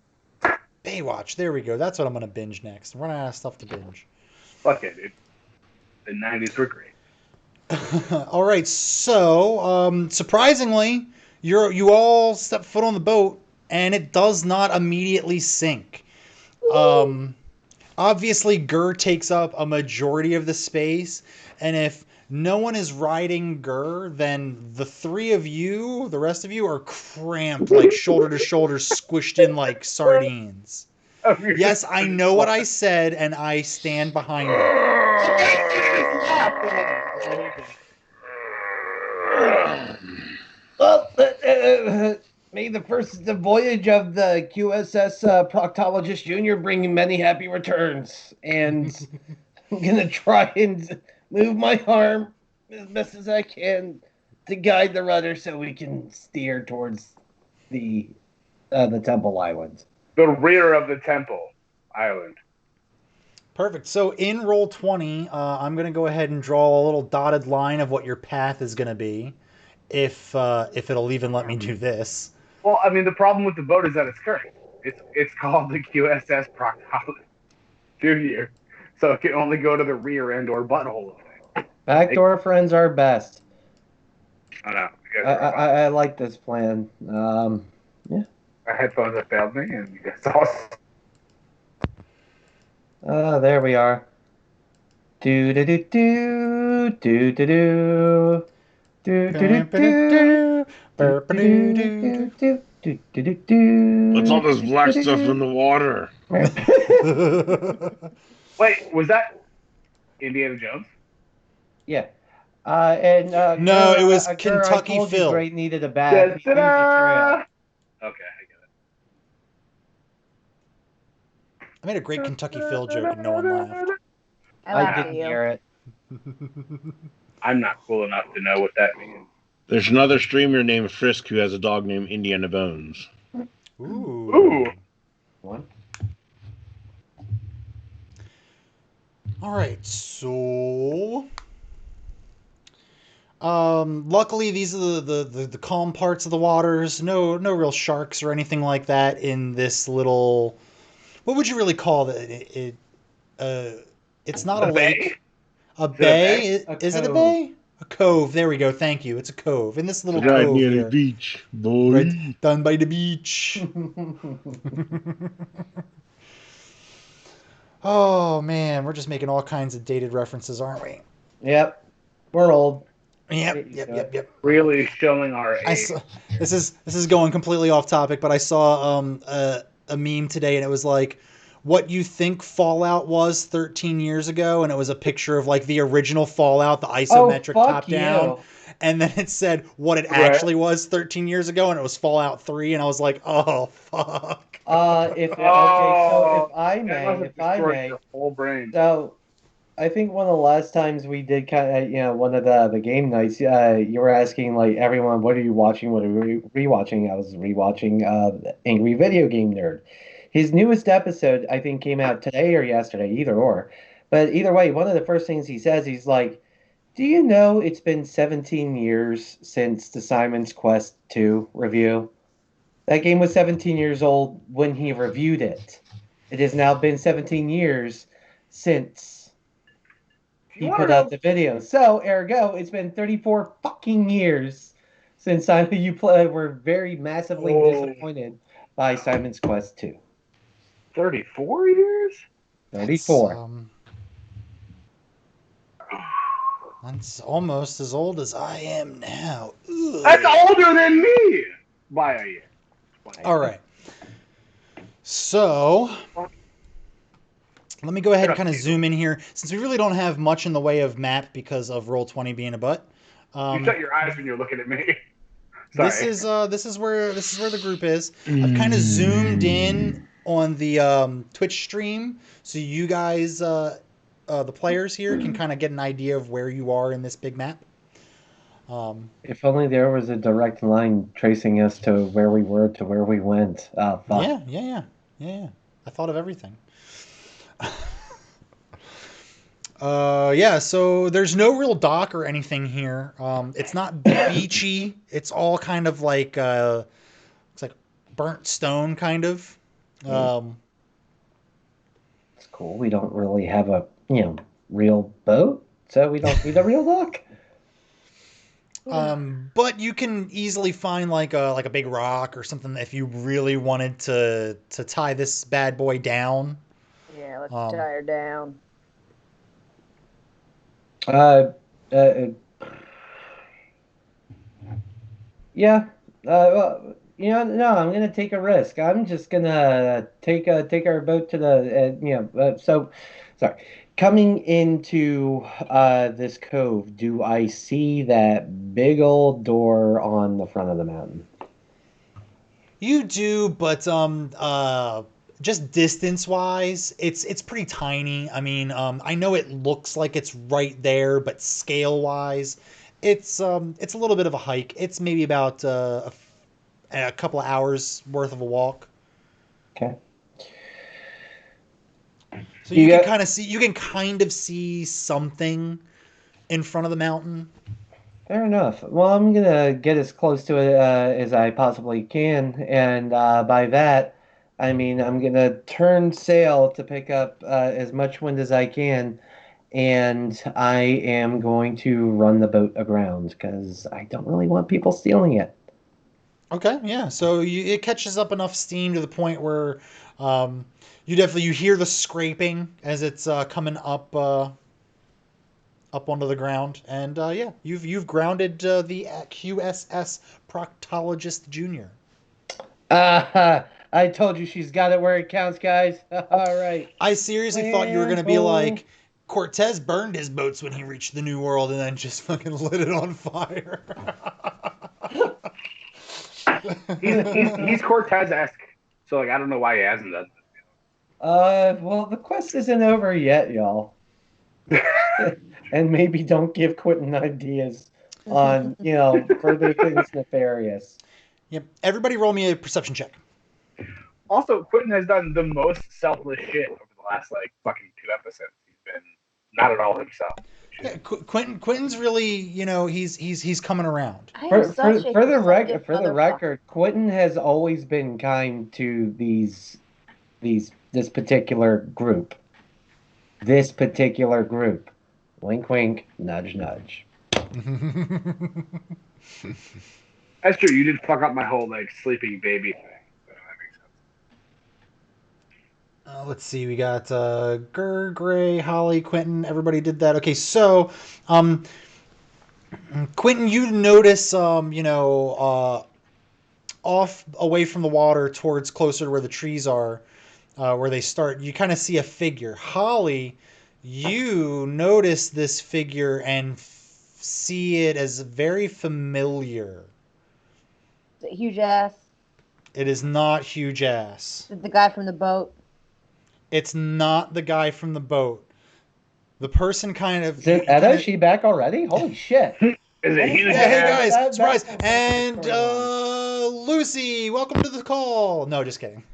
Baywatch, there we go. That's what I'm going to binge next. I'm running out of stuff to binge. Fuck it, dude. The 90s were great. All right, so surprisingly, you all step foot on the boat, and it does not immediately sink. Obviously, Gur takes up a majority of the space, and if no one is riding Gur, then the 3 of you, the rest of you, are cramped, like shoulder to shoulder, squished in like sardines. Yes, I know what I said, and I stand behind it. Well, may the first voyage of the QSS Proctologist Junior bring many happy returns. And I'm gonna try and move my arm as best as I can to guide the rudder so we can steer towards the Temple Islands. The rear of the Temple Island. Perfect. So in Roll20, I'm going to go ahead and draw a little dotted line of what your path is going to be, if it'll even let me do this. Well, I mean, the problem with the boat is that it's cursed. It's called the QSS Proctologist Junior, so it can only go to the rear end or butthole of things. Backdoor friends are best. I know. I like this plan. Yeah. My headphones have failed me, and you guys also. There we are. Do do do do do do do do do do do. What's all this black stuff in the water? Wait, was that Indiana Jones? Yeah. And no, it was Gura, Kentucky I told Phil. You Gray needed a bath. Okay, I get it. I made a great Kentucky Phil joke and no one laughed. I didn't hear it. I'm not cool enough to know what that means. There's another streamer named Frisk who has a dog named Indiana Bones. Ooh. What? All right, so luckily these are the calm parts of the waters. No real sharks or anything like that in this little. What would you really call it? It's not a lake. A bay? Is it a bay? A cove. There we go. Thank you. It's a cove. In this little Right cove near here. the beach, boy. Right down by the beach. Oh man, we're just making all kinds of dated references, aren't we? Yep. We're old. Yep. Really showing our age. This is going completely off topic, but I saw a meme today, and it was like, what you think Fallout was 13 years ago, and it was a picture of like the original Fallout, the isometric top down, and then it said what it actually was 13 years ago, and it was Fallout 3, and I was like, oh fuck. If I may, your whole brain. so I think one of the last times we did kind of, one of the game nights, you were asking like everyone, what are you watching? What are you rewatching? I was rewatching Angry Video Game Nerd. His newest episode, I think, came out today or yesterday, either or. But either way, one of the first things he says, he's like, do you know it's been 17 years since the Simon's Quest 2 review? That game was 17 years old when he reviewed it. It has now been 17 years since he put out the video. So, ergo, it's been 34 fucking years since were very massively disappointed by Simon's Quest 2. 34 years? 34. That's almost as old as I am now. Ugh. That's older than me by a year. All right. So let me go ahead and kind of zoom in here, since we really don't have much in the way of map because of Roll20 being a butt. You shut your eyes when you're looking at me. Sorry. This is where the group is. I've kind of zoomed in on the Twitch stream, so you guys, the players here, can kind of get an idea of where you are in this big map. If only there was a direct line tracing us to where we were to where we went. Oh, fuck. Yeah. I thought of everything. So there's no real dock or anything here. It's not beachy. It's all kind of like it's like burnt stone kind of. It's cool. We don't really have a real boat, so we don't need a real dock. But you can easily find like a big rock or something if you really wanted to tie this bad boy down. Yeah, let's tie her down. Yeah. Well, no, I'm gonna take a risk. I'm just gonna take our boat to the sorry. Coming into this cove, do I see that big old door on the front of the mountain? You do, but just distance wise, it's pretty tiny. I mean, I know it looks like it's right there, but scale wise, it's a little bit of a hike. It's maybe about a couple of hours worth of a walk. Okay. So you can kind of see something in front of the mountain. Fair enough. Well, I'm gonna get as close to it as I possibly can, and by that, I mean I'm gonna turn sail to pick up as much wind as I can, and I am going to run the boat aground because I don't really want people stealing it. Okay, yeah. So it catches up enough steam to the point where you hear the scraping as it's coming up onto the ground, and yeah, you've grounded the QSS Proctologist Junior. I told you she's got it where it counts, guys. All right. I seriously thought you were gonna be like Cortez burned his boats when he reached the New World, and then just fucking lit it on fire. he's Cortez-esque, so like I don't know why he hasn't done Well, the quest isn't over yet, y'all. And maybe don't give Quentin ideas on, further things nefarious. Yep. Everybody roll me a perception check. Also, Quentin has done the most selfless shit over the last like fucking 2 episodes. He's been not at all himself. Yeah, Quentin's really, he's coming around. For the record, Quentin has always been kind to this particular group. This particular group. Wink, wink, nudge, nudge. That's true. You did fuck up my whole like sleeping baby thing. So that makes sense. Let's see. We got Gur, Gray, Holly, Quentin. Everybody did that. Okay, so Quentin, you notice off away from the water towards closer to where the trees are, where they start. You kind of see a figure. Holly, you notice this figure and see it as very familiar. Is it huge ass? It is not huge ass. Is it the guy from the boat? It's not the guy from the boat. The person kind of... Is it Etta? Is she back already? Holy shit. Is it huge ass? Hey guys, surprise! And Lucy, welcome to the call. No, just kidding.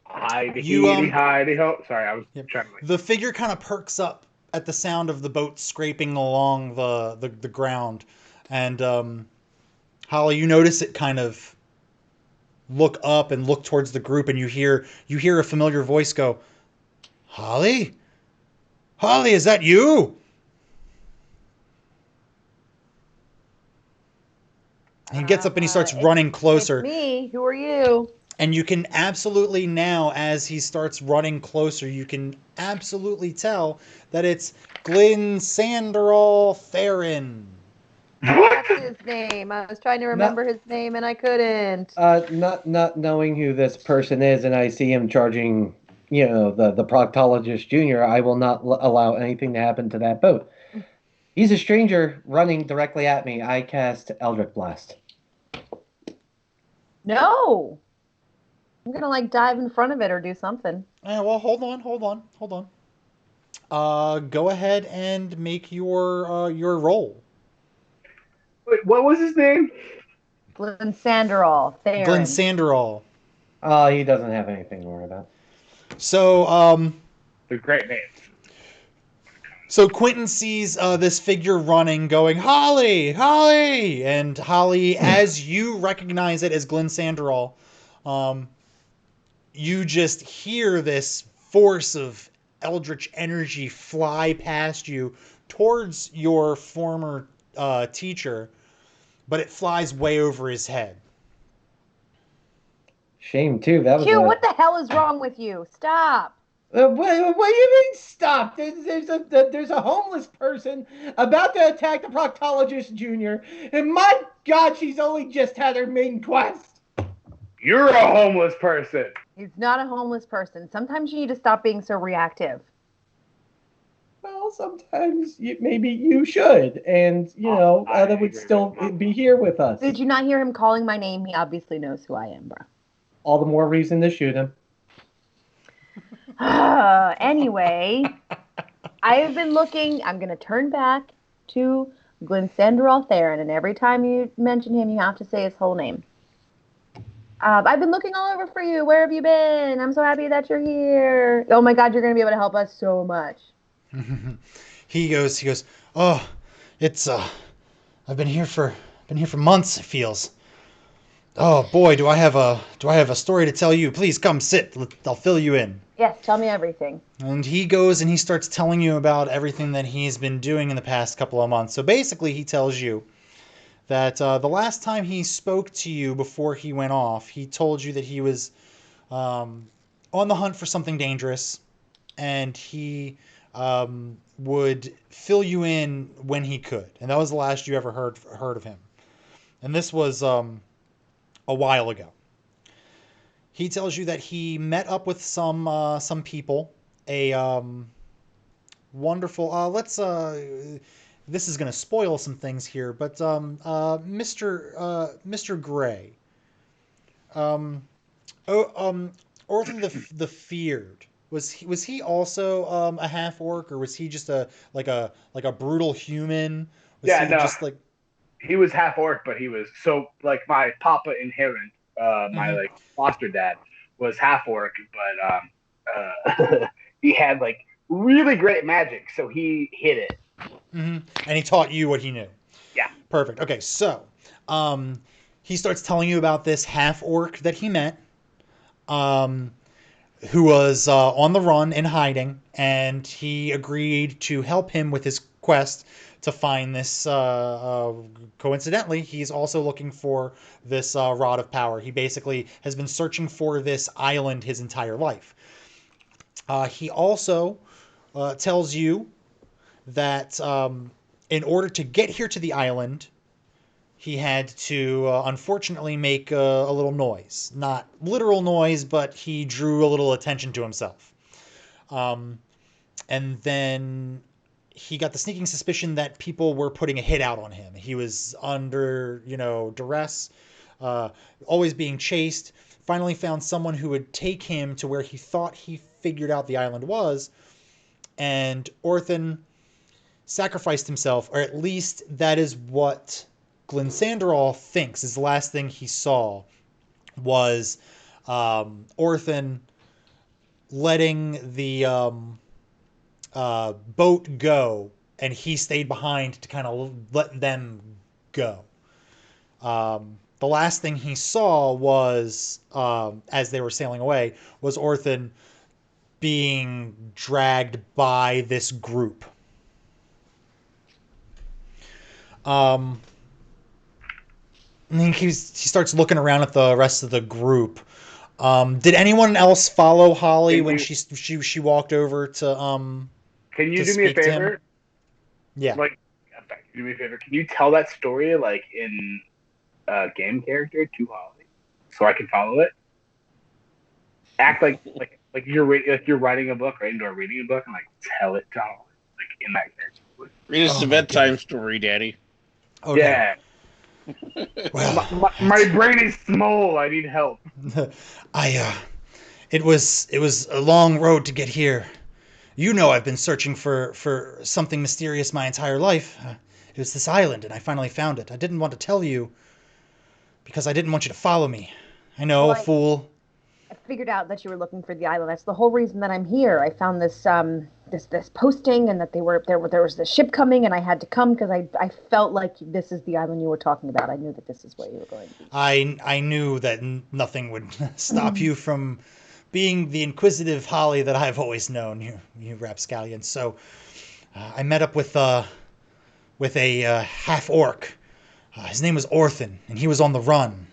Heidi ho. Sorry, I was trying to. The figure kind of perks up at the sound of the boat scraping along the ground, and Holly, you notice it kind of look up and look towards the group, and you hear a familiar voice go, "Holly, Holly, is that you?" He gets up and he starts running closer. It's me. Who are you? And you can absolutely now, as he starts running closer, you can absolutely tell that it's Glensanderol Theron. What's his name? I was trying to remember his name and I couldn't. Not knowing who this person is, and I see him charging, the proctologist junior, I will not allow anything to happen to that boat. He's a stranger running directly at me. I cast Eldritch Blast. No. I'm gonna dive in front of it or do something. Well, hold on. Go ahead and make your roll. Wait, what was his name? Glensanderol. Glensanderol. Oh, he doesn't have anything to worry about. So, the great name. So Quentin sees this figure running, going, "Holly, Holly!" And Holly, as you recognize it as Glensanderol, you just hear this force of eldritch energy fly past you towards your former teacher, but it flies way over his head. Shame, too. That was Q, what the hell is wrong with you? Stop. What do you mean stop? There's a homeless person about to attack the proctologist junior, and my God, she's only just had her main quest. You're a homeless person. He's not a homeless person. Sometimes you need to stop being so reactive. Well, sometimes maybe you should, and Etta would still be here with us. Did you not hear him calling my name? He obviously knows who I am, bro. All the more reason to shoot him. Anyway, I have been looking. I'm going to turn back to Glensandrol Theron, and every time you mention him, you have to say his whole name. I've been looking all over for you. Where have you been? I'm so happy that you're here. Oh my God, you're going to be able to help us so much. He goes, oh, it's, I've been here for months, it feels. Oh boy, do I have a story to tell you. Please come sit. I'll fill you in. Yes, tell me everything. And he goes and he starts telling you about everything that he's been doing in the past couple of months. So basically, he tells you that the last time he spoke to you before he went off, he told you that he was on the hunt for something dangerous, and he would fill you in when he could. And that was the last you ever heard of him. And this was a while ago. He tells you that he met up with some people. A wonderful. This is going to spoil some things here, but Mr. Gray. Orthan the Feared. Was he also a half orc, or was he just a brutal human? Was Yeah, he no. just like He was half orc, but he was so like my papa inherent, my like foster dad was half orc, but he had like really great magic, so he hid it. and he taught you what he knew. Yeah. Perfect. Okay, so he starts telling you about this half orc that he met, who was on the run and hiding, and he agreed to help him with his quest to find this. Coincidentally, he's also looking for this rod of power. He basically has been searching for this island his entire life. He also tells you that in order to get here to the island, he had to unfortunately make a little noise. Not literal noise, but he drew a little attention to himself. And then he got the sneaking suspicion that people were putting a hit out on him. He was under, duress, always being chased. Finally found someone who would take him to where he thought he figured out the island was. And Orthan sacrificed himself, or at least that is what Glensandrol thinks is the last thing he saw was Orthan letting the boat go, and he stayed behind to kind of let them go. The last thing he saw was, as they were sailing away, was Orthan being dragged by this group. And he starts looking around at the rest of the group. Did anyone else follow Holly when she walked over to Can you to do me a speak to him? favor? Yeah. Like, do me a favor. Can you tell that story like in game character to Holly, so I can follow it? Act like you're writing a book, right? Or reading a book, and like tell it to Holly, like in that character. Read us a bedtime story, Daddy. Okay. Yeah. Well, my brain is small. I need help. It was a long road to get here. I've been searching for something mysterious my entire life. It was this island, and I finally found it. I didn't want to tell you because I didn't want you to follow me. I know, fool. I figured out that you were looking for the island. That's the whole reason that I'm here. I found this this posting, and that there was the ship coming, and I had to come because I felt like this is the island you were talking about. I knew that this is where you were going to be. I knew that nothing would stop you from being the inquisitive Holly that I've always known, you rapscallion. So I met up with a half orc. His name was Orthan, and he was on the run.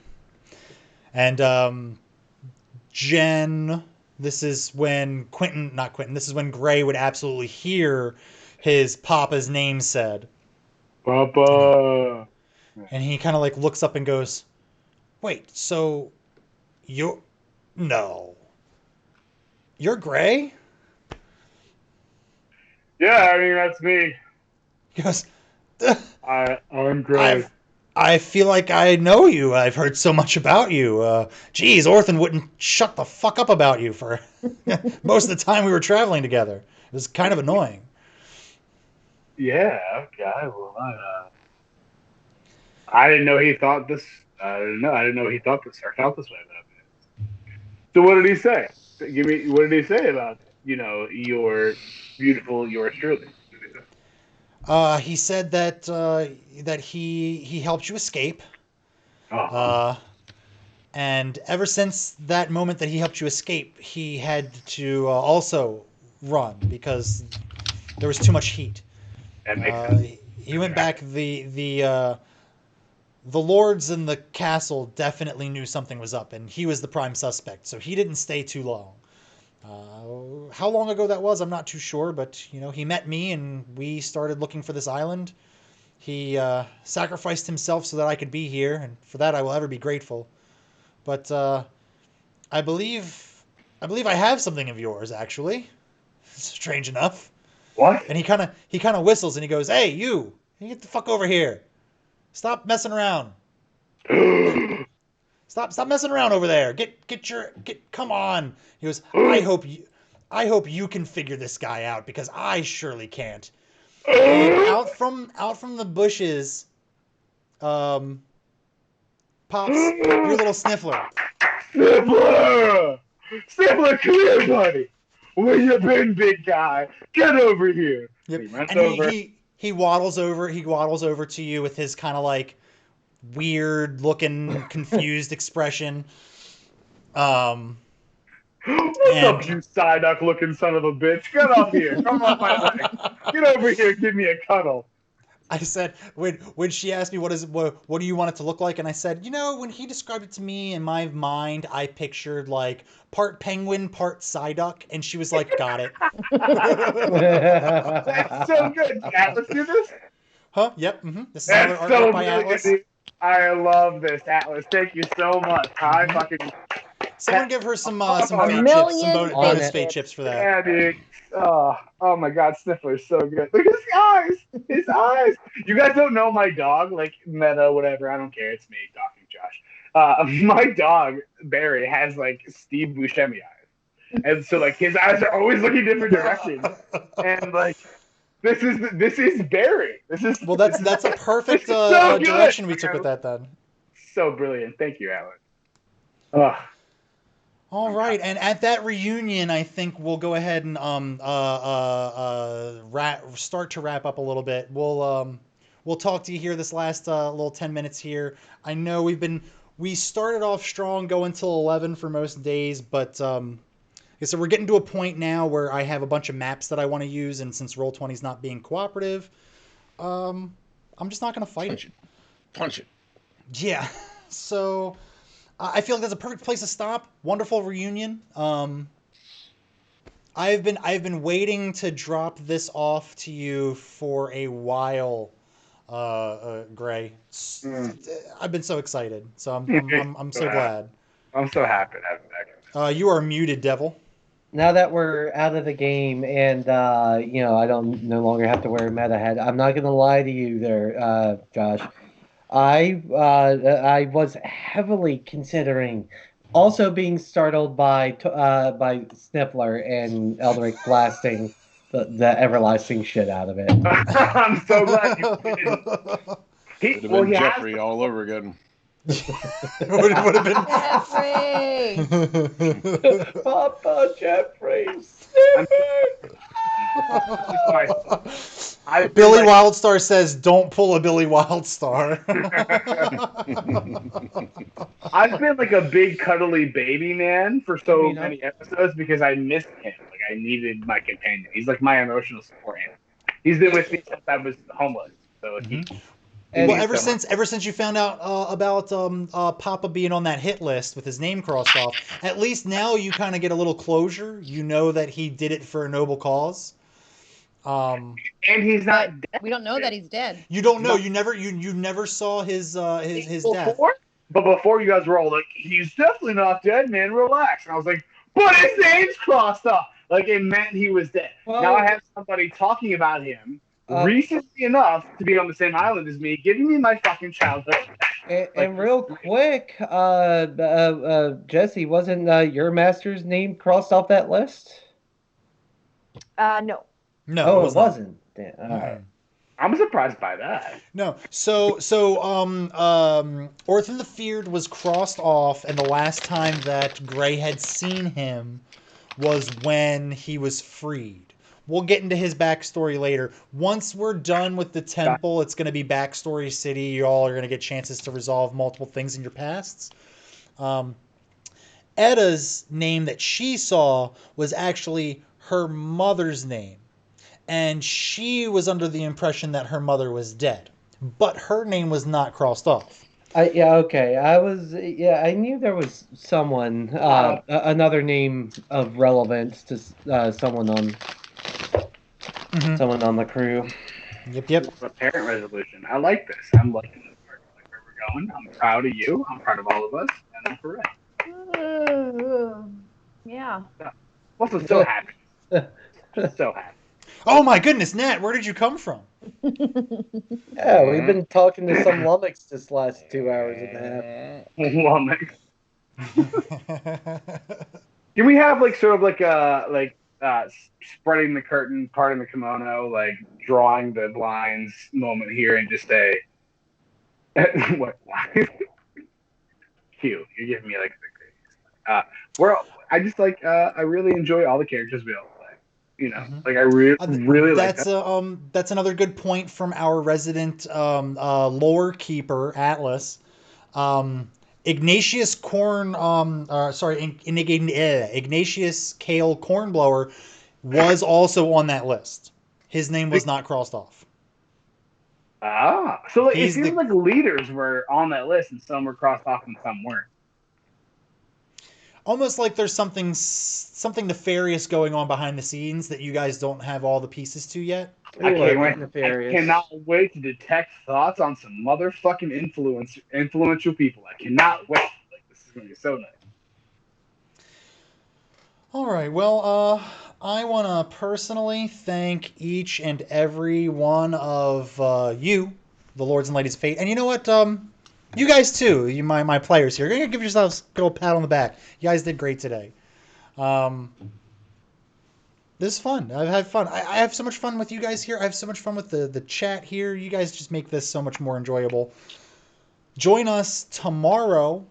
And Jen, this is when this is when Gray would absolutely hear his papa's name said. Papa. And he kind of looks up and goes, "Wait, so no, You're Gray? Yeah, I mean, that's me. He goes, I'm Gray. I feel like I know you. I've heard so much about you. Geez, Orthan wouldn't shut the fuck up about you for most of the time we were traveling together. It was kind of annoying. Yeah, okay. Well, I didn't know he thought this. I didn't know he thought this or felt this way about me. So what did he say? What did he say about, your beautiful, yours truly? He said that that he helped you escape. Oh. And ever since that moment that he helped you escape, he had to also run because there was too much heat. That makes sense. He went back. The lords in the castle definitely knew something was up, and he was the prime suspect. So he didn't stay too long. How long ago that was, I'm not too sure, but he met me, and we started looking for this island. He sacrificed himself so that I could be here, and for that I will ever be grateful. But I believe I have something of yours, actually. Strange enough. What? And he kind of whistles and he goes, "Hey, you get the fuck over here! Stop messing around! Stop messing around over there! Come on!" He goes, "I hope you can figure this guy out because I surely can't." And out from the bushes, pops your little Sniffler. Sniffler! Sniffler, come here, buddy! Where you been, big guy? Get over here! Yep. He runs And over. he waddles over. He waddles over to you with his kind of like weird looking, confused expression. What's up, you Psyduck looking son of a bitch? Get up here! Come on my leg! Get over here! Give me a cuddle! I said when she asked me what do you want it to look like, and I said, when he described it to me in my mind, I pictured like part penguin, part Psyduck, and she was like, "Got it." That's so good. Did Atlas do this? Huh? Yep. Mm-hmm. This is That's another so artwork by brilliant, Atlas. dude. I love this, Atlas. Thank you so much. I fucking. Someone give her some A fate chips, some bonus fate chips for that. Yeah, dude. Oh my God, Sniffler is so good. Look at his eyes. His eyes. You guys don't know my dog, like Meta, whatever. I don't care. It's me talking, Josh. My dog Barry has like Steve Buscemi eyes, and so like his eyes are always looking different directions, and like. This is Barry. Well, that's a perfect so direction we took with that then. So brilliant. Thank you, Alan. Ugh. All right, and at that reunion, I think we'll go ahead and start to wrap up a little bit. We'll talk to you here this last little 10 minutes here. I know we started off strong, going till 11 for most days, but so we're getting to a point now where I have a bunch of maps that I want to use, and since Roll20 is not being cooperative, I'm just not going to fight it. Punch it. Yeah. So I feel like that's a perfect place to stop. Wonderful reunion. I've been waiting to drop this off to you for a while, Gray. I've been so excited. So I'm so glad. I'm so happy to have you back. You are muted, Devil. Now that we're out of the game and I don't no longer have to wear a meta head, I'm not gonna lie to you there, Josh. I was heavily considering also being startled by Sniffler and Eldrick blasting the everlasting shit out of it. I'm so glad you did. It would have been Jeffrey all over again. would have been Jeffrey. Papa Jeffrey. Billy Wildstar says, "Don't pull a Billy Wildstar." I've been like a big cuddly baby man for so many episodes because I missed him. Like I needed my companion. He's like my emotional support animal. He's been with me since I was homeless. So ever since you found out about Papa being on that hit list with his name crossed off, at least now you kind of get a little closure. You know that he did it for a noble cause. And he's not dead. We don't know that he's dead. You don't know. You never saw his death. But before you guys were all like, "He's definitely not dead, man. Relax." And I was like, but his name's crossed off. Like it meant he was dead. Well, now I have somebody talking about him recently enough to be on the same island as me, giving me my fucking childhood. And real quick, Jesse, wasn't your master's name crossed off that list? No. No, Oh, it it wasn't. All right. I'm surprised by that. No. So Orthan the Feared was crossed off, and the last time that Gray had seen him was when he was freed. We'll get into his backstory later. Once we're done with the temple, it's going to be Backstory City. You all are going to get chances to resolve multiple things in your pasts. Edda's name that she saw was actually her mother's name. And she was under the impression that her mother was dead. But her name was not crossed off. Okay. I knew there was someone, another name of relevance to someone on the crew. Yep. A parent resolution. I like this. I'm liking this part. I like where we're going. I'm proud of you. I'm proud of all of us. And I'm correct. Yeah. Also, so happy. So happy. Oh my goodness, Nat, where did you come from? Yeah, we've been talking to some lummox this last 2 hours and a half. Lummox. Can we have sort of spreading the curtain, parting the kimono, like drawing the blinds moment here, and just say, what? Q, you're giving me like the I really enjoy all the characters we all play. I really like that. That's another good point from our resident lore keeper Atlas. Ignatius Ignatius Kale Cornblower was also on that list. His name was not crossed off. So it seems like leaders were on that list and some were crossed off and some weren't. Almost like there's something nefarious going on behind the scenes that you guys don't have all the pieces to yet. I cannot wait to detect thoughts on some motherfucking influential people. I cannot wait. This is going to be so nice. All right. Well, I want to personally thank each and every one of you, the Lords and Ladies of Fate. And you know what? You guys too, my players here. You're gonna give yourselves a good old pat on the back. You guys did great today. This is fun. I've had fun. I have so much fun with you guys here. I have so much fun with the chat here. You guys just make this so much more enjoyable. Join us tomorrow,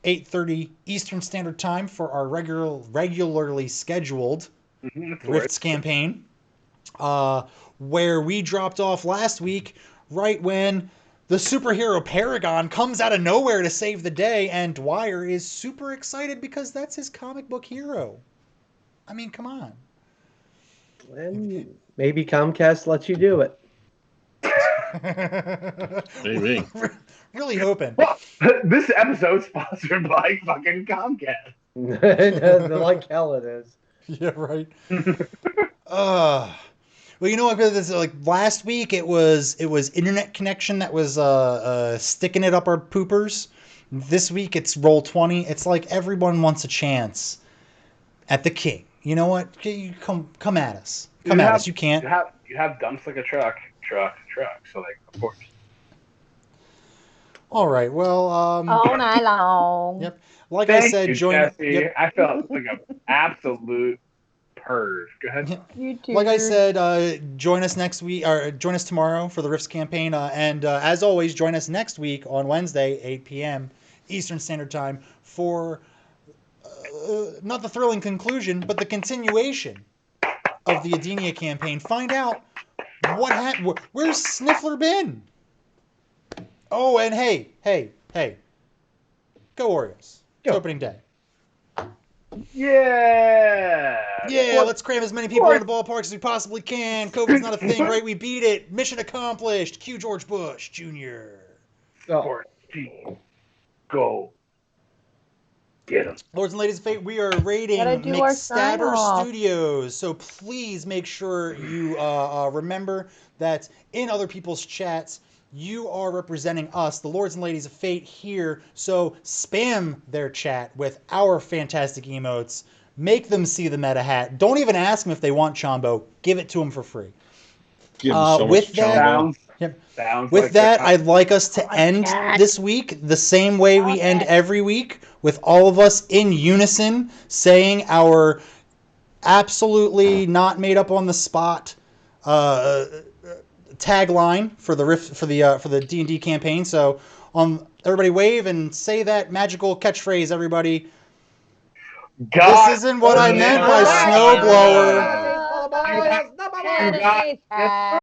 8:30 Eastern Standard Time for our regularly scheduled Rifts campaign, where we dropped off last week right when the superhero Paragon comes out of nowhere to save the day, and Dwyer is super excited because that's his comic book hero. I mean, come on. And maybe Comcast lets you do it. Maybe. Really hoping. Well, this episode's sponsored by fucking Comcast. Like hell it is. Yeah, right. Well, you know what? Like last week, it was internet connection that was sticking it up our poopers. This week, it's Roll20. It's like everyone wants a chance at the king. You know what? You come at us. Come at us. You can't. You have dumps like a truck. So of course. All right. Well. All night long. Yep. Like I said, join. Yep. I felt like an absolute purge. Go ahead. You too. Like I said, join us next week, or join us tomorrow for the Rifts campaign. And as always, join us next week on Wednesday, 8 p.m. Eastern Standard Time for not the thrilling conclusion, but the continuation of the Edinia campaign. Find out what happened. Where's Sniffler been? Oh, and hey. Go Orioles. It's opening day. Yeah, let's cram as many people in the ballpark as we possibly can. COVID's not a thing, right? We beat it. Mission accomplished. Cue George Bush Jr. Go. Get him. Lords and Ladies of Fate, we are rating McStabber Studios. So please make sure you remember that in other people's chats, you are representing us, the Lords and Ladies of Fate here. So spam their chat with our fantastic emotes Make them see the meta hat. Don't even ask them if they want Chombo. Give it to them for free. Give them so with much that, sounds with like that, I'd like us to end this week the same way we end every week, with all of us in unison saying our absolutely not made up on the spot tagline for the D&D campaign. So, everybody wave and say that magical catchphrase. Everybody. God, this isn't what I meant by snowblower. You got